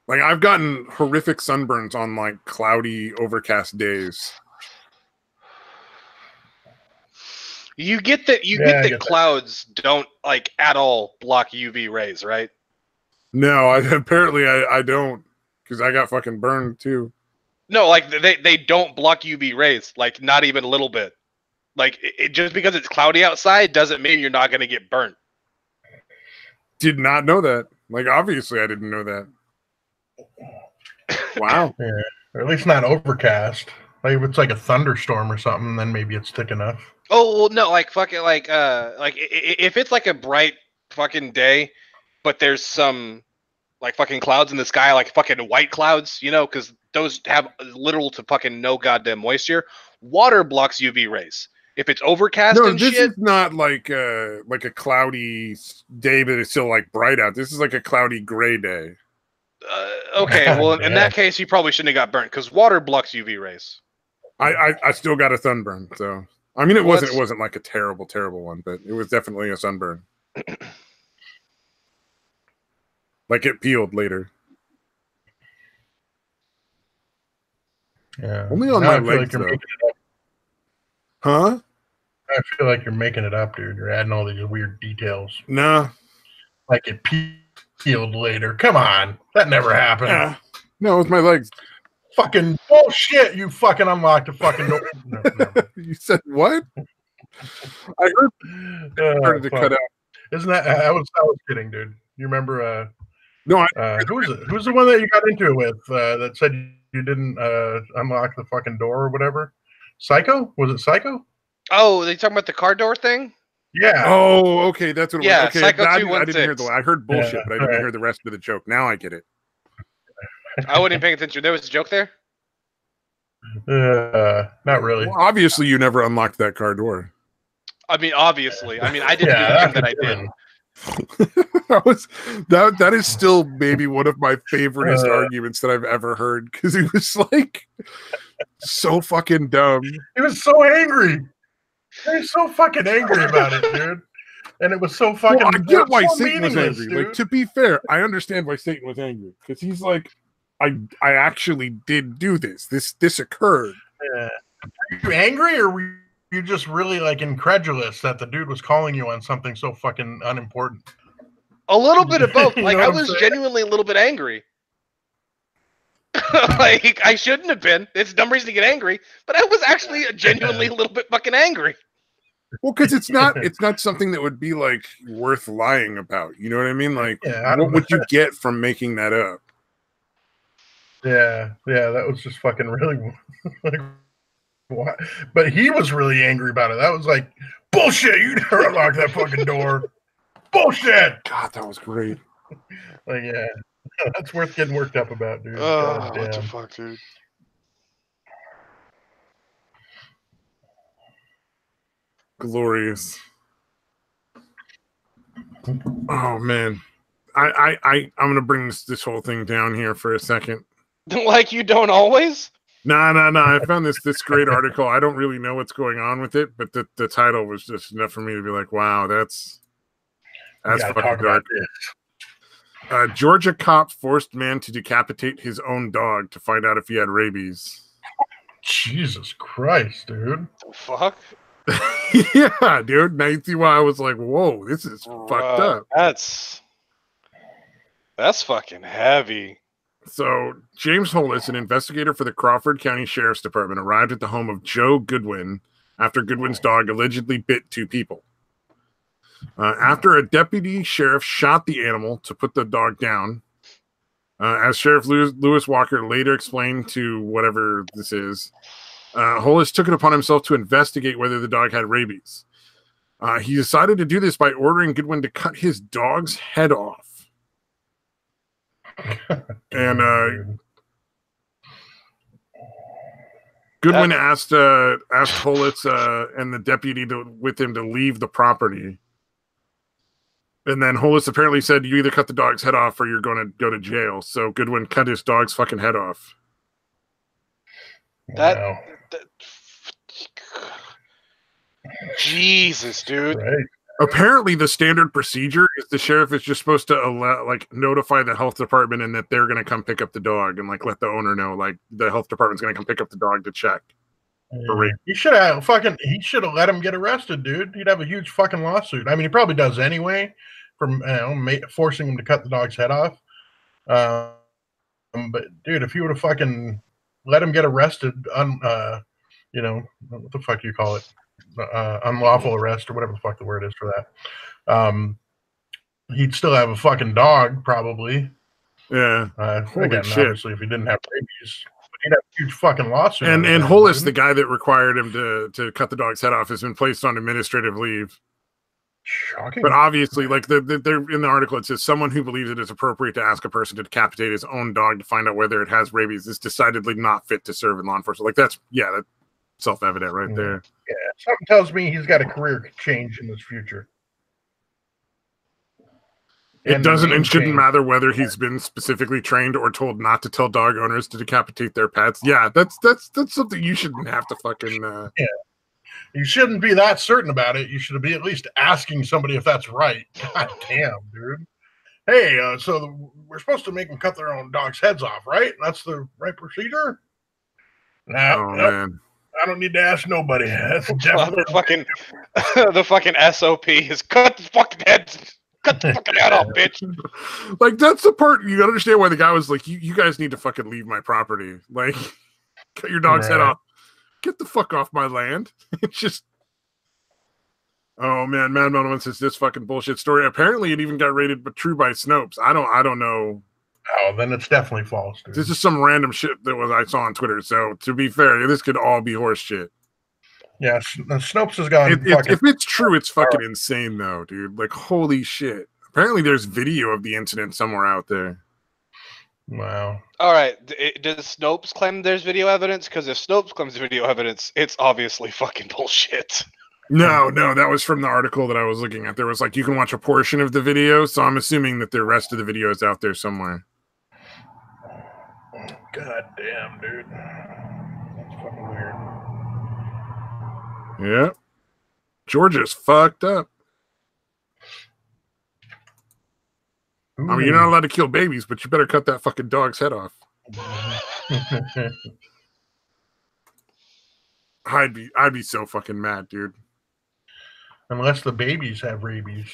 Like I've gotten horrific sunburns on like cloudy, overcast days. You get that clouds don't like at all block UV rays, right? No, apparently I don't, because I got fucking burned too. No, like they don't block UV rays, like not even a little bit. Like just because it's cloudy outside doesn't mean you're not going to get burnt. Did not know that. Like obviously I didn't know that. Wow. Yeah, or at least not overcast. Like if it's like a thunderstorm or something, then maybe it's thick enough. Oh well, no, like fucking like if it's like a bright fucking day, but there's some like fucking clouds in the sky, like fucking white clouds, you know, because those have literal to fucking no goddamn moisture. Water blocks UV rays. If it's overcast and shit, this is not like a cloudy day, but it's still like bright out. This is like a cloudy gray day. Okay, well in that case, you probably shouldn't have got burnt because water blocks UV rays. I still got a sunburn, so I mean it wasn't like a terrible one, but it was definitely a sunburn. Like it peeled later. Yeah. Only on my legs, though. Huh? I feel like you're making it up, dude. You're adding all these weird details. Nah. Like it peeled later. Come on. That never happened. Yeah. No, with my legs. Fucking bullshit. You fucking unlocked the fucking door. No. You said what? I heard to cut out. Isn't that I was kidding, dude. You remember no, who's the one that you got into it with that said you didn't unlock the fucking door or whatever? Psycho? Was it Psycho? Oh, they talking about the car door thing? Yeah. Oh, okay, that's what it was. Okay, Psycho I 216. didn't hear I heard bullshit, but I didn't hear the rest of the joke. Now I get it. I wasn't even paying attention. There was a joke there? Not really. Well, obviously, you never unlocked that car door. I mean, obviously. I mean, I didn't do the thing that I did. That is still maybe one of my favoriteest arguments that I've ever heard, because he was like so fucking dumb. He was so angry. He was so fucking angry about it, dude. And it was so fucking. Well, I get why so Satan was angry. dude. Like, to be fair, I understand why Satan was angry, because he's like, I actually did do this. This occurred. Yeah. Are you angry, or were you just really like incredulous that the dude was calling you on something so fucking unimportant? A little bit of both. You Like, know I what I'm was saying? genuinely a little bit angry. Like, I shouldn't have been. It's a dumb reason to get angry, but I was actually genuinely a little bit fucking angry. Well, because it's not something that would be like worth lying about. You know what I mean? Like, Yeah, what would you get from making that up? Yeah, that was just fucking really like what? But he was really angry about it. That was like bullshit. You never unlock that fucking door. Bullshit. God, that was great. Like, yeah, that's worth getting worked up about, dude. Oh, God what the damn. fuck, dude? Glorious. Oh man, I'm gonna bring this whole thing down here for a second. Like you don't always? No. I found this great article. I don't really know what's going on with it, but the title was just enough for me to be like, wow, that's fucking dark. Georgia cop forced man to decapitate his own dog to find out if he had rabies. Jesus Christ, dude. The fuck? Yeah, dude. Now you see why I was like, whoa, this is fucked up. That's fucking heavy. So, James Hollis, an investigator for the Crawford County Sheriff's Department, arrived at the home of Joe Goodwin after Goodwin's dog allegedly bit 2 people. After a deputy sheriff shot the animal to put the dog down, as Sheriff Lewis Walker later explained to whatever this is, Hollis took it upon himself to investigate whether the dog had rabies. He decided to do this by ordering Goodwin to cut his dog's head off. And Goodwin asked Hollis and the deputy with him to leave the property. And then Hollis apparently said, you either cut the dog's head off or you're going to go to jail. So Goodwin cut his dog's fucking head off. Wow. Jesus, dude. Right. Apparently, the standard procedure is the sheriff is just supposed to notify the health department and that they're going to come pick up the dog and let the owner know the health department's going to come pick up the dog to check. He should have let him get arrested, dude. He'd have a huge fucking lawsuit. I mean, he probably does anyway, from forcing him to cut the dog's head off. But dude, if he would have fucking let him get arrested on, what the fuck do you call it? Unlawful arrest or whatever the fuck the word is for that. He'd still have a fucking dog, probably. Yeah. Again, shit. obviously, if he didn't have rabies, but he'd have a huge fucking lawsuit. And Hollis, the guy that required him to cut the dog's head off, has been placed on administrative leave. Shocking. But obviously, they're in the article, it says someone who believes it is appropriate to ask a person to decapitate his own dog to find out whether it has rabies is decidedly not fit to serve in law enforcement. That's self-evident right there. Yeah, something tells me he's got a career change in his future. It doesn't and shouldn't matter whether he's been specifically trained or told not to tell dog owners to decapitate their pets. Yeah, that's something you shouldn't have to fucking. Yeah, you shouldn't be that certain about it. You should be at least asking somebody if that's right. God damn, dude. Hey, so we're supposed to make them cut their own dogs' heads off, right? That's the right procedure. Man. I don't need to ask nobody. That's definitely the fucking SOP is cut the fucking heads. Cut the fucking head off, bitch. That's the part you gotta understand why the guy was like, you guys need to fucking leave my property. Like, cut your dog's head off. Get the fuck off my land. It's just, oh man, Mad Melon says this fucking bullshit story. Apparently, it even got rated true by Snopes. I don't know. Oh, then it's definitely false, dude. This is some random shit that I saw on Twitter. So to be fair, this could all be horse shit. Yeah, Snopes has gone. If it's true, it's fucking insane, though, dude. Like, holy shit. Apparently, there's video of the incident somewhere out there. Wow. All right. Does Snopes claim there's video evidence? Because if Snopes claims video evidence, it's obviously fucking bullshit. No, that was from the article that I was looking at. There was like, you can watch a portion of the video, so I'm assuming that the rest of the video is out there somewhere. God damn, dude. That's fucking weird. Yeah. Georgia's fucked up. Ooh. I mean, you're not allowed to kill babies, but you better cut that fucking dog's head off. I'd be so fucking mad, dude. Unless the babies have rabies.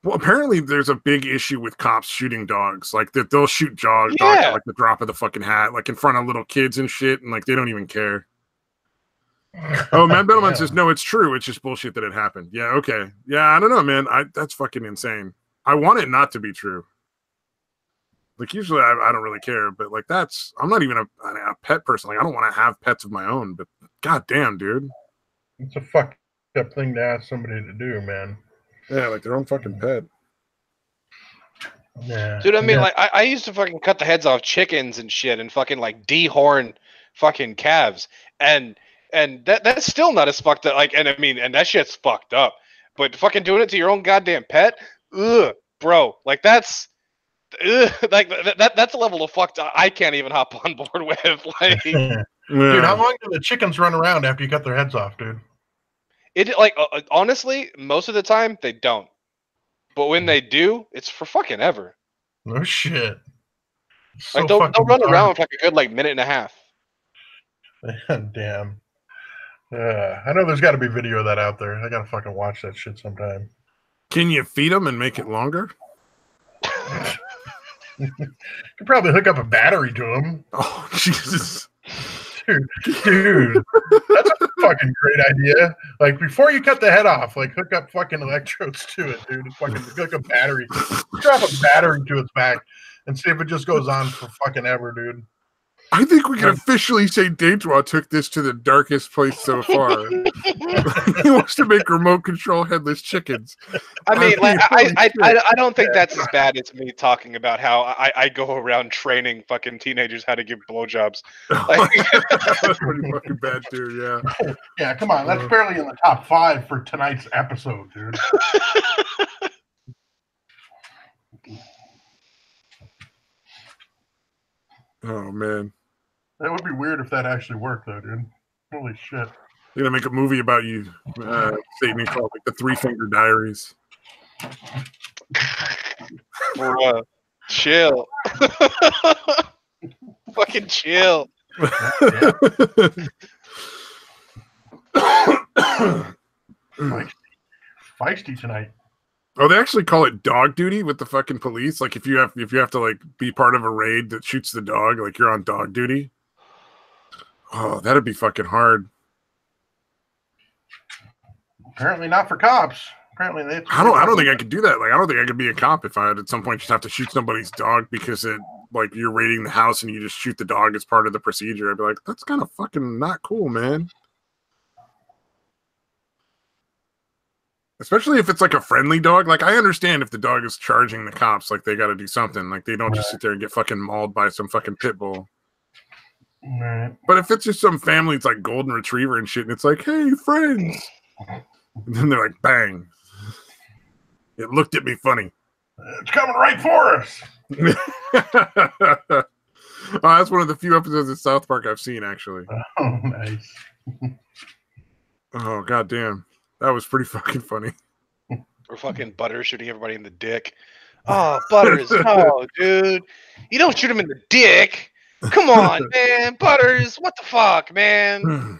Well, apparently there's a big issue with cops shooting dogs. Like that they'll shoot dogs at like the drop of the fucking hat, like in front of little kids and shit, and like they don't even care. Oh, Matt Bettleman says no, it's true. It's just bullshit that it happened. Yeah, okay. Yeah, I don't know, man. That's fucking insane. I want it not to be true. Like usually I don't really care, but like I'm not even a pet person. Like I don't want to have pets of my own, but goddamn, dude. It's a fucked up thing to ask somebody to do, man. Yeah, like their own fucking pet. Yeah. Dude, I mean, like, I used to fucking cut the heads off chickens and shit and fucking, like, dehorn fucking calves. And that's still not as fucked up. Like, and I mean, and that shit's fucked up. But fucking doing it to your own goddamn pet? Ugh, bro. Like, that's a level of fucked up I can't even hop on board with. Like, Dude, how long do the chickens run around after you cut their heads off, dude? Honestly, most of the time they don't. But when they do, it's for fucking ever. No shit. So like they'll run around for like a good like minute and a half. Damn. I know there's got to be video of that out there. I gotta fucking watch that shit sometime. Can you feed them and make it longer? You could probably hook up a battery to them. Oh Jesus. Dude, that's a fucking great idea. Like before you cut the head off, like hook up fucking electrodes to it, dude. And fucking hook a battery, drop a battery to its back, and see if it just goes on for fucking ever, dude. I think we can officially say Daedra took this to the darkest place so far. He wants to make remote control headless chickens. I mean, like, I don't think that's as bad as me talking about how I go around training fucking teenagers how to give blowjobs. Like, that's pretty fucking bad, too, yeah. Yeah, come on. That's barely in the top 5 for tonight's episode, dude. Oh, man. That would be weird if that actually worked, though, dude. Holy shit. They're going to make a movie about you, Satan, called like the Three Finger Diaries. Chill. Fucking chill. Feisty tonight. Oh, they actually call it dog duty with the fucking police. Like if you have to like be part of a raid that shoots the dog, like you're on dog duty. Oh, that'd be fucking hard. Apparently not for cops. Apparently they. I don't think I could do that. Like I don't think I could be a cop if I had at some point just have to shoot somebody's dog because it like you're raiding the house and you just shoot the dog as part of the procedure. I'd be like, that's kind of fucking not cool, man. Especially if it's like a friendly dog. Like I understand if the dog is charging the cops, like they got to do something. Like they don't just sit there and get fucking mauled by some fucking pit bull. Right. But if it's just some family, it's like golden retriever and shit, and it's like, hey, friends. And then they're like, bang. It looked at me funny. It's coming right for us. That's one of the few episodes of South Park I've seen, actually. Oh, nice. Oh, goddamn. That was pretty fucking funny. Or fucking Butters shooting everybody in the dick. Oh, Butters. No, dude. You don't shoot him in the dick. Come on, man. Butters. What the fuck, man?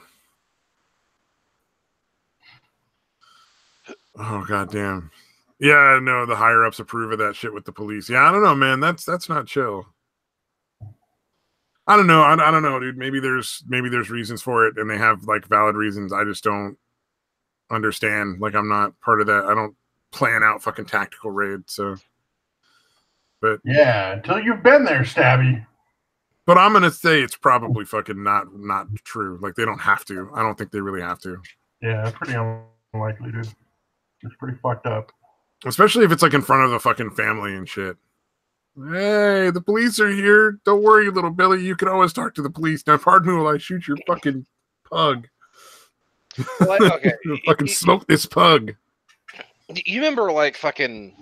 Oh, goddamn. Yeah, I know the higher ups approve of that shit with the police. Yeah, I don't know, man. That's not chill. I don't know. I don't know, dude. Maybe there's reasons for it and they have like valid reasons. I just don't understand. Like I'm not part of that. I don't plan out fucking tactical raids, so but yeah, until you've been there, Stabby. But I'm gonna say it's probably fucking not true. Like they don't have to. I don't think they really have to. Yeah, pretty unlikely, dude. It's pretty fucked up. Especially if it's like in front of the fucking family and shit. Hey, the police are here. Don't worry, little Billy. You can always talk to the police. Now, pardon me while I shoot your fucking pug. Okay. Fucking smoke this pug. You remember, like, fucking...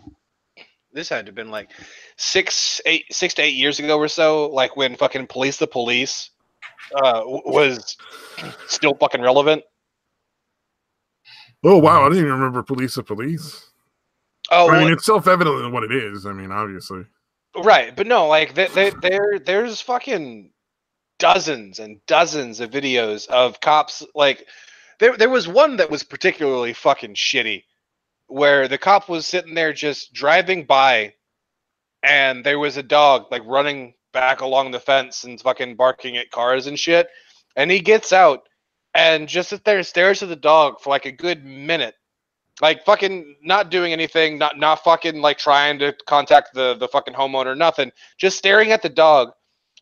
This had to have been, like, 6 to 8 years ago or so, like, when fucking Police the Police was still fucking relevant. Oh, wow. I didn't even remember Police the Police. Oh, I mean, it's self-evident in what it is. I mean, obviously. Right, but no, like, there's fucking dozens and dozens of videos of cops. Like, there was one that was particularly fucking shitty, where the cop was sitting there just driving by, and there was a dog, like, running back along the fence and fucking barking at cars and shit, and he gets out and just sits there and stares at the dog for, like, a good minute. Like, fucking not doing anything, not fucking, like, trying to contact the fucking homeowner, nothing. Just staring at the dog,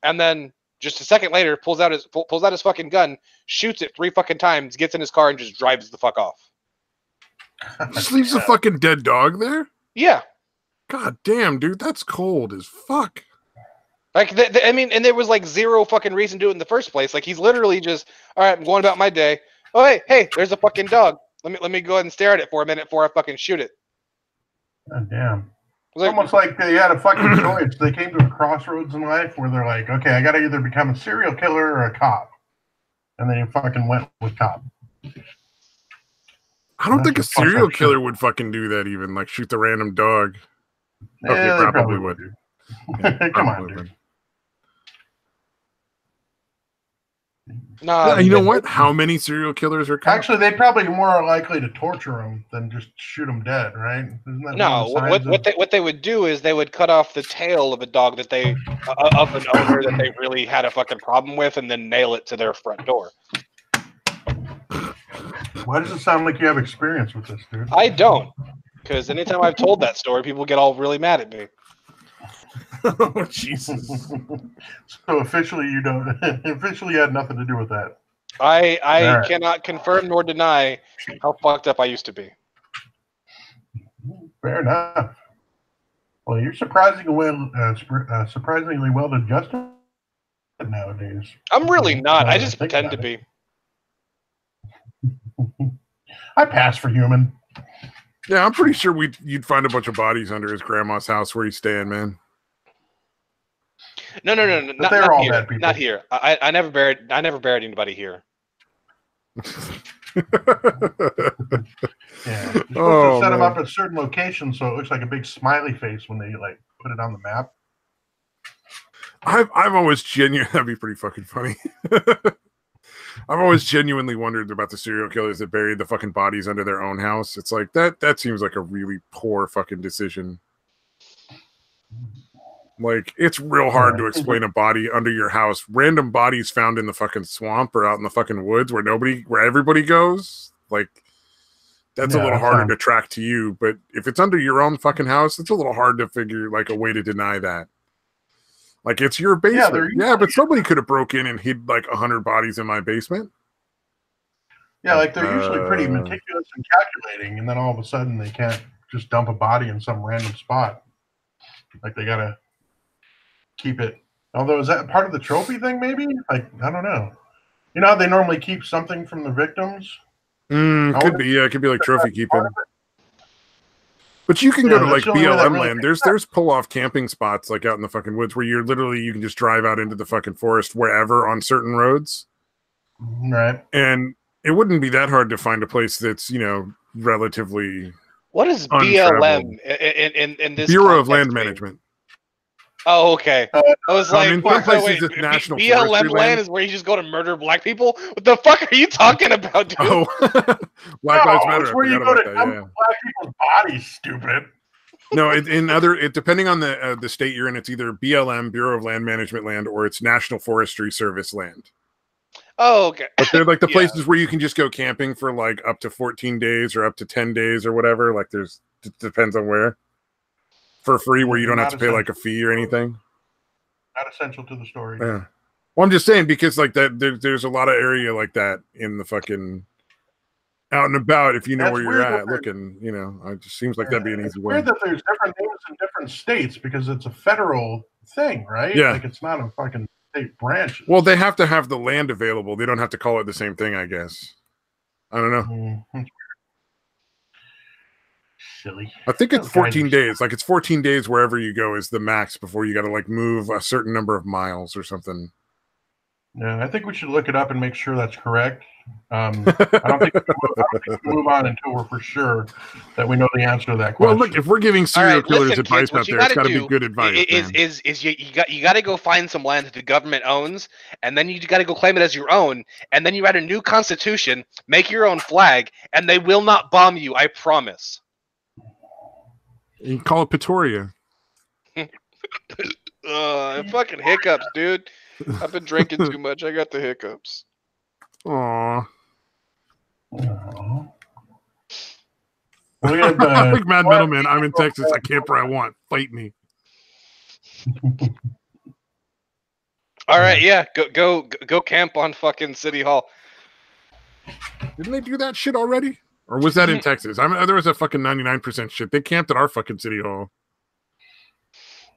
and then just a second later pulls out his fucking gun, shoots it 3 fucking times, gets in his car, and just drives the fuck off. Just leaves a fucking dead dog there? Yeah. God damn, dude, that's cold as fuck. Like, I mean, and there was, like, zero fucking reason to do it in the first place. Like, he's literally just, all right, I'm going about my day. Oh, hey, there's a fucking dog. Let me go ahead and stare at it for a minute before I fucking shoot it. God damn. It's almost like they had a fucking choice. They came to a crossroads in life where they're like, okay, I got to either become a serial killer or a cop. And then you fucking went with cop. I don't think a serial killer would fucking do that even, like shoot the random dog. Okay, Yeah, probably would. Yeah, Come on, dude. Nah, yeah, you know what? How many serial killers are cops? Actually, they'd probably be more likely to torture them than just shoot them dead, right? Isn't that no, what they would do is they would cut off the tail of a dog that they of an owner that they really had a fucking problem with, and then nail it to their front door. Why does it sound like you have experience with this, dude? I don't, because anytime I've told that story, people get all really mad at me. Oh, Jesus. So officially, you don't. Officially, you had nothing to do with that. I cannot confirm nor deny how fucked up I used to be. Fair enough. Well, you're surprisingly well adjusted nowadays. I'm really not. I just pretend to be. I pass for human. Yeah, I'm pretty sure you'd find a bunch of bodies under his grandma's house where he's staying, man. No, not all here. bad people. Not here. I never buried anybody here. Yeah, you're supposed to set them up at certain locations so it looks like a big smiley face when they like put it on the map. I've always that'd be pretty fucking funny. I've always genuinely wondered about the serial killers that buried the fucking bodies under their own house. It's like that seems like a really poor fucking decision. Like, it's real hard to explain a body under your house. Random bodies found in the fucking swamp or out in the fucking woods where everybody goes. Like, that's a little harder to track to you. But if it's under your own fucking house, it's a little hard to figure like a way to deny that. Like, it's your basement. Yeah, but somebody could have broke in and hid like 100 bodies in my basement. Yeah, like they're usually pretty meticulous and calculating, and then all of a sudden they can't just dump a body in some random spot. Like, they gotta keep it. Although, is that part of the trophy thing, maybe? Like, I don't know. You know how they normally keep something from the victims? Could be, yeah. It could be like trophy keeping. But you can go to like BLM land. There's pull-off camping spots like out in the fucking woods where you can just drive out into the fucking forest wherever on certain roads. Right. And it wouldn't be that hard to find a place that's, relatively What is BLM in this Bureau of Land Management. Oh, okay. I was like, in some places it's National BLM land is where you just go to murder black people? What the fuck are you talking about, dude? Oh, Black Lives Matter. It's where you go to dump black people's bodies, stupid. No, depending on the state you're in, it's either BLM, Bureau of Land Management land, or it's National Forestry Service land. Oh, okay. But they're like the places where you can just go camping for like up to 14 days or up to 10 days or whatever. Like it depends on where. For free, where you don't have to pay like a fee or anything. Not essential to the story. Yeah. Well, I'm just saying because like that, there's a lot of area like that in the fucking out and about if you know That's where you're weird at looking, you know. It just seems like that'd be an It's easy way. weird that there's different names in different states because it's a federal thing, right? Yeah. Like it's not a fucking state branch. Well, they have to have the land available. They don't have to call it the same thing, I guess. I don't know. Mm-hmm. Silly. I think it's 14 days. Like it's 14 days wherever you go is the max before you got to like move a certain number of miles or something. Yeah, I think we should look it up and make sure that's correct. I don't think we can move on until we're for sure that we know the answer to that question. Well, look, if we're giving serial killers advice out there, it's got to be good advice. Is you got to go find some land that the government owns, and then you got to go claim it as your own, and then you write a new constitution, make your own flag, and they will not bomb you. I promise. You can call it Pretoria. Fucking hiccups, dude. I've been drinking too much. I got the hiccups. Aww. Well, like Mad Metal Man, I'm in Texas. I camp where I want. Fight me. All right, yeah, go camp on fucking City Hall. Didn't they do that shit already? Or was that in Texas? I mean, there was a fucking 99% shit. They camped at our fucking City Hall.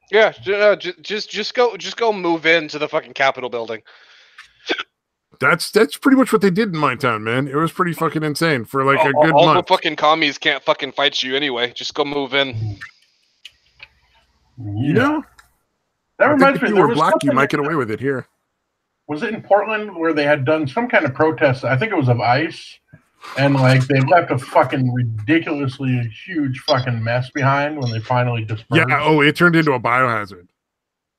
Yeah, just go move into the fucking Capitol building. That's pretty much what they did in my town, man. It was pretty fucking insane for like a good month. All the fucking commies can't fucking fight you anyway. Just go move in. Yeah. You know? That reminds me. If you were black, you might get away with it here. Was it in Portland where they had done some kind of protest? I think it was of ICE. And like they left a fucking ridiculously huge fucking mess behind when they finally dispersed. Yeah, oh, it turned into a biohazard.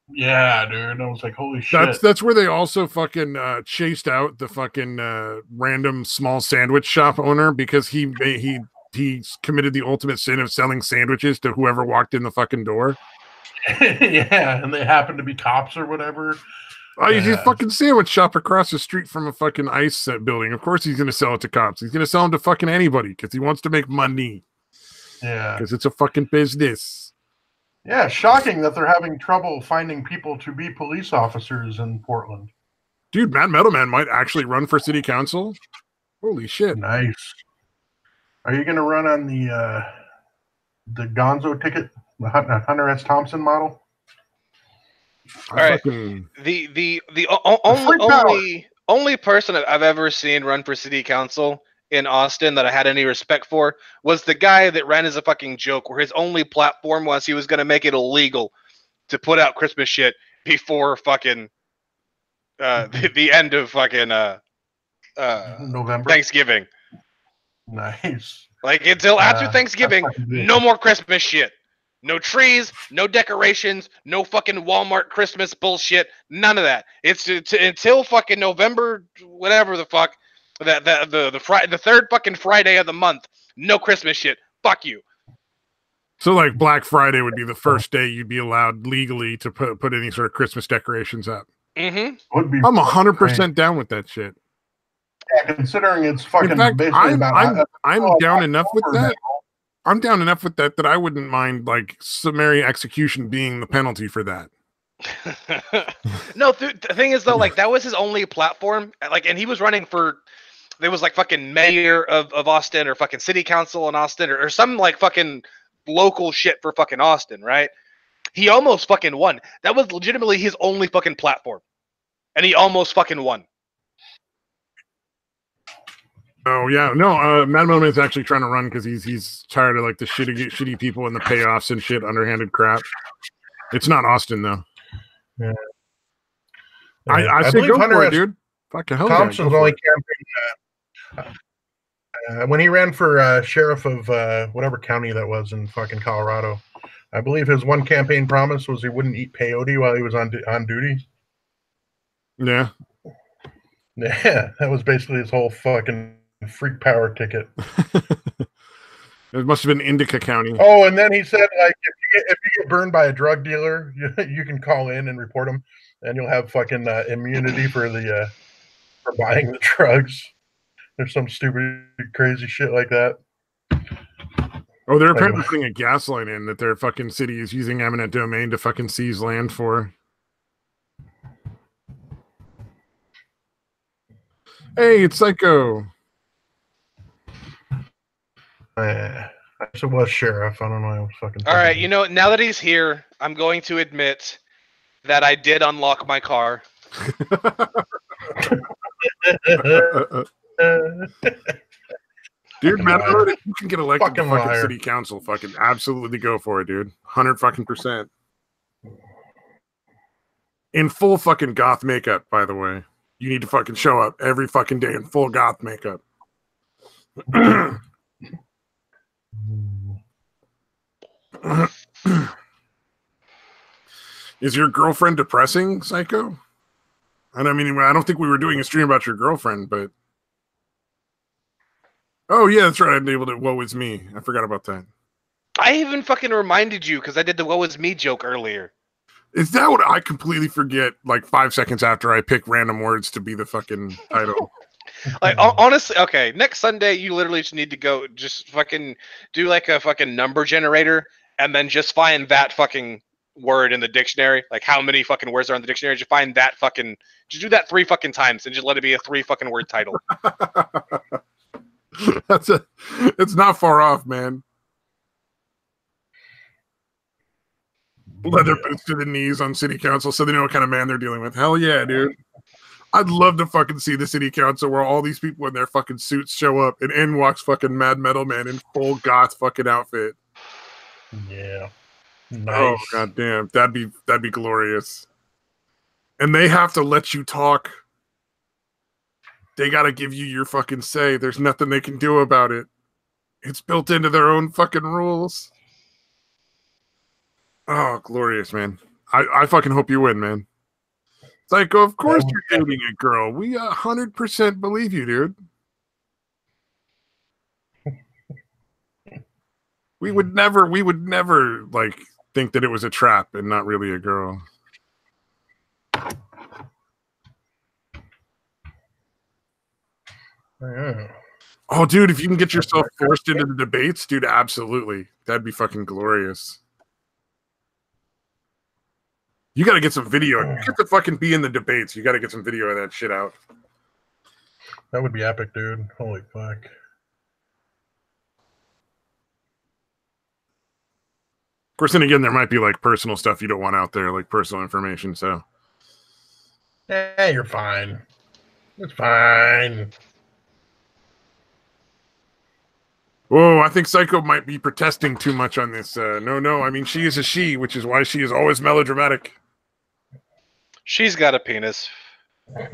Yeah, dude. I was like, holy shit. That's where they also fucking chased out the fucking random small sandwich shop owner because he committed the ultimate sin of selling sandwiches to whoever walked in the fucking door. Yeah, and they happened to be cops or whatever. Oh, he's a fucking sandwich shop across the street from a fucking ICE building. Of course he's going to sell it to cops. He's going to sell them to fucking anybody because he wants to make money. Yeah. Because it's a fucking business. Yeah, shocking that they're having trouble finding people to be police officers in Portland. Dude, Mad Metal Man might actually run for city council. Holy shit. Nice. Are you going to run on the Gonzo ticket, the Hunter S. Thompson model? All right. The only person I've ever seen run for city council in Austin that I had any respect for was the guy that ran as a fucking joke, where his only platform was he was going to make it illegal to put out Christmas shit before fucking the end of fucking November, Thanksgiving. Nice. Like until after Thanksgiving, no more Christmas shit. No trees, no decorations, no fucking Walmart Christmas bullshit, none of that. It's until fucking November, whatever the fuck, the third fucking Friday of the month. No Christmas shit. Fuck you. So like Black Friday would be the first day you'd be allowed legally to put any sort of Christmas decorations up. Mm-hmm. I'm 100% down with that shit. Yeah, considering it's fucking. In fact, basically I'm down enough with that. I'm down enough with that I wouldn't mind like summary execution being the penalty for that. No, the thing is though, like that was his only platform. Like, and he was running for, there was like fucking mayor of Austin or fucking city council in Austin or some like fucking local shit for fucking Austin, right? He almost fucking won. That was legitimately his only fucking platform, and he almost fucking won. Oh yeah, no. Mad Metal Man's actually trying to run because he's tired of like the shitty people and the payoffs and shit, underhanded crap. It's not Austin though. Yeah. I say go for it, dude. Fucking hell, Thompson's only campaign when he ran for sheriff of whatever county that was in fucking Colorado. I believe his one campaign promise was he wouldn't eat peyote while he was on duty. Yeah. Yeah, that was basically his whole fucking freak power ticket. It must have been Indica County. Oh, and then he said, like, if you get burned by a drug dealer, you can call in and report him, and you'll have fucking immunity for buying the drugs. There's some stupid, crazy shit like that. Oh, they're apparently putting a gas line in that their fucking city is using eminent domain to fucking seize land for. Hey, it's Psycho. I guess it was sheriff. I don't know. I was fucking. All right, you know, now that he's here, I'm going to admit that I did unlock my car. Dude, man, if you can get elected Fucking to fucking liar. city council, fucking absolutely go for it, dude. 100% in full fucking goth makeup, by the way. You need to fucking show up every fucking day in full goth makeup. Is your girlfriend depressing, Psycho? I mean, I don't think we were doing a stream about your girlfriend, but... Oh, yeah, that's right. I enabled it. Woe is me. I forgot about that. I even fucking reminded you because I did the woe is me joke earlier. Is that what I completely forget, like 5 seconds after I pick random words to be the fucking title? Like, honestly, okay, next Sunday, you literally just need to go just fucking do like a fucking number generator and then just find that fucking word in the dictionary. Like, how many fucking words are in the dictionary? Just find that fucking, just do that 3 fucking times and just let it be a 3 fucking word title. It's not far off, man. Leather boots to the knees on city council so they know what kind of man they're dealing with. Hell yeah, dude. I'd love to fucking see the city council where all these people in their fucking suits show up and in walks fucking Mad Metal Man in full goth fucking outfit. Yeah. Nice. Oh goddamn, that'd be glorious. And they have to let you talk. They gotta give you your fucking say. There's nothing they can do about it. It's built into their own fucking rules. Oh, glorious, man. I fucking hope you win, man. Psycho, of course you're dating a girl. We 100% believe you, dude. We would never like think that it was a trap and not really a girl. Yeah. Oh, dude, if you can get yourself forced into the debates, dude, absolutely. That'd be fucking glorious. You got to get some video. You get to fucking be in the debates. You got to get some video of that shit out. That would be epic, dude. Holy fuck. Of course, then again, there might be like personal stuff you don't want out there, like personal information. So, hey, you're fine. It's fine. Whoa, I think Psycho might be protesting too much on this. No. I mean, she is a she, which is why she is always melodramatic. She's got a penis. I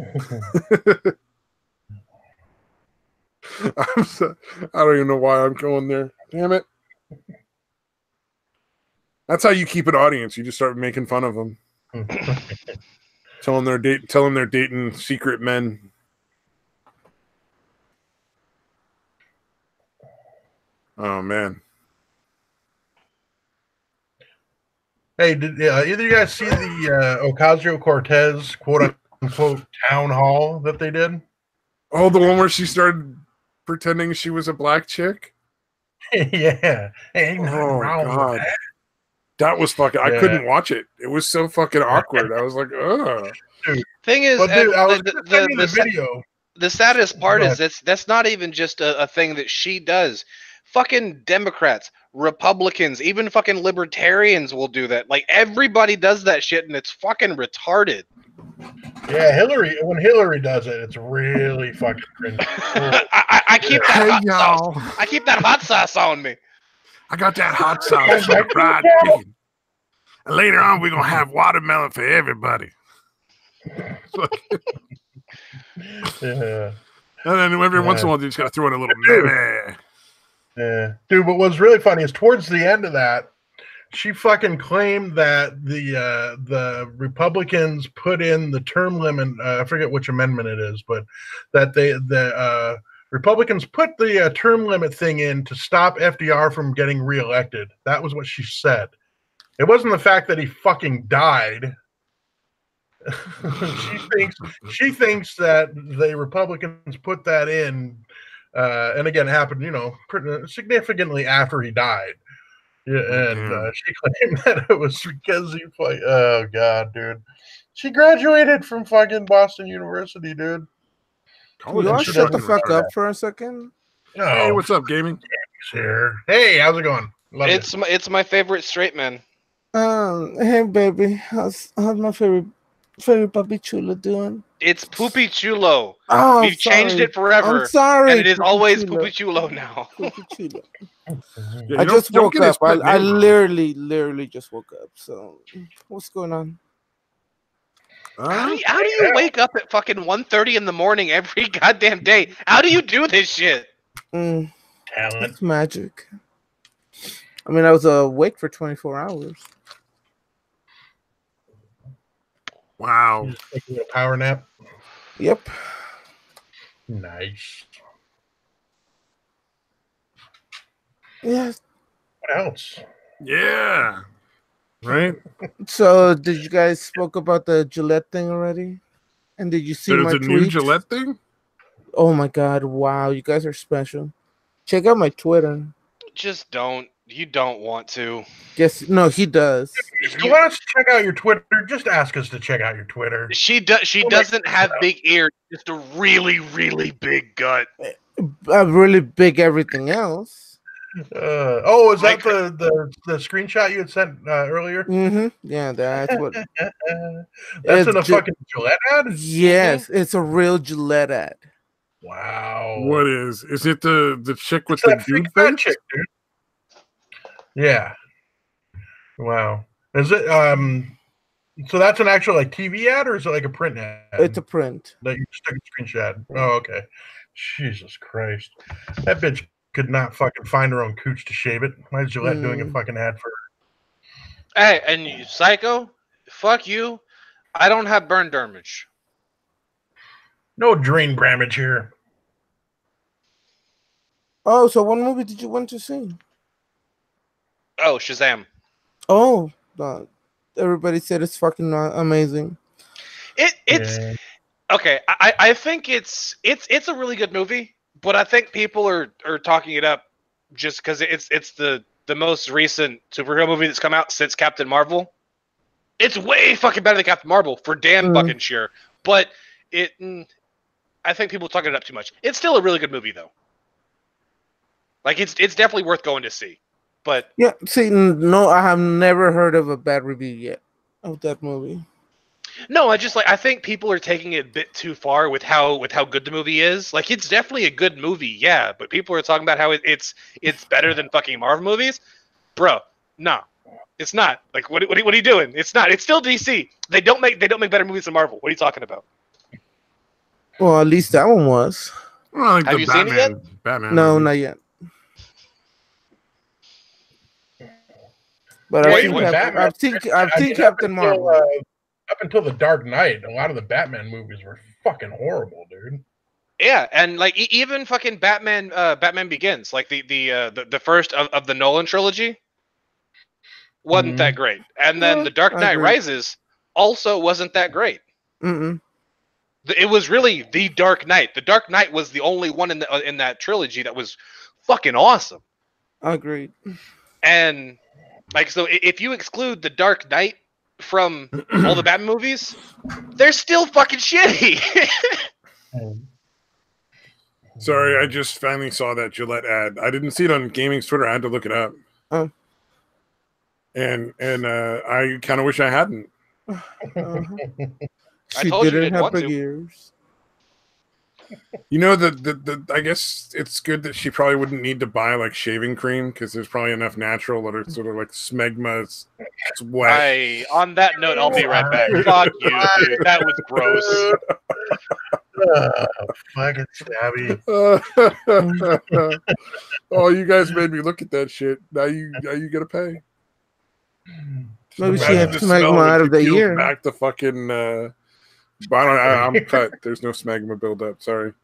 don't even know why I'm going there. Damn it. That's how you keep an audience. You just start making fun of them. Tell them they're dating secret men. Oh, man. Hey, did either of you guys see the Ocasio-Cortez quote-unquote town hall that they did? Oh, the one where she started pretending she was a black chick? Yeah. Ain't nothing wrong with that. That was fucking... Yeah. I couldn't watch it. It was so fucking awkward. I was like, ugh. Dude. Thing is, dude, the video. The saddest part is that's not even just a thing that she does. Fucking Democrats, Republicans, even fucking libertarians will do that. Like, everybody does that shit, and it's fucking retarded. Yeah, when Hillary does it, it's really fucking cringe. I keep that hot sauce. I keep that hot sauce on me. I got that hot sauce for fried chicken. And later on, we're going to have watermelon for everybody. Yeah. And then every once in a while, you just got to throw in a little meh. Yeah. Dude, but what's really funny is towards the end of that, she fucking claimed that the Republicans put in the term limit. I forget which amendment it is, but that the Republicans put the term limit thing in to stop FDR from getting reelected. That was what she said. It wasn't the fact that he fucking died. she thinks that the Republicans put that in, and again, it happened, significantly after he died. Yeah, and she claimed that it was because he played. Oh god, dude, she graduated from fucking Boston University, dude. You all shut the fuck up for a second. Hey, what's up, gaming? here. Hey, how's it going? Love It's my favorite straight man. Hey baby, how's my favorite puppy Chulo doing? It's Poopy Chulo. Oh, We've changed it forever. I'm sorry. And it is Poopy always Chulo. Poopy Chulo now. Poopy Chulo. Yeah, I just woke get his up. pet I name wrong. literally just woke up. So, what's going on? How do you wake up at fucking 1:30 in the morning every goddamn day? How do you do this shit? Talent. It's magic. I mean, I was awake for 24 hours. Wow. You just take a little power nap. Yep. Nice. Yeah. What else? Yeah. Right? So, did you guys spoke about the Gillette thing already? And did you see There's my a new tweet? Gillette thing? Oh my god, wow, you guys are special. Check out my Twitter. Just don't. You don't want to. Guess no, he does. If you want us to check out your Twitter, just ask us to check out your Twitter. She doesn't have big ears, just a really, really big gut. Really big everything else. Is that the screenshot you had sent earlier? Mm-hmm. Yeah, that's what. That's in a fucking Gillette ad? Yes, it's a real Gillette ad. Wow. What is it the chick with It's the that dude fat face? chick, dude. Yeah. Wow. Is it so that's an actual like TV ad or is it like a print ad? It's a print. That you just took a screenshot. Oh, okay. Jesus Christ. That bitch could not fucking find her own cooch to shave it. Why is Gillette doing a fucking ad for her? Hey, and you psycho? Fuck you. I don't have burn damage. No drain damage here. Oh, so what movie did you want to see? Oh, Shazam. Oh, everybody said it's fucking amazing. It's okay. I think it's a really good movie, but I think people are talking it up just because it's the most recent superhero movie that's come out since Captain Marvel. It's way fucking better than Captain Marvel for damn fucking sure. But I think people are talking it up too much. It's still a really good movie though. Like it's definitely worth going to see. But yeah, see, no, I have never heard of a bad review yet of that movie. No, I think people are taking it a bit too far with how good the movie is. Like it's definitely a good movie, yeah, but people are talking about how it's better than fucking Marvel movies. Bro, no. It's not. Like what are you doing? It's not. It's still DC. They don't make better movies than Marvel. What are you talking about? Well, at least that one was. Well, like Have you seen it yet? Batman No, movie. not yet. But I've seen Captain Marvel. Up until the Dark Knight, a lot of the Batman movies were fucking horrible, dude. Yeah, and like even fucking Batman Begins, like the first of the Nolan trilogy, wasn't that great. And then The Dark Knight Rises also wasn't that great. It was really The Dark Knight. The Dark Knight was the only one in that trilogy that was fucking awesome. Agreed. And like, so if you exclude The Dark Knight from all the Batman movies, they're still fucking shitty. Sorry, I just finally saw that Gillette ad. I didn't see it on Gaming's Twitter. I had to look it up. Oh. Uh-huh. And I kind of wish I hadn't. She didn't have big ears. You know, I guess it's good that she probably wouldn't need to buy like shaving cream because there's probably enough natural that are sort of like smegma. It's wet. On that note, I'll be right back. Fuck you, dude. That was gross. Fucking stabby. Oh, you guys made me look at that shit. Now you gotta pay. Maybe she had smegma out of the ear. Back the fucking. I'm cut. There's no smegma buildup. Sorry.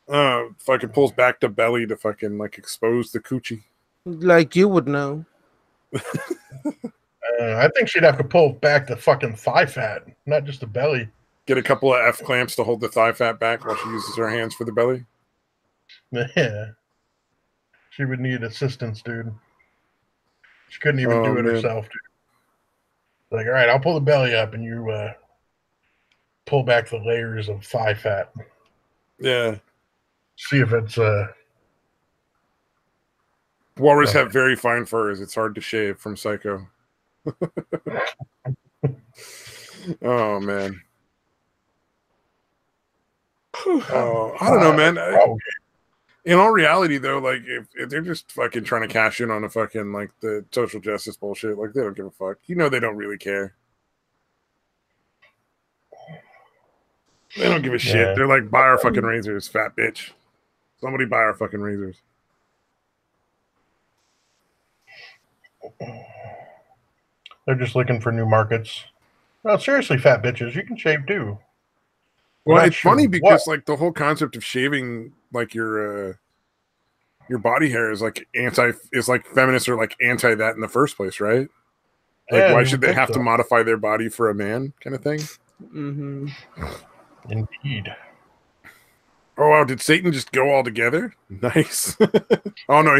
Fucking pulls back the belly to fucking like expose the coochie. Like you would know. I think she'd have to pull back the fucking thigh fat, not just the belly. Get a couple of F clamps to hold the thigh fat back while she uses her hands for the belly. Yeah. She would need assistance, dude. She couldn't even do it herself, dude. Like, all right, I'll pull the belly up and you pull back the layers of thigh fat. Yeah. See if it's Walrus have very fine furs. It's hard to shave from Psycho. Oh man. Oh, I don't know, man. In all reality, though, like if they're just fucking trying to cash in on the fucking like the social justice bullshit, like they don't give a fuck. You know, they don't really care. They don't give a shit. Yeah. They're like, buy our fucking razors, fat bitch. Somebody buy our fucking razors. They're just looking for new markets. Well, seriously, fat bitches, you can shave too. Well, it's funny because like the whole concept of shaving like your body hair is like feminists are like anti that in the first place, right? Like, why should they have to modify their body for a man, kind of thing? Mm-hmm. Indeed. Oh wow, did Satan just go all together? Nice. Oh no,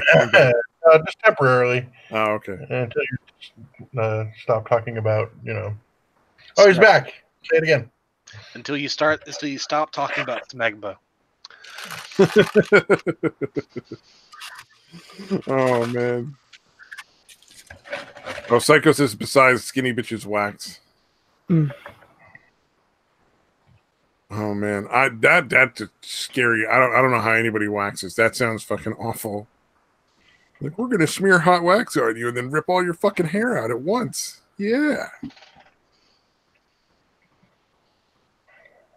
just temporarily. Oh okay. Until you stop talking about, Oh, he's back. Say it again. Until you stop talking about Smegma. Oh man. Oh, Psycho says besides skinny bitches wax. Oh man, that's scary. I don't know how anybody waxes. That sounds fucking awful. Like, we're gonna smear hot wax on you and then rip all your fucking hair out at once. Yeah.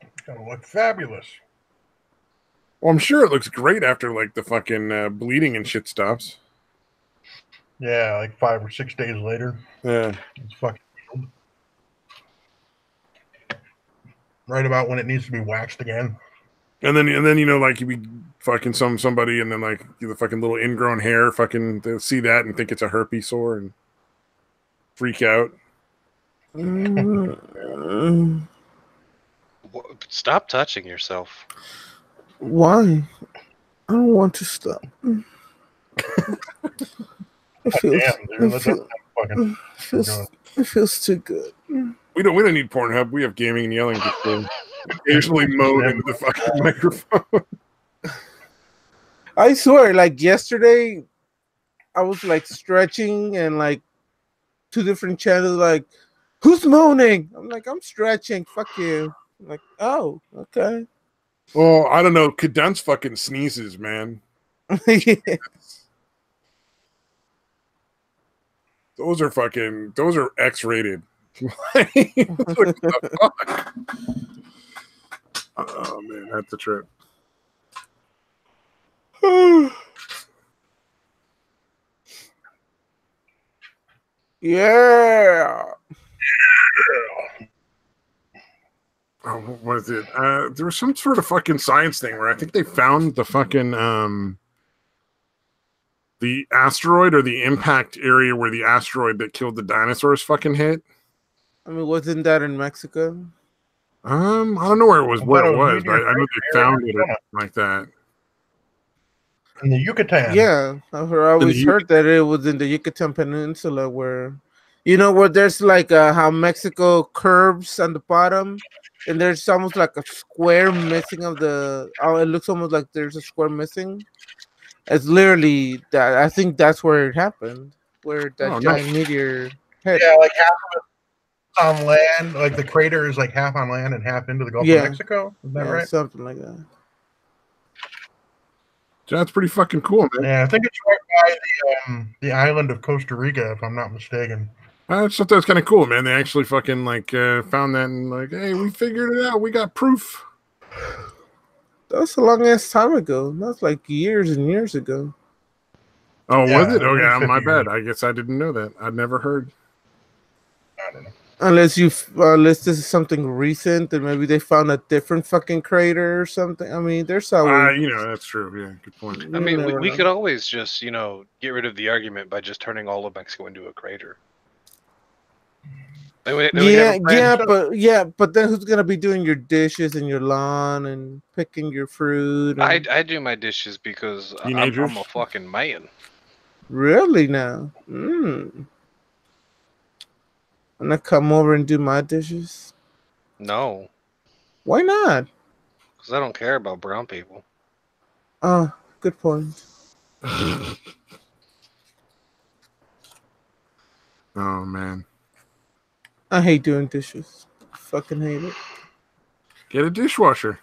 It's gonna look fabulous. Well, I'm sure it looks great after like the fucking bleeding and shit stops. Yeah, like 5 or 6 days later. Yeah. It's fucking healed. Right about when it needs to be waxed again. And then like you be fucking somebody and then like the fucking little ingrown hair fucking they'll see that and think it's a herpes sore and freak out. Stop touching yourself. Why? I don't want to stop. It feels too good. We don't need Pornhub. We have gaming and yelling to occasionally moan into the fucking microphone. I swear, like yesterday, I was like stretching and like 2 different channels like, who's moaning? I'm like, I'm stretching. Fuck you. I'm like, oh, okay. Well, I don't know. Cadence fucking sneezes, man. Yeah. Those are X-rated. What the fuck? Oh man, that's a trip. Yeah. Oh, what was it? There was some sort of fucking science thing where I think they found the fucking the asteroid or the impact area where the asteroid that killed the dinosaurs fucking hit. I mean, wasn't that in Mexico? I don't know where it was, but I know they found it or like that. In the Yucatan. Yeah, I've always heard that it was in the Yucatan Peninsula where, where there's like how Mexico curves on the bottom, and there's almost like a square missing of the. Oh, it looks almost like there's a square missing. It's literally that. I think that's where it happened, where that giant meteor hit. Yeah, like half of it on land, like the crater is like half on land and half into the Gulf of Mexico. Is that right? Something like that. That's pretty fucking cool, man. Yeah, I think it's right by the island of Costa Rica, if I'm not mistaken. I just thought that was kind of cool, man. They actually fucking like found that and like, hey, we figured it out. We got proof. That was a long ass time ago. That's like years and years ago. Oh, was it? Oh, yeah, my bad. I guess I didn't know that. I'd never heard. I don't know. Unless this is something recent, and maybe they found a different fucking crater or something. I mean, there's always... that's true. Yeah, good point. I mean, we could always just, get rid of the argument by just turning all of Mexico into a crater. But then who's gonna be doing your dishes and your lawn and picking your fruit? And... I do my dishes because I'm a fucking man. Really now? I'm gonna come over and do my dishes. No. Why not? Because I don't care about brown people. Oh, good point. man. I hate doing dishes. Fucking hate it. Get a dishwasher.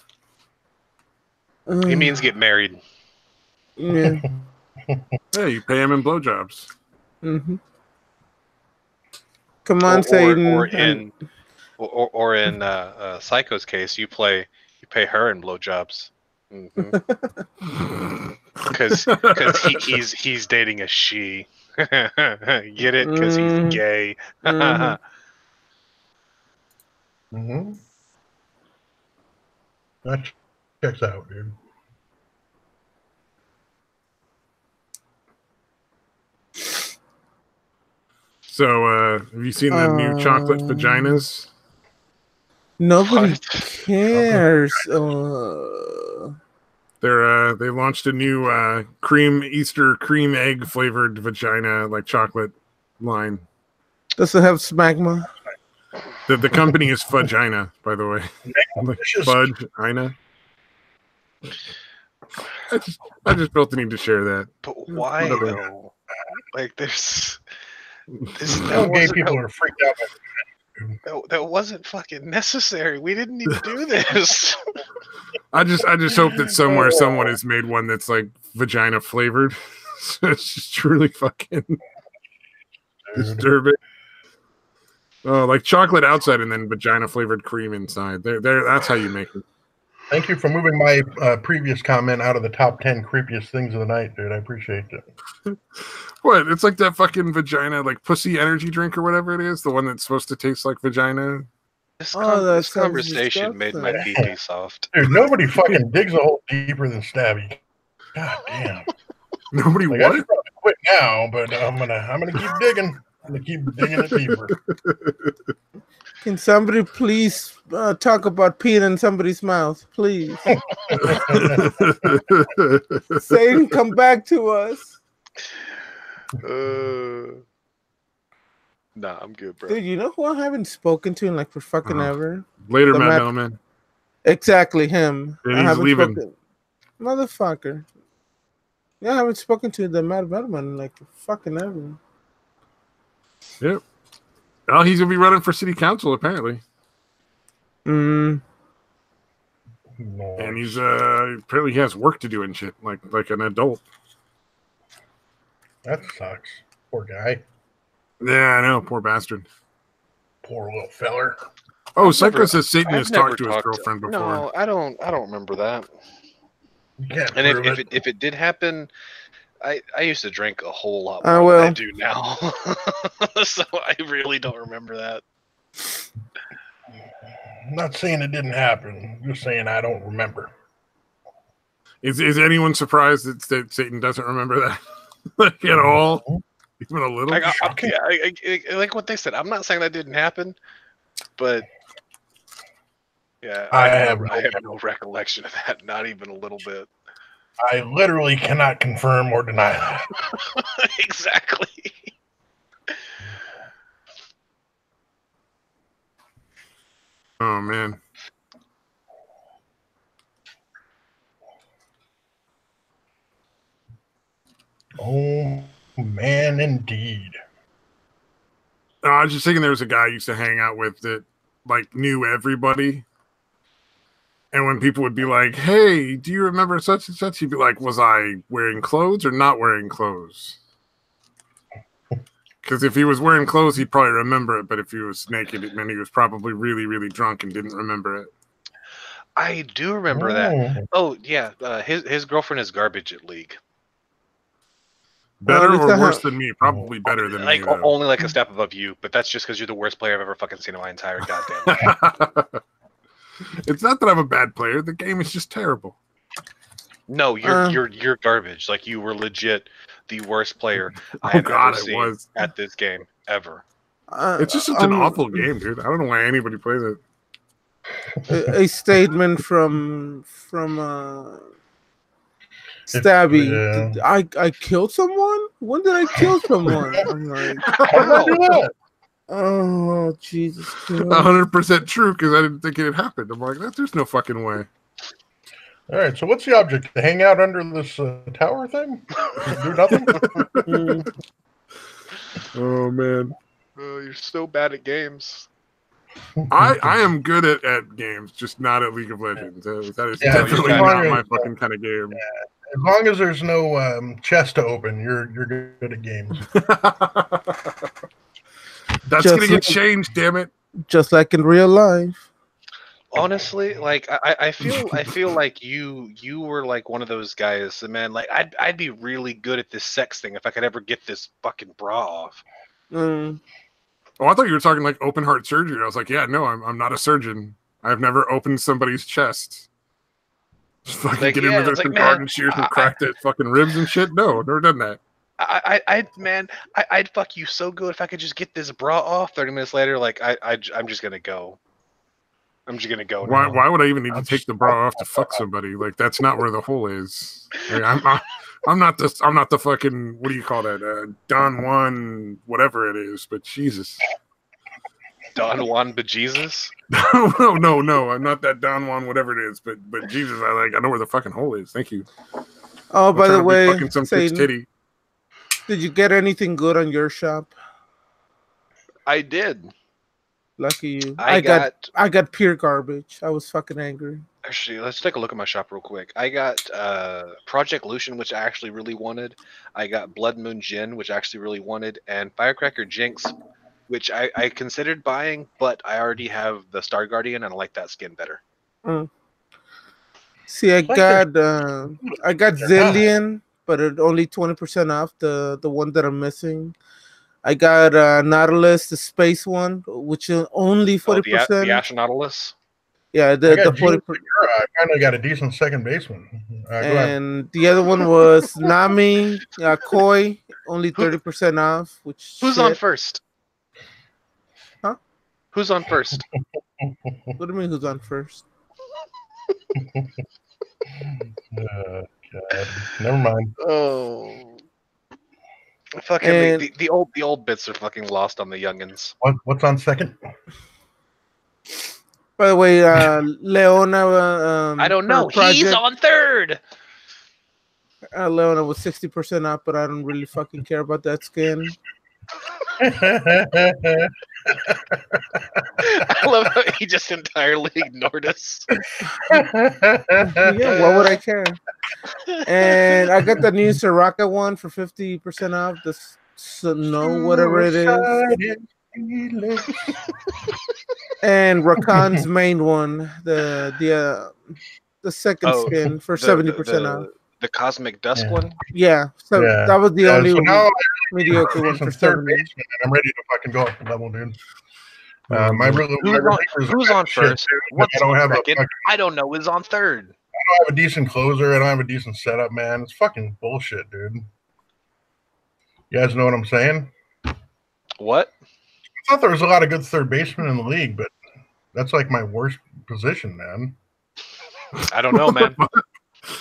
He means get married. Yeah. Hey, you pay him in blowjobs. Mm-hmm. Come on, Satan. Or in Psycho's case, you pay her in blowjobs. Because he's dating a she. Get it? Because he's gay. That checks out, dude. So, have you seen the new chocolate vaginas? Nobody cares. They launched a new Easter cream egg flavored vagina like chocolate line. Does it have smegma? The company is Fudgina, by the way. Like Fudgina. I just felt the need to share that. But why though? Like there's gay people are freaked out. That wasn't fucking necessary. We didn't need to do this. I just hope that somewhere someone has made one that's like vagina flavored. So it's just truly fucking disturbing. Oh, like chocolate outside and then vagina flavored cream inside. There. That's how you make it. Thank you for moving my previous comment out of the top 10 creepiest things of the night, dude. I appreciate it. What? It's like that fucking vagina, like pussy energy drink or whatever it is. The one that's supposed to taste like vagina. This conversation made my pee soft. Dude, nobody fucking digs a hole deeper than Stabby. God damn. Nobody like, what? I should probably quit now, but I'm gonna keep digging. I'm gonna keep digging it deeper. Can somebody please talk about peeing in somebody's mouth, please? Satan, come back to us. Nah, I'm good, bro. Dude, you know who I haven't spoken to in like for fucking ever? Later, Matt Mellman. Exactly, him. And I haven't leaving. spoken. Motherfucker. Yeah, I haven't spoken to the Matt Mellman in like for fucking ever. Yep. Well, he's gonna be running for city council apparently. Mm. And he's apparently he has work to do and shit, like an adult. That sucks. Poor guy. Yeah, I know, poor bastard. Poor little feller. Oh, Psycho says Satan has talked to his girlfriend before. No, I don't remember that. And if it did happen, I used to drink a whole lot more than I do now. So I really don't remember that. I'm not saying it didn't happen. I'm just saying I don't remember. Is anyone surprised that Satan doesn't remember that like at all? Even a little? I like what they said. I'm not saying that didn't happen, but yeah, I have no recollection of that, not even a little bit. I literally cannot confirm or deny that. Exactly. Oh, man. Oh, man, indeed. I was just thinking there was a guy I used to hang out with that like knew everybody. And when people would be like, hey, do you remember such and such? He'd be like, was I wearing clothes or not wearing clothes? Because if he was wearing clothes, he'd probably remember it. But if he was naked, it meant he was probably really, really drunk and didn't remember it. I do remember that. Oh, yeah. His girlfriend is garbage at League. Better or worse than me? Probably better than me. Though. Only like a step above you, but that's just because you're the worst player I've ever fucking seen in my entire goddamn life. It's not that I'm a bad player. The game is just terrible. No, you're garbage. Like you were legit the worst player I have ever seen at this game ever. It's just such an awful game, dude. I don't know why anybody plays it. A statement from Stabby. Yeah. I killed someone? When did I kill someone? I'm like, How did I do that? oh, Jesus Christ. 100% true, because I didn't think it had happened. I'm like, there's no fucking way. All right, so what's the object? To hang out under this tower thing? Do nothing? Oh, man. You're so bad at games. I am good at games, just not at League of Legends. That is Yeah, definitely as not long my as, fucking kind of game. as long as there's no chest to open, you're good at games. That's Just gonna get like- changed, damn it. Just like in real life. Honestly, like I feel like you were like one of those guys, man. Like I'd be really good at this sex thing if I could ever get this fucking bra off. Mm. Oh, I thought you were talking like open heart surgery. I was like, yeah, no, I'm not a surgeon. I've never opened somebody's chest. Just fucking Like, get yeah, in with it's some like, man, garden shears and crack that fucking ribs and shit. No, never done that. I'd fuck you so good if I could just get this bra off. 30 minutes later, like I'm just gonna go. I'm just gonna go. Why? now. Why would I even need to take the bra off to fuck somebody? Like that's not where the hole is. Like, I'm not the fucking, what do you call that? Don Juan, whatever it is. But Jesus. Don Juan bejesus? No. I'm not that Don Juan, whatever it is. But Jesus, I know where the fucking hole is. Thank you. Oh, by the way, fucking some kid's Satan, titty. did you get anything good on your shop? I did. Lucky you. I got pure garbage. I was fucking angry. Actually, let's take a look at my shop real quick. I got Project Lucian, which I actually really wanted. I got Blood Moon Jin, which I actually really wanted, and Firecracker Jinx, which I considered buying, but I already have the Star Guardian, and I like that skin better. See, I Like got Zillion, but it only 20% off the one that I'm missing. I got Nautilus, the space one, which is only 40%. The Ash Nautilus. Yeah, the 40%. I finally got a decent second baseman. Go ahead. And the other one was Nami, Koi, only 30% off. Which Who's on first? Huh? Who's on first? What do you mean? Who's on first? God. Never mind. Oh, fucking And- the old bits are fucking lost on the youngins. What's on second? By the way, Leona. I don't know. He's Project, on third. Leona was 60% off, but I don't really fucking care about that skin. I love how he just entirely ignored us. Yeah, why would I care? And I got the new Soraka one for 50% off. The Snow, whatever it is. And Rakan's main one, the second skin for 70% off. The Cosmic Dusk one. Yeah, so Yeah. that was the Yeah, only so now mediocre one for third 70. baseman, and I'm ready to fucking go up the level, dude. My Who's on first? What's I don't on have second? I don't know. Is on third. I don't have a decent closer. I don't have a decent setup, man. It's fucking bullshit, dude. You guys know what I'm saying? What? I thought there was a lot of good third basemen in the league, but that's like my worst position, man. I don't know, man.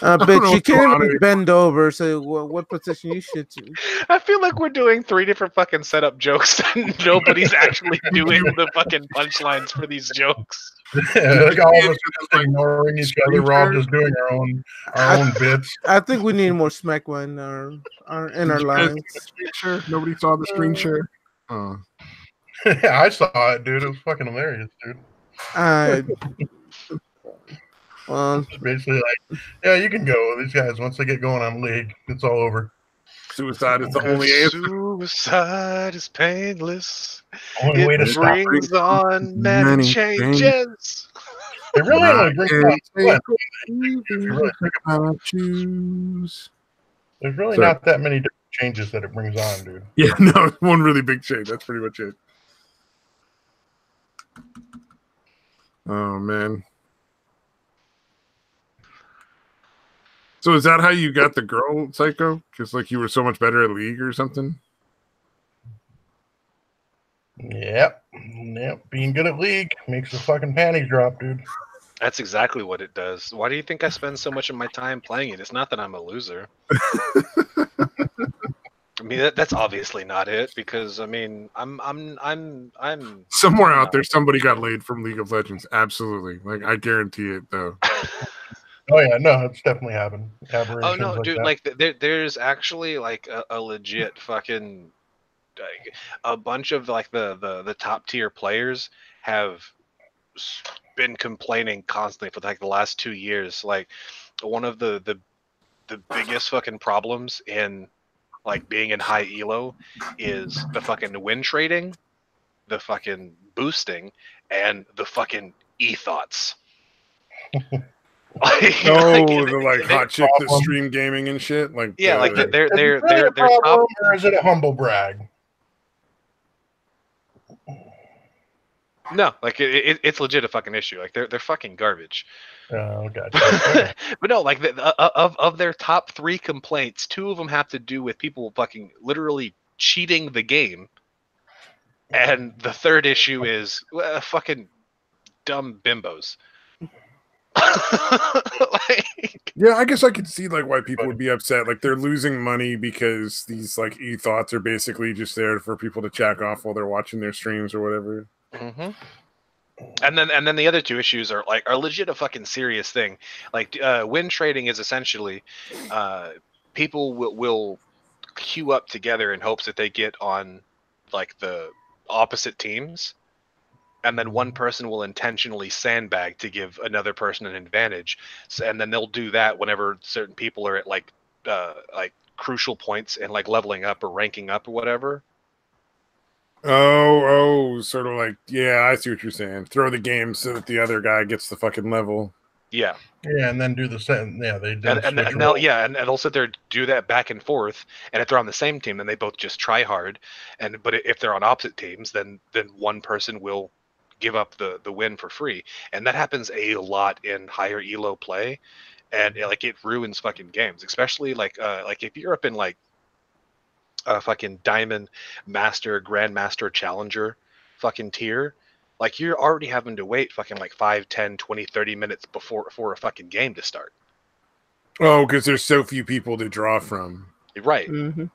But you can't even bend over. So what position you should do? I feel like we're doing 3 different fucking setup jokes and nobody's actually doing the fucking punchlines for these jokes. Like all of us are just ignoring each other. We're all just doing our own bits. I think we need more smackma in our lives. Screen share? Nobody saw the screen share. Oh. Yeah, I saw it, dude. It was fucking hilarious, dude. Well, It's basically like, yeah, you can go. These guys, once they get going on league, it's all over. Suicide is the only answer. Suicide is painless. Only way to It stop. brings on many changes. It really only brings on what? There's really not that many different changes that it brings on, dude. Yeah, no, one really big change. That's pretty much it. Oh man. So is that how you got the girl, Psycho? Because like you were so much better at League or something? Yep. Being good at League makes the fucking panties drop, dude. That's exactly what it does. Why do you think I spend so much of my time playing it? It's not that I'm a loser. I mean, that's obviously not it, because I mean, I'm somewhere out there. Somebody got laid from League of Legends. Absolutely, like I guarantee it, though. Oh yeah, no, it's definitely happened. Oh no, like dude! that. Like there's actually like a legit fucking a bunch of like the top tier players have been complaining constantly for like the last 2 years. Like one of the biggest fucking problems in like being in high elo is the fucking win trading, the fucking boosting, and the fucking e-thoughts. Like hot chick that stream gaming and shit. Like like they're top, or is it a humble brag? No, like it's legit a fucking issue. Like they're fucking garbage. Oh, gotcha. But no, like of their top 3 complaints, 2 of them have to do with people fucking literally cheating the game, and the third issue is fucking dumb bimbos. Yeah, I guess I could see like why people would be upset. Like they're losing money because these like e-thoughts are basically just there for people to jack off while they're watching their streams or whatever. Mm-hmm. And then the other 2 issues are legit a fucking serious thing. Like win trading is essentially people will queue up together in hopes that they get on like the opposite teams, and then one person will intentionally sandbag to give another person an advantage. And then they'll do that whenever certain people are at like crucial points and like leveling up or ranking up or whatever. Oh, sort of like, yeah, I see what you're saying. Throw the game so that the other guy gets the fucking level. Yeah. Yeah, and then do the same. Yeah, they do. And they'll sit there do that back and forth. And if they're on the same team, then they both just try hard. But if they're on opposite teams, then one person will give up the win for free. And that happens a lot in higher elo play, and it ruins fucking games, especially like if you're up in like fucking Diamond, Master, Grandmaster, Challenger fucking tier, like you're already having to wait fucking like 5, 10, 20, 30 minutes for a fucking game to start. Oh, because there's so few people to draw from. Right. Mm-hmm.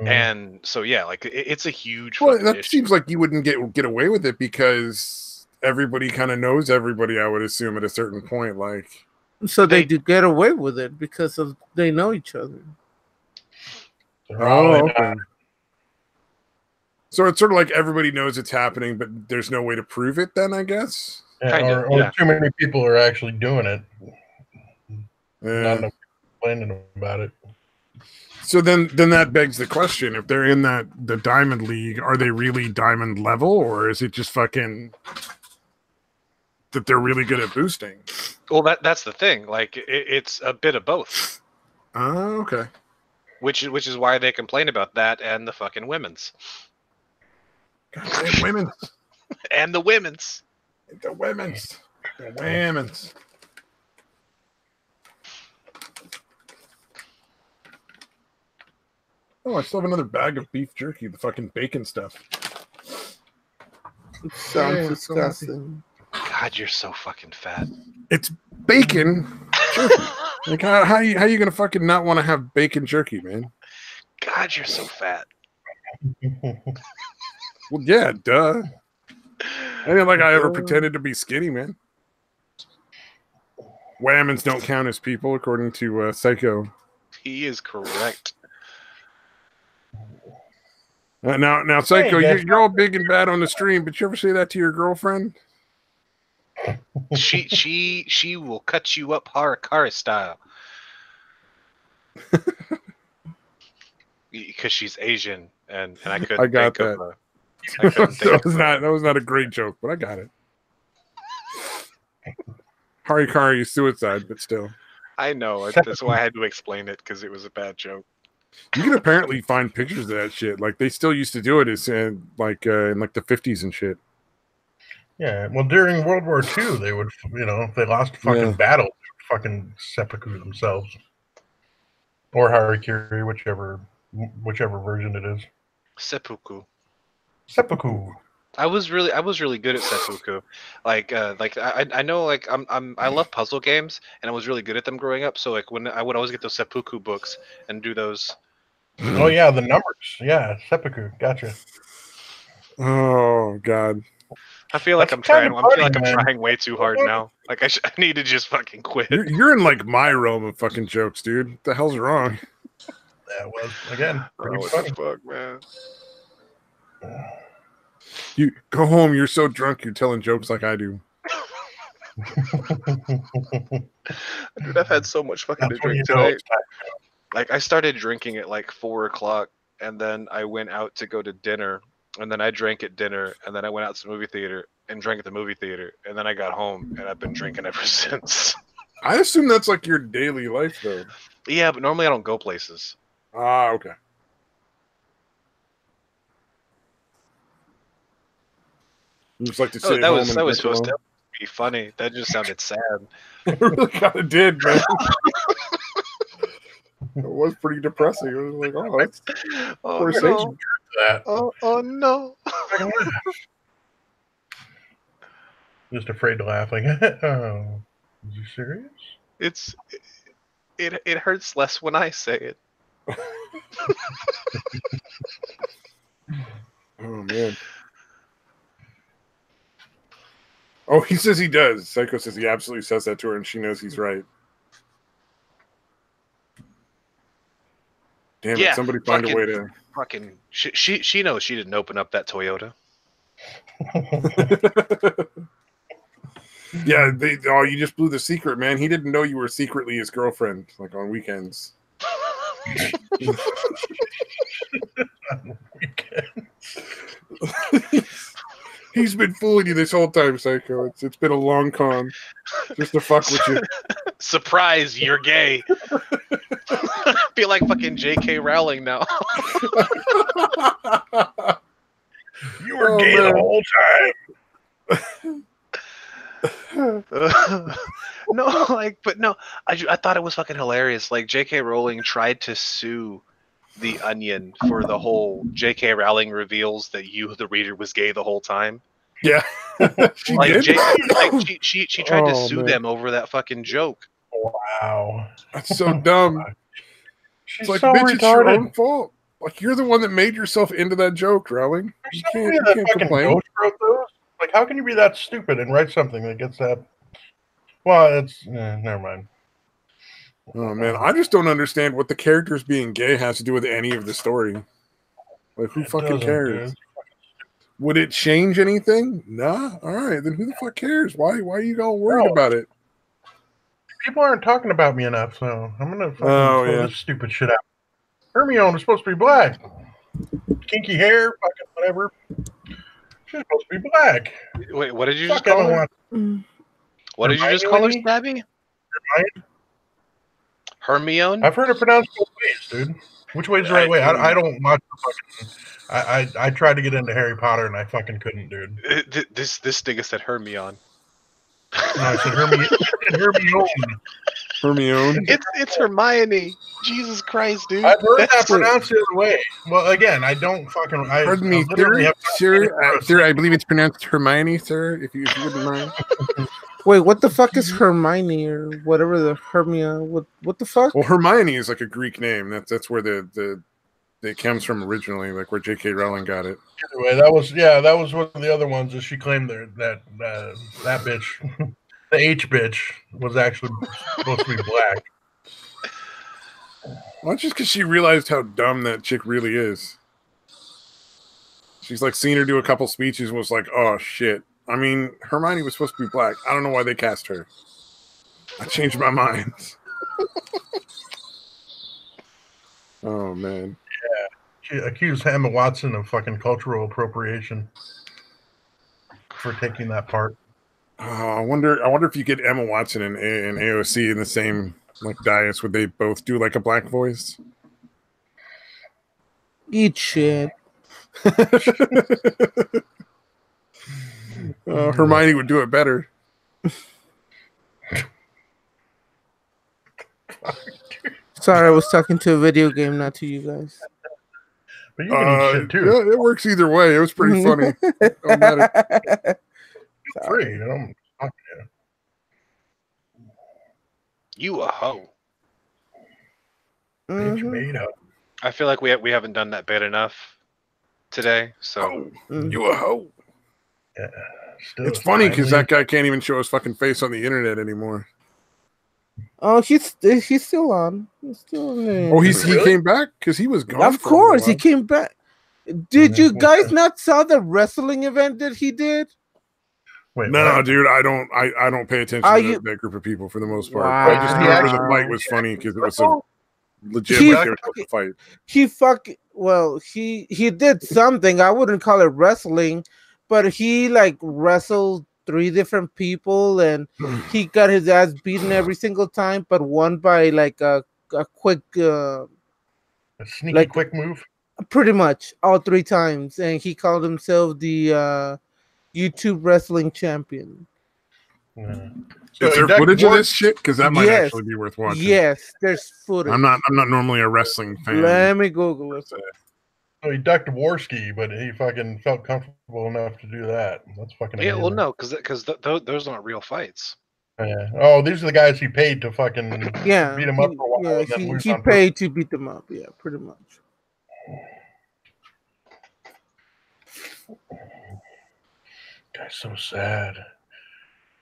And so yeah, like it's a huge that issue. Seems like you wouldn't get away with it because everybody kind of knows everybody, I would assume, at a certain point. Like, so they do get away with it because they know each other. Oh, okay. So it's sort of like everybody knows it's happening, but there's no way to prove it then, I guess? Yeah, or too many people are actually doing it. Yeah. Not complaining about it. So then that begs the question, if they're in the Diamond League, are they really Diamond level, or is it just fucking that they're really good at boosting? Well, that's the thing. Like it's a bit of both. Oh, okay. Which is why they complain about that and the fucking women's. Goddamn women's. And the women's. The women's. The women's. Oh, I still have another bag of beef jerky, the fucking bacon stuff. It sounds disgusting. God, you're so fucking fat. It's bacon jerky. Like how you gonna fucking not want to have bacon jerky, man? God, you're so fat. Well, yeah, duh. I didn't like I ever pretended to be skinny, man. Whammons don't count as people, according to Psycho. He is correct. Now, Psycho, you're all big and bad on the stream, but you ever say that to your girlfriend? She will cut you up Harakiri style. Because she's Asian, and I couldn't. I got think that. Of that was not a great joke, but I got it. Harikari is suicide, but still. I know. That's why I had to explain it, because it was a bad joke. You can apparently find pictures of that shit. Like they still used to do it as in like the 50s and shit. Yeah, well, during World War II, they would, if they lost a fucking battle, they would fucking seppuku themselves, or harikiri, whichever version it is. Seppuku. I was really good at seppuku. I know, like I love puzzle games, and I was really good at them growing up. So like when I would always get those seppuku books and do those. Oh yeah, the numbers. Yeah, seppuku. Gotcha. Oh god. I feel like I'm trying way too hard now. Like I need to just fucking quit. You're in like my realm of fucking jokes, dude. What the hell's wrong? That was again pretty what funny. the fuck, man. You go home. You're so drunk. You're telling jokes like I do. Dude, I've had so much fucking to drink today. Like, I started drinking at like 4 o'clock, and then I went out to go to dinner, and then I drank at dinner, and then I went out to the movie theater and drank at the movie theater, and then I got home, and I've been drinking ever since. I assume that's like your daily life, though. Yeah, but normally I don't go places. Ah, okay. You just like to sit that home was and drink supposed alone? to be funny. That just sounded sad. It really kind of did, man. It was pretty depressing. It was like, oh, that's poor Satan. Oh no. Just afraid to laugh. Like, oh, is you serious? It hurts less when I say it. Oh man. Oh, he says he does. Psycho says he absolutely says that to her, and she knows he's right. Damn it! Somebody find a way to. Fucking. She knows she didn't open up that Toyota. Yeah, you just blew the secret, man. He didn't know you were secretly his girlfriend, like on weekends. He's been fooling you this whole time, Psycho. It's been a long con, just to fuck with you. Surprise, you're gay. Feel like fucking J.K. Rowling now. You were gay man. the whole time. No, I thought it was fucking hilarious. Like, J.K. Rowling tried to sue The Onion for the whole J.K. Rowling reveals that you, the reader, was gay the whole time. Yeah, she did. She tried to sue them over that fucking joke. Wow, that's so dumb. She's it's like, so bitch, retarded. it's your own fault. Like, you're the one that made yourself into that joke, Rowling. You can't complain. Ghost wrote those? Like, how can you be that stupid and write something that gets that? Well, it's never mind. Oh man, I just don't understand what the characters being gay has to do with any of the story. Like, who fucking cares? Dude. Would it change anything? Nah. All right, then who the fuck cares? Why are you all worried about it? People aren't talking about me enough, so I'm gonna fucking throw this stupid shit out. Hermione is supposed to be black. Kinky hair, fucking whatever. She's supposed to be black. Wait, what did you just call her? What did you just call her, Stabby? Hermione? I've heard it pronounced both ways, dude. Which way is the right way? I don't watch the fucking... I tried to get into Harry Potter and I fucking couldn't, dude. This nigga said Hermione. No, I said Hermione. Hermione. It's Hermione. Jesus Christ, dude. I've heard that pronounced the other way. Well, again, I don't fucking... Pardon me, sir, I believe it's pronounced Hermione, sir, if you wouldn't mind. Wait, what the fuck is Hermione or whatever the Hermia? What the fuck? Well, Hermione is like a Greek name. That's where it comes from originally, like where J.K. Rowling got it. Anyway, that was one of the other ones that she claimed that bitch, the H bitch, was actually supposed to be black. Well, it's just because she realized how dumb that chick really is. She's like seen her do a couple speeches and was like, "Oh shit." I mean, Hermione was supposed to be black. I don't know why they cast her. I changed my mind. Oh man. Yeah. She accused Emma Watson of fucking cultural appropriation for taking that part. Oh, I wonder if you get Emma Watson and AOC in the same like dais, would they both do like a black voice? Eat shit. Hermione would do it better. Sorry, I was talking to a video game, not to you guys. But you can eat shit too. Yeah, it works either way. It was pretty funny. Free. You a hoe. Mm-hmm. I feel like we haven't done that bit enough today. So you a hoe. Yeah, it's funny because that guy can't even show his fucking face on the internet anymore. Oh, he's still on. He's still on there. Oh, he came back because he was gone. Of course, he came back. Did you guys not saw the wrestling event that he did? Wait, No, what? dude, I don't pay attention to that group of people for the most part. Wow. I just remember the fight was funny because it was so legit. He Like they were supposed to fight. He did something. I wouldn't call it wrestling, but he like wrestled 3 different people and he got his ass beaten every single time, but won by like a quick a sneaky quick move. Pretty much all 3 times, and he called himself the YouTube wrestling champion. Yeah. So is there footage of this shit? Because that might actually be worth watching. Yes, there's footage. I'm not normally a wrestling fan. Let me Google it. So he ducked Dworski, but he fucking felt comfortable enough to do that. That's fucking amazing. Yeah, well, no, because those aren't real fights. Yeah. Oh, these are the guys he paid to fucking beat him up for a while. Yeah, and then lose he on paid to beat them up. Yeah, pretty much. Guy's so sad.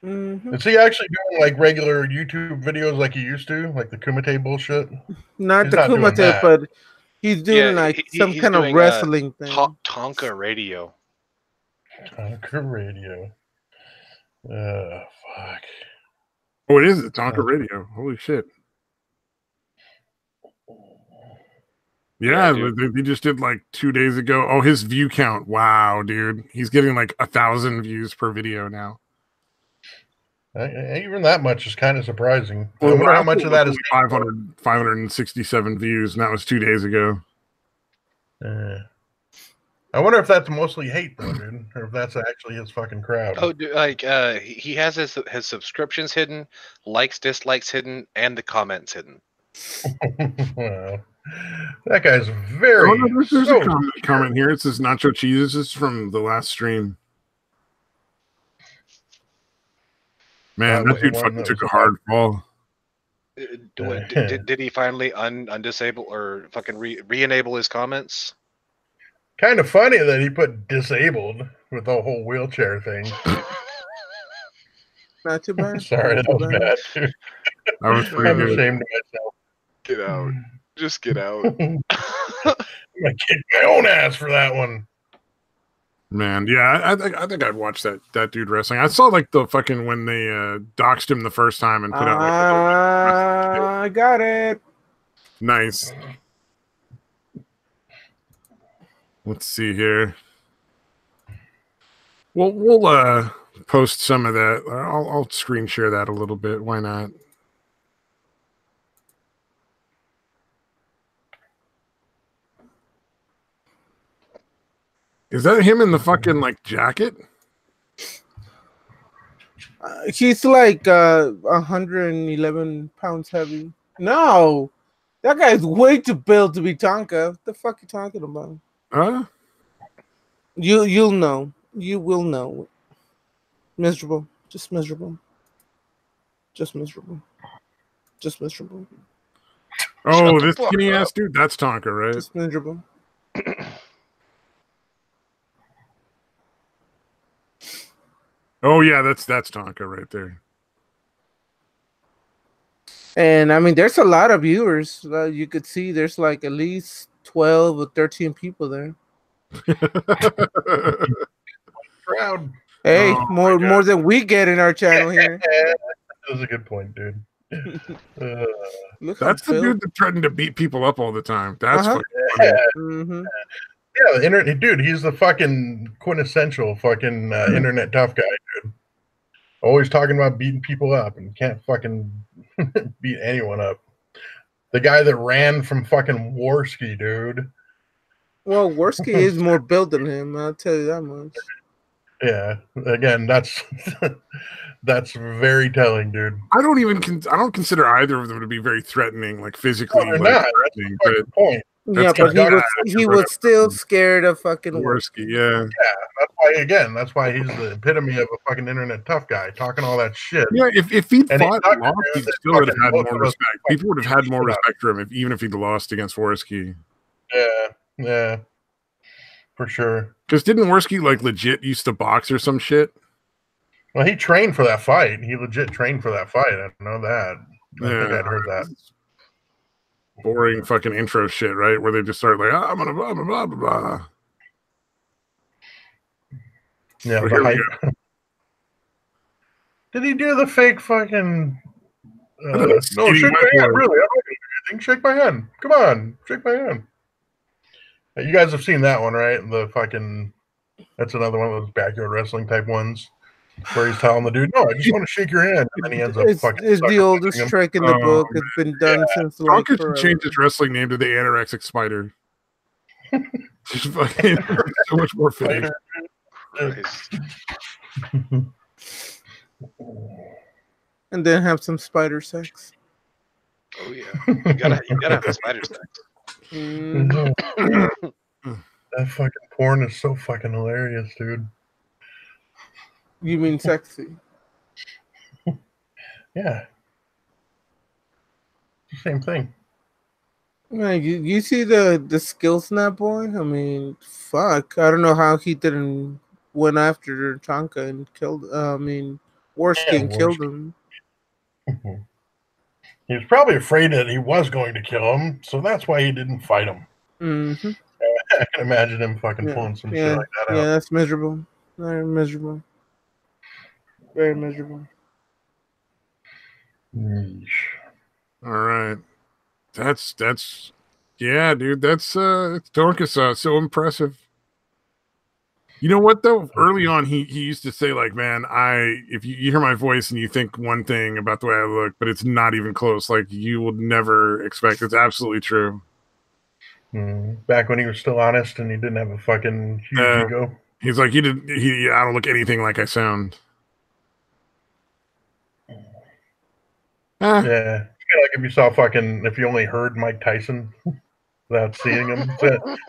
Mm-hmm. Is he actually doing like regular YouTube videos like he used to, like the Kumite bullshit? Not the Kumite, but he's doing some kind of wrestling thing. Tonka Radio. Tonka Radio. Fuck. Oh, it is a Tonka Radio. Holy shit. Yeah, they just did like 2 days ago. Oh, his view count. Wow, dude. He's getting like 1,000 views per video now. Even that much is kind of surprising. Well, I wonder how much of that is 567 views, and that was 2 days ago. I wonder if that's mostly hate, though, dude, or if that's actually his fucking crowd. Oh, dude, like he has his subscriptions hidden, likes, dislikes hidden, and the comments hidden. Wow. That guy's very. There's a comment here. It says Nacho Cheese. This is from the last stream. Man, that dude fucking took a hard fall. Did he finally undisable or fucking re-enable his comments? Kind of funny that he put disabled with the whole wheelchair thing. Not too bad. Sorry, that was bad, dude. That was pretty I'm good. ashamed of myself. Get out. Just get out. I'm gonna kick my own ass for that one. Man, yeah, I think I'd watch that dude wrestling. I saw like the fucking when they doxed him the first time and put out like I got it. Nice. Let's see here. We'll post some of that. I'll screen share that a little bit. Why not? Is that him in the fucking like jacket? He's like 111 pounds heavy. No, that guy's way too built to be Tonka. What the fuck you talking about? You'll know. You will know. Miserable. Just miserable. Just miserable. Just miserable. Oh, this skinny ass dude. That's Tonka, right? Just miserable. Oh yeah, that's Tonka right there. And I mean, there's a lot of viewers. You could see there's like at least 12 or 13 people there. Crowd. Hey, more than we get in our channel here. That was a good point, dude. That's the dude that threatened to beat people up all the time. That's fucking funny. Mm-hmm. Yeah, the internet dude. He's the fucking quintessential fucking internet tough guy, dude. Always talking about beating people up and can't fucking beat anyone up. The guy that ran from fucking Dworski, dude. Well, Dworski is more built than him. I'll tell you that much. Yeah, again, that's very telling, dude. I don't consider either of them to be very threatening, like physically. No, they're not. Threatening, that's the point. Yeah, but he was still scared of fucking Dworski. Yeah, that's why he's the epitome of a fucking internet tough guy, talking all that shit. Yeah, if he'd fought lost, he still would have had more respect. People would have had more respect for him even if he'd lost against Dworski. Yeah, for sure. Because didn't Dworski like legit used to box or some shit? Well, he trained for that fight. He legit trained for that fight. I know that. I think I'd heard that. Boring fucking intro shit, right? Where they just start like, I'm gonna blah blah blah blah blah. Yeah, Oh, the here we hype. Did he do the fake fucking? No, Skinny shake white my hand. boy. Really, I'm not gonna do anything. Shake my hand. Come on, shake my hand. You guys have seen that one, right? The fucking. That's another one of those backyard wrestling type ones where he's telling the dude, "No, I just want to shake your hand," and then he ends up fucking. It's the sucker oldest punching him. trick in the Oh, book. It's been done since like Tonka should forever. change his wrestling name to the Anorexic Spider. Just fucking so much more fitting. Christ. And then have some spider sex. Oh yeah, you gotta have the spider sex. Mm. That fucking porn is so fucking hilarious, dude. You mean sexy? Yeah. It's the same thing. Yeah, you see the skill snap boy? I mean, fuck. I don't know how he didn't went after Tonka and killed. Warskin killed him. He was probably afraid that he was going to kill him, so that's why he didn't fight him. Mm-hmm. I can imagine him fucking pulling some shit like that out. Yeah, that's miserable. Very miserable. Very miserable. All right. That's yeah, dude. That's Tonka so impressive. You know what though? Early on, he used to say like, "Man, if you hear my voice and you think one thing about the way I look, but it's not even close. Like you would never expect. It's absolutely true." Back when he was still honest and he didn't have a fucking huge ego. He's like, I don't look anything like I sound. Yeah, like if you saw if you only heard Mike Tyson without seeing him,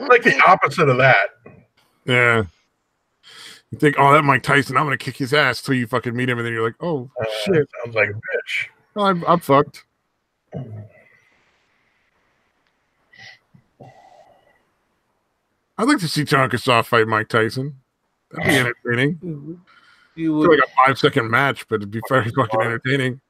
like the opposite of that. Yeah. You think, oh, that Mike Tyson, I'm gonna kick his ass till you fucking meet him, and then you're like, oh shit, sounds like a bitch. Well, I'm fucked. I'd like to see Tonka fight Mike Tyson. That'd be entertaining. You would like a 5-second match, but it'd be very fucking entertaining.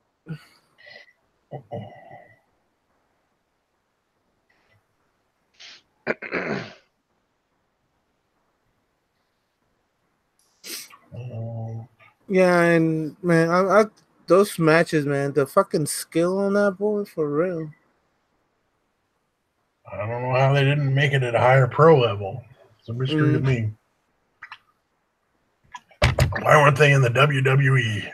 Yeah, and man, I those matches, man, the fucking skill on that boy for real. I don't know how they didn't make it at a higher pro level. It's a mystery to me. Why weren't they in the WWE?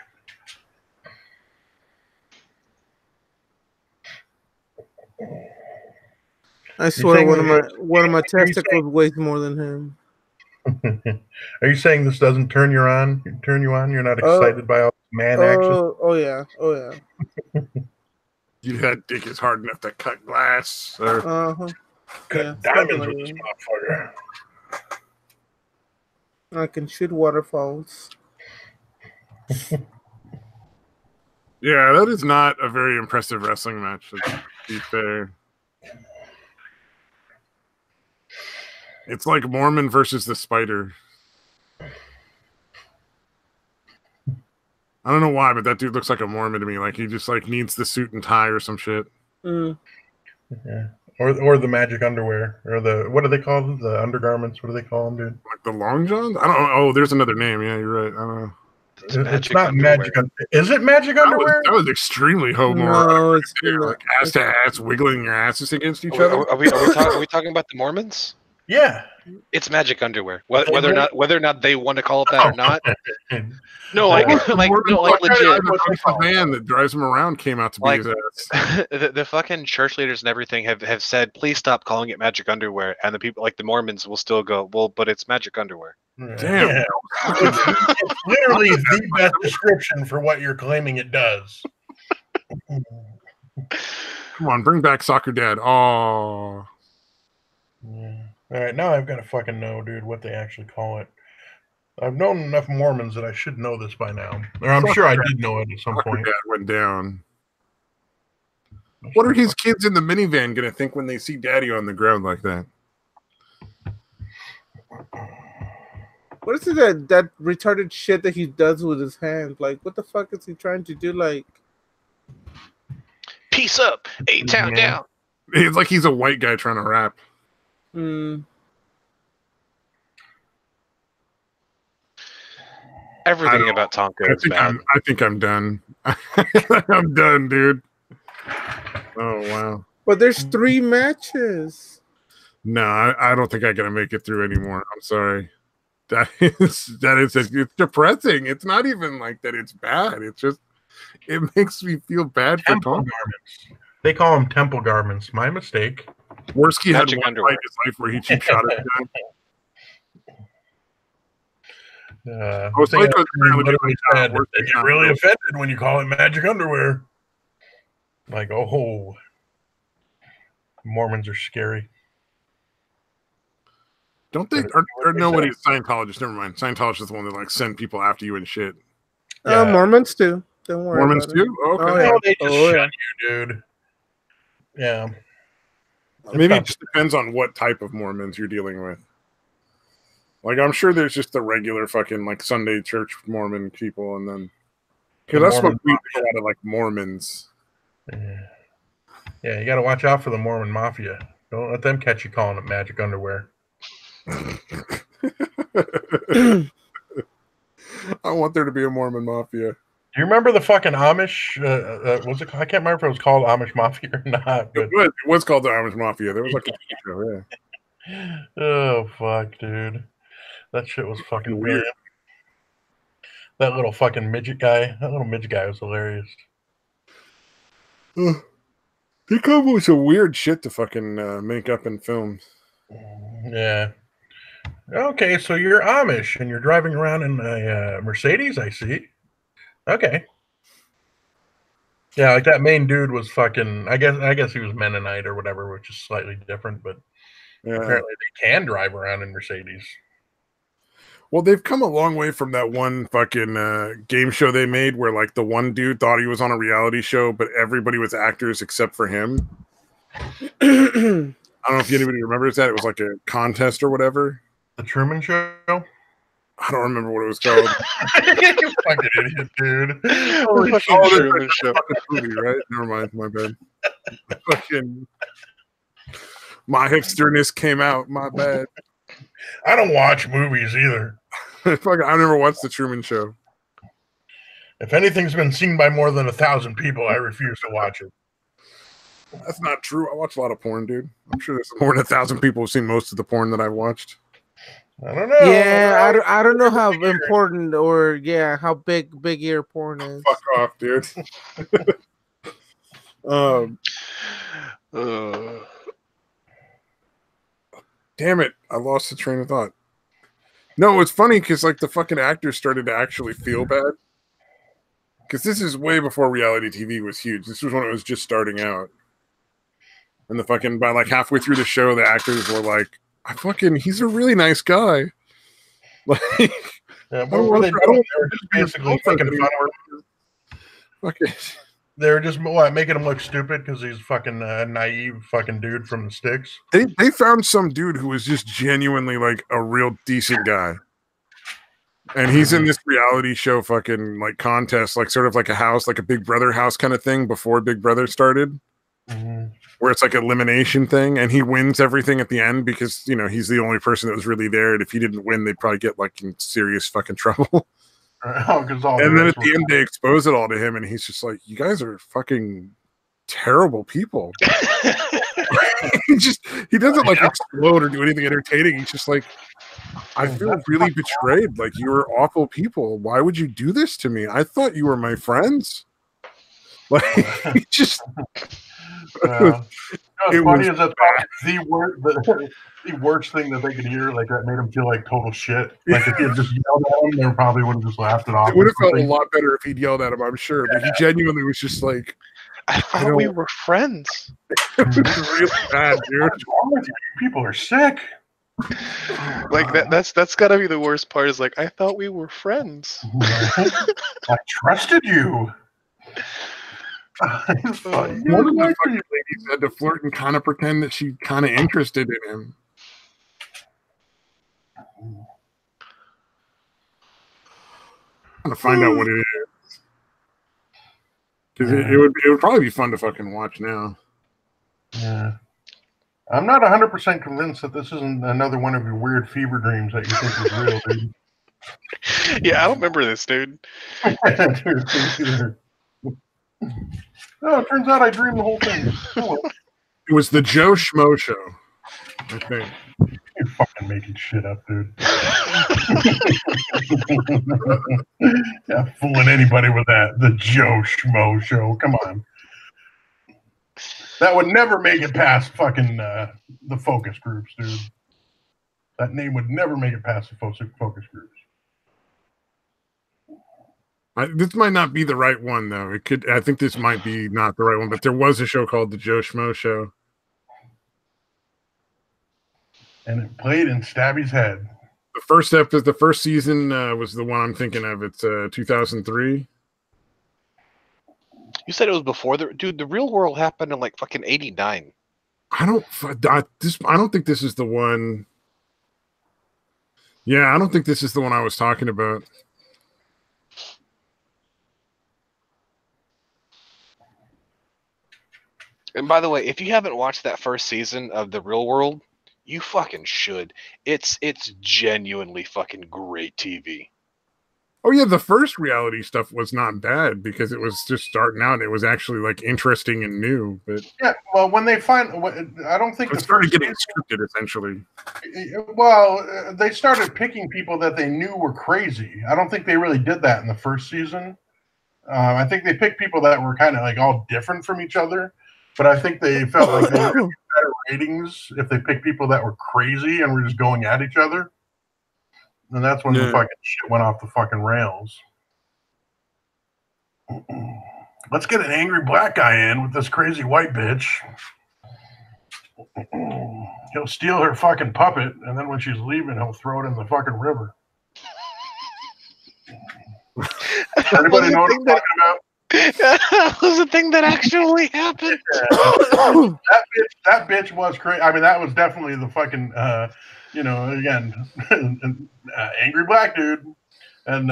I swear, one of my testicles weighs more than him. Are you saying this doesn't turn you on? You're not excited by all this man action? Oh yeah. That dick is hard enough to cut glass. Or... Cut diamonds with this motherfucker. I can shoot waterfalls. Yeah, that is not a very impressive wrestling match, to be fair. It's like Mormon versus the Spider. I don't know why, but that dude looks like a Mormon to me. Like he just like needs the suit and tie or some shit. Yeah. Or the magic underwear. Or what do they call them? The undergarments. What do they call them, dude? Like the long johns? I don't know. Oh, there's another name. Yeah, you're right. I don't know. It's not magic. Is it magic underwear? That was extremely homo. No, it's like ass to ass, wiggling your asses against each other. Are we talking about the Mormons? Yeah, it's magic underwear. Whether or not they want to call it that or not. No, like legit. The van that drives him around came out to be his ass. The fucking church leaders and everything have said, please stop calling it magic underwear, and the people like the Mormons will still go, well, but it's magic underwear. Damn, yeah. It's literally the best description for what you're claiming it does. Come on, bring back Soccer Dad. Oh. Yeah. All right, now I've got to fucking know, dude, what they actually call it. I've known enough Mormons that I should know this by now. Or I'm sure I did know it at some point. Dad went down. What are his kids in the minivan going to think when they see Daddy on the ground like that? What is it that retarded shit that he does with his hands? Like, what the fuck is he trying to do? Like, peace up, A-Town down. It's like he's a white guy trying to rap. Everything about Tonka is bad. I think I'm done. I'm done, dude. Oh wow. But there's 3 matches. No, I don't think I'm gonna make it through anymore. I'm sorry. It's depressing. It's not even like that. It's bad. It's just it makes me feel bad for Temple Tonka. garments. They call them temple garments. My mistake. Worski had Magic one underwear. fight in his life where he cheap shot at a guy. They They get really offended when you call it magic underwear. Like, oh, Mormons are scary. Don't they? Or nobody's Scientologist. Never mind. Scientologist is the one that like send people after you and shit. Yeah. Mormons too. Don't worry. Mormons about too? it. Oh, okay. Oh, yeah. They just shun you, dude. Yeah. Maybe it just depends on what type of Mormons you're dealing with. Like, I'm sure there's just the regular fucking like Sunday church Mormon people, and then because that's what we do, a lot of like Mormons. Yeah, you got to watch out for the Mormon mafia. Don't let them catch you calling it magic underwear. I want there to be a Mormon mafia. Do you remember the fucking Amish? Was it? I can't remember if it was called Amish Mafia or not. But It was called the Amish Mafia. There was like a TV show, yeah. Oh fuck, dude, that shit was fucking weird. brilliant. That little fucking midget guy. That little midget guy was hilarious. They come up with some weird shit to fucking make up in films. Yeah. Okay, so you're Amish and you're driving around in a Mercedes, I see. Okay. Yeah, like that main dude was fucking. I guess he was Mennonite or whatever, which is slightly different. But apparently they can drive around in Mercedes. Well, they've come a long way from that one fucking game show they made where like the one dude thought he was on a reality show, but everybody was actors except for him. I don't know if anybody remembers that. It was like a contest or whatever. The Truman Show? I don't remember what it was called. You fucking idiot, dude. Truman Show. Movie, right? Never mind, my bad. Fucking my hipsterness came out. My bad. I don't watch movies either. I never watched the Truman Show. If anything's been seen by more than 1,000 people, I refuse to watch it. That's not true. I watch a lot of porn, dude. I'm sure there's more than 1,000 people who've seen most of the porn that I've watched. I don't know. Yeah, I don't know how important or how big your porn is. Fuck off, dude. Damn it! I lost the train of thought. No, it's funny because like the fucking actors started to actually feel bad. Because this is way before reality TV was huge. This was when it was just starting out. And the fucking by like halfway through the show, the actors were like, he's a really nice guy. Like, what were they doing? They were just basically making fun of him. Fucking. They were just making him look stupid because he's fucking naive fucking dude from the sticks. They found some dude who was just genuinely like a real decent guy. And he's in this reality show fucking like contest, like sort of like a house, like a Big Brother house kind of thing before Big Brother started. Mm-hmm. Where it's like an elimination thing, and he wins everything at the end because, you know, he's the only person that was really there, and if he didn't win, they'd probably get like in serious fucking trouble. And then at the end, they expose it all to him, and he's just like, you guys are fucking terrible people. He doesn't like explode or do anything entertaining. He's just like, I feel really betrayed. Like, you were awful people. Why would you do this to me? I thought you were my friends. Like, he just... What's funny is that's probably the worst thing that they could hear. Like, that made him feel like total shit. Like, if he had just yelled at him, they probably would have just laughed it off. It would have felt a lot better if he'd yelled at him, I'm sure. But he genuinely was just like, I thought we were friends. It was really bad, dude. What's wrong with you? People are sick. Like that's gotta be the worst part. Is like, I thought we were friends. I trusted you. One of the fucking ladies had to flirt and kind of pretend that she kind of interested in him. I'm gonna find out what it is, because it would probably be fun to fucking watch now. Yeah, I'm not 100% convinced that this isn't another one of your weird fever dreams that you think is real, dude. Yeah, I don't remember this, dude. Oh, it turns out I dreamed the whole thing. Oh, well. It was the Joe Schmo show, I think. You're fucking making shit up, dude. Yeah, fooling anybody with that. The Joe Schmo show. Come on. That would never make it past fucking the focus groups, dude. That name would never make it past the focus groups. This might not be the right one, though. It could. I think this might be not the right one, but there was a show called the Joe Schmo Show. And it played in Stabby's head. The first season was the one I'm thinking of. It's 2003. You said it was before the Real World happened in like fucking 89. I don't think this is the one. Yeah, I don't think this is the one I was talking about. And by the way, if you haven't watched that first season of The Real World, you fucking should. It's genuinely fucking great TV. Oh yeah, the first reality stuff was not bad because it was just starting out. It was actually like interesting and new. But yeah, well, when they I don't think it started getting scripted essentially. Well, they started picking people that they knew were crazy. I don't think they really did that in the first season. I think they picked people that were kind of like all different from each other. But I think they felt like they would get better ratings if they picked people that were crazy and were just going at each other. And that's when the fucking shit went off the fucking rails. Let's get an angry black guy in with this crazy white bitch. He'll steal her fucking puppet, and then when she's leaving, he'll throw it in the fucking river. Anybody know what I'm talking about? That was a thing that actually happened. That bitch was crazy. I mean, that was definitely the fucking, again, angry black dude. And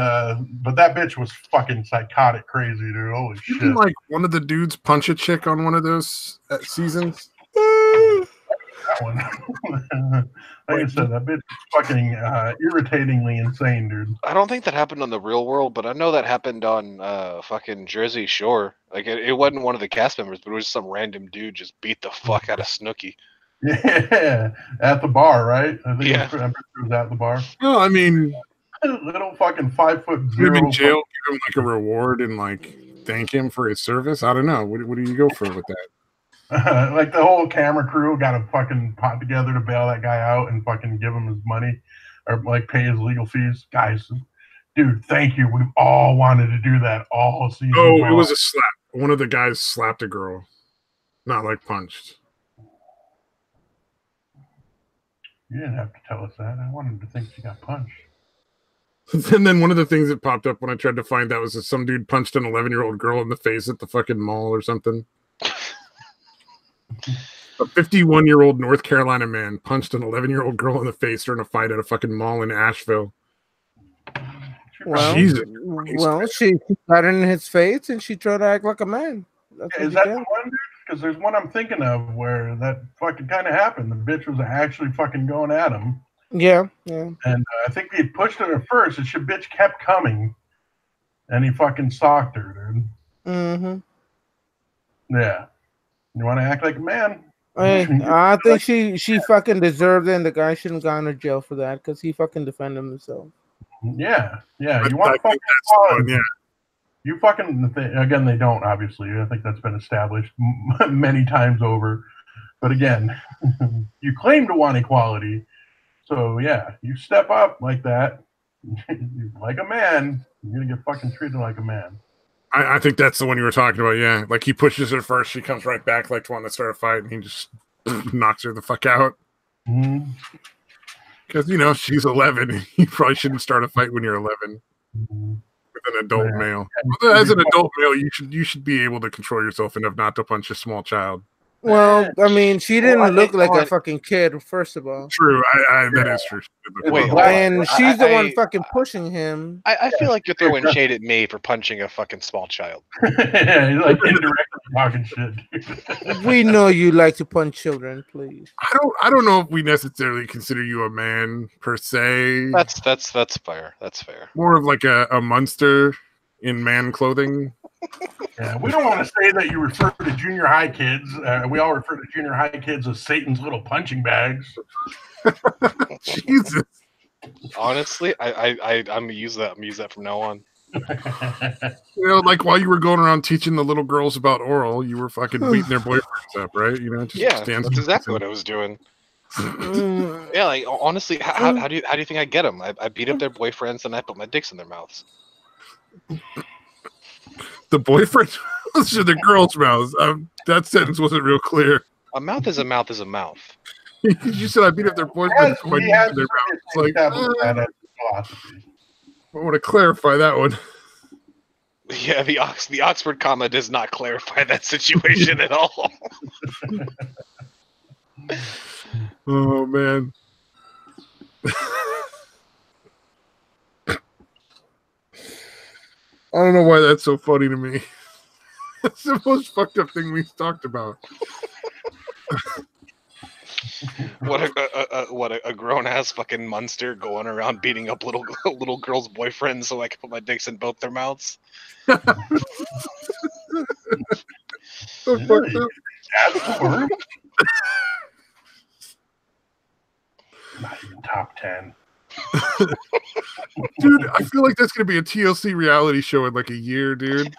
but that bitch was fucking psychotic crazy, dude. Holy shit! Didn't like one of the dudes punch a chick on one of those seasons? That one. Like I said, that bitch is fucking irritatingly insane, dude. I don't think that happened on The Real World, but I know that happened on fucking Jersey Shore. Like it wasn't one of the cast members, but it was some random dude just beat the fuck out of Snooki. Yeah, at the bar, right? I think Yeah. it was at the bar. Well, I mean, little fucking 5'0". Put him in jail, give him like a reward, and like thank him for his service. I don't know. What do you go for with that? Like the whole camera crew got to fucking pot together to bail that guy out and fucking give him his money or like pay his legal fees. Guys, dude, thank you. We've all wanted to do that all season. Oh, it was a slap. One of the guys slapped a girl, not like punched. You didn't have to tell us that. I wanted to think she got punched. And then one of the things that popped up when I tried to find that was that some dude punched an 11-year-old girl in the face at the fucking mall or something. A 51-year-old North Carolina man punched an 11-year-old girl in the face during a fight at a fucking mall in Asheville. Well, Jesus she got in his face and she tried to act like a man. Is that the one, dude? Because there's one I'm thinking of where that fucking kind of happened. The bitch was actually fucking going at him. Yeah. And I think he pushed her at first, and she bitch kept coming, and he fucking socked her, dude. Mm-hmm. Yeah. You want to act like a man? Hey, I think she fucking deserved it, and the guy shouldn't have gone to jail for that because he fucking defended himself. Yeah. You want to fucking one, yeah. You fucking again, they don't obviously. I think that's been established many times over. But again, you claim to want equality, so yeah, you step up like that, like a man. You're gonna get fucking treated like a man. I think that's the one you were talking about. Yeah, like he pushes her first, she comes right back like to want to start a fight, and he just knocks her the fuck out. Because she's 11. You probably shouldn't start a fight when you're 11 with an adult male. As an adult male, you should be able to control yourself enough not to punch a small child. Well, I mean, she didn't look like a fucking kid, first of all. True, that is true. Wait, and she's the one fucking pushing him. I feel like you're throwing shade at me for punching a fucking small child. Yeah, like indirectly talking shit, dude. We know you like to punch children, please. I don't know if we necessarily consider you a man per se. That's fair. That's fair. More of like a monster in man clothing. Yeah, we don't want to say that you refer to junior high kids. We all refer to junior high kids as Satan's little punching bags. Jesus. Honestly, I'm gonna use that. I'm gonna use that from now on. You know, like while you were going around teaching the little girls about oral, you were fucking beating their boyfriends up, right? You know, just Yeah, that's exactly what I was doing. Yeah, like honestly, how do you think I get them? I beat up their boyfriends and I put my dicks in their mouths. The boyfriend to the girls' mouths. That sentence wasn't real clear. A mouth is a mouth is a mouth. You said I beat up their boyfriends and put my dicks in their mouths. It's like, I want to clarify that one. Yeah, the Oxford comma does not clarify that situation at all. Oh man. I don't know why that's so funny to me. It's the most fucked up thing we've talked about. What a grown ass fucking monster going around beating up little girls' boyfriends so I can put my dicks in both their mouths. So fucked up. Not even top 10. Dude, I feel like that's gonna be a TLC reality show in like a year, dude.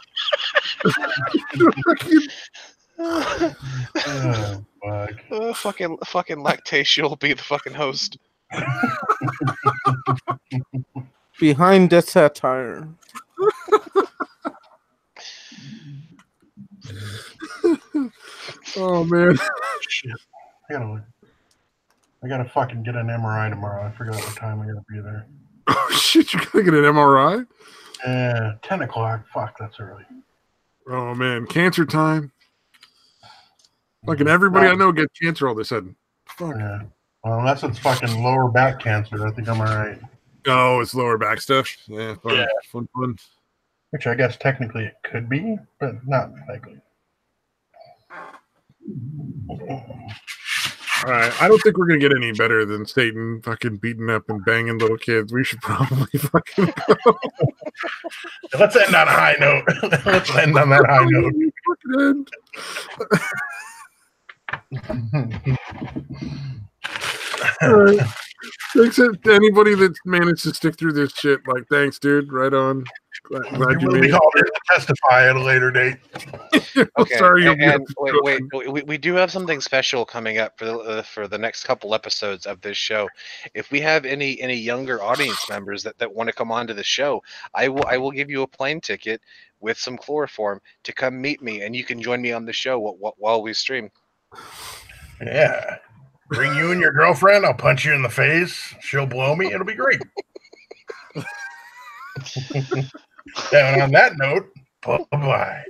Oh, fuck. Fucking Lactatia will be the fucking host. Behind the satire. Oh man. Shit. I gotta fucking get an MRI tomorrow. I forgot what time I gotta be there. Oh shit, you're gonna get an MRI? 10 o'clock. Fuck, that's early. Oh man, cancer time. Fucking everybody I know gets cancer all of a sudden. Fuck. Yeah. Well, unless it's fucking lower back cancer, I think I'm alright. Oh, it's lower back stuff. Yeah, fun, Yeah. fun. Which I guess technically it could be, but not likely. All right, I don't think we're gonna get any better than Satan fucking beating up and banging little kids. We should probably fucking go. Let's end on a high note. Let's end on that high note. All right. Thanks to anybody that's managed to stick through this shit. Like, thanks, dude. Right on. Glad you will made be it. called in to testify at a later date. Okay, Sorry, and wait. We do have something special coming up for the next couple episodes of this show. If we have any younger audience members that want to come on to the show, I will give you a plane ticket with some chloroform to come meet me, and you can join me on the show while we stream. Yeah. Bring you and your girlfriend. I'll punch you in the face. She'll blow me. It'll be great. And on that note, bye-bye.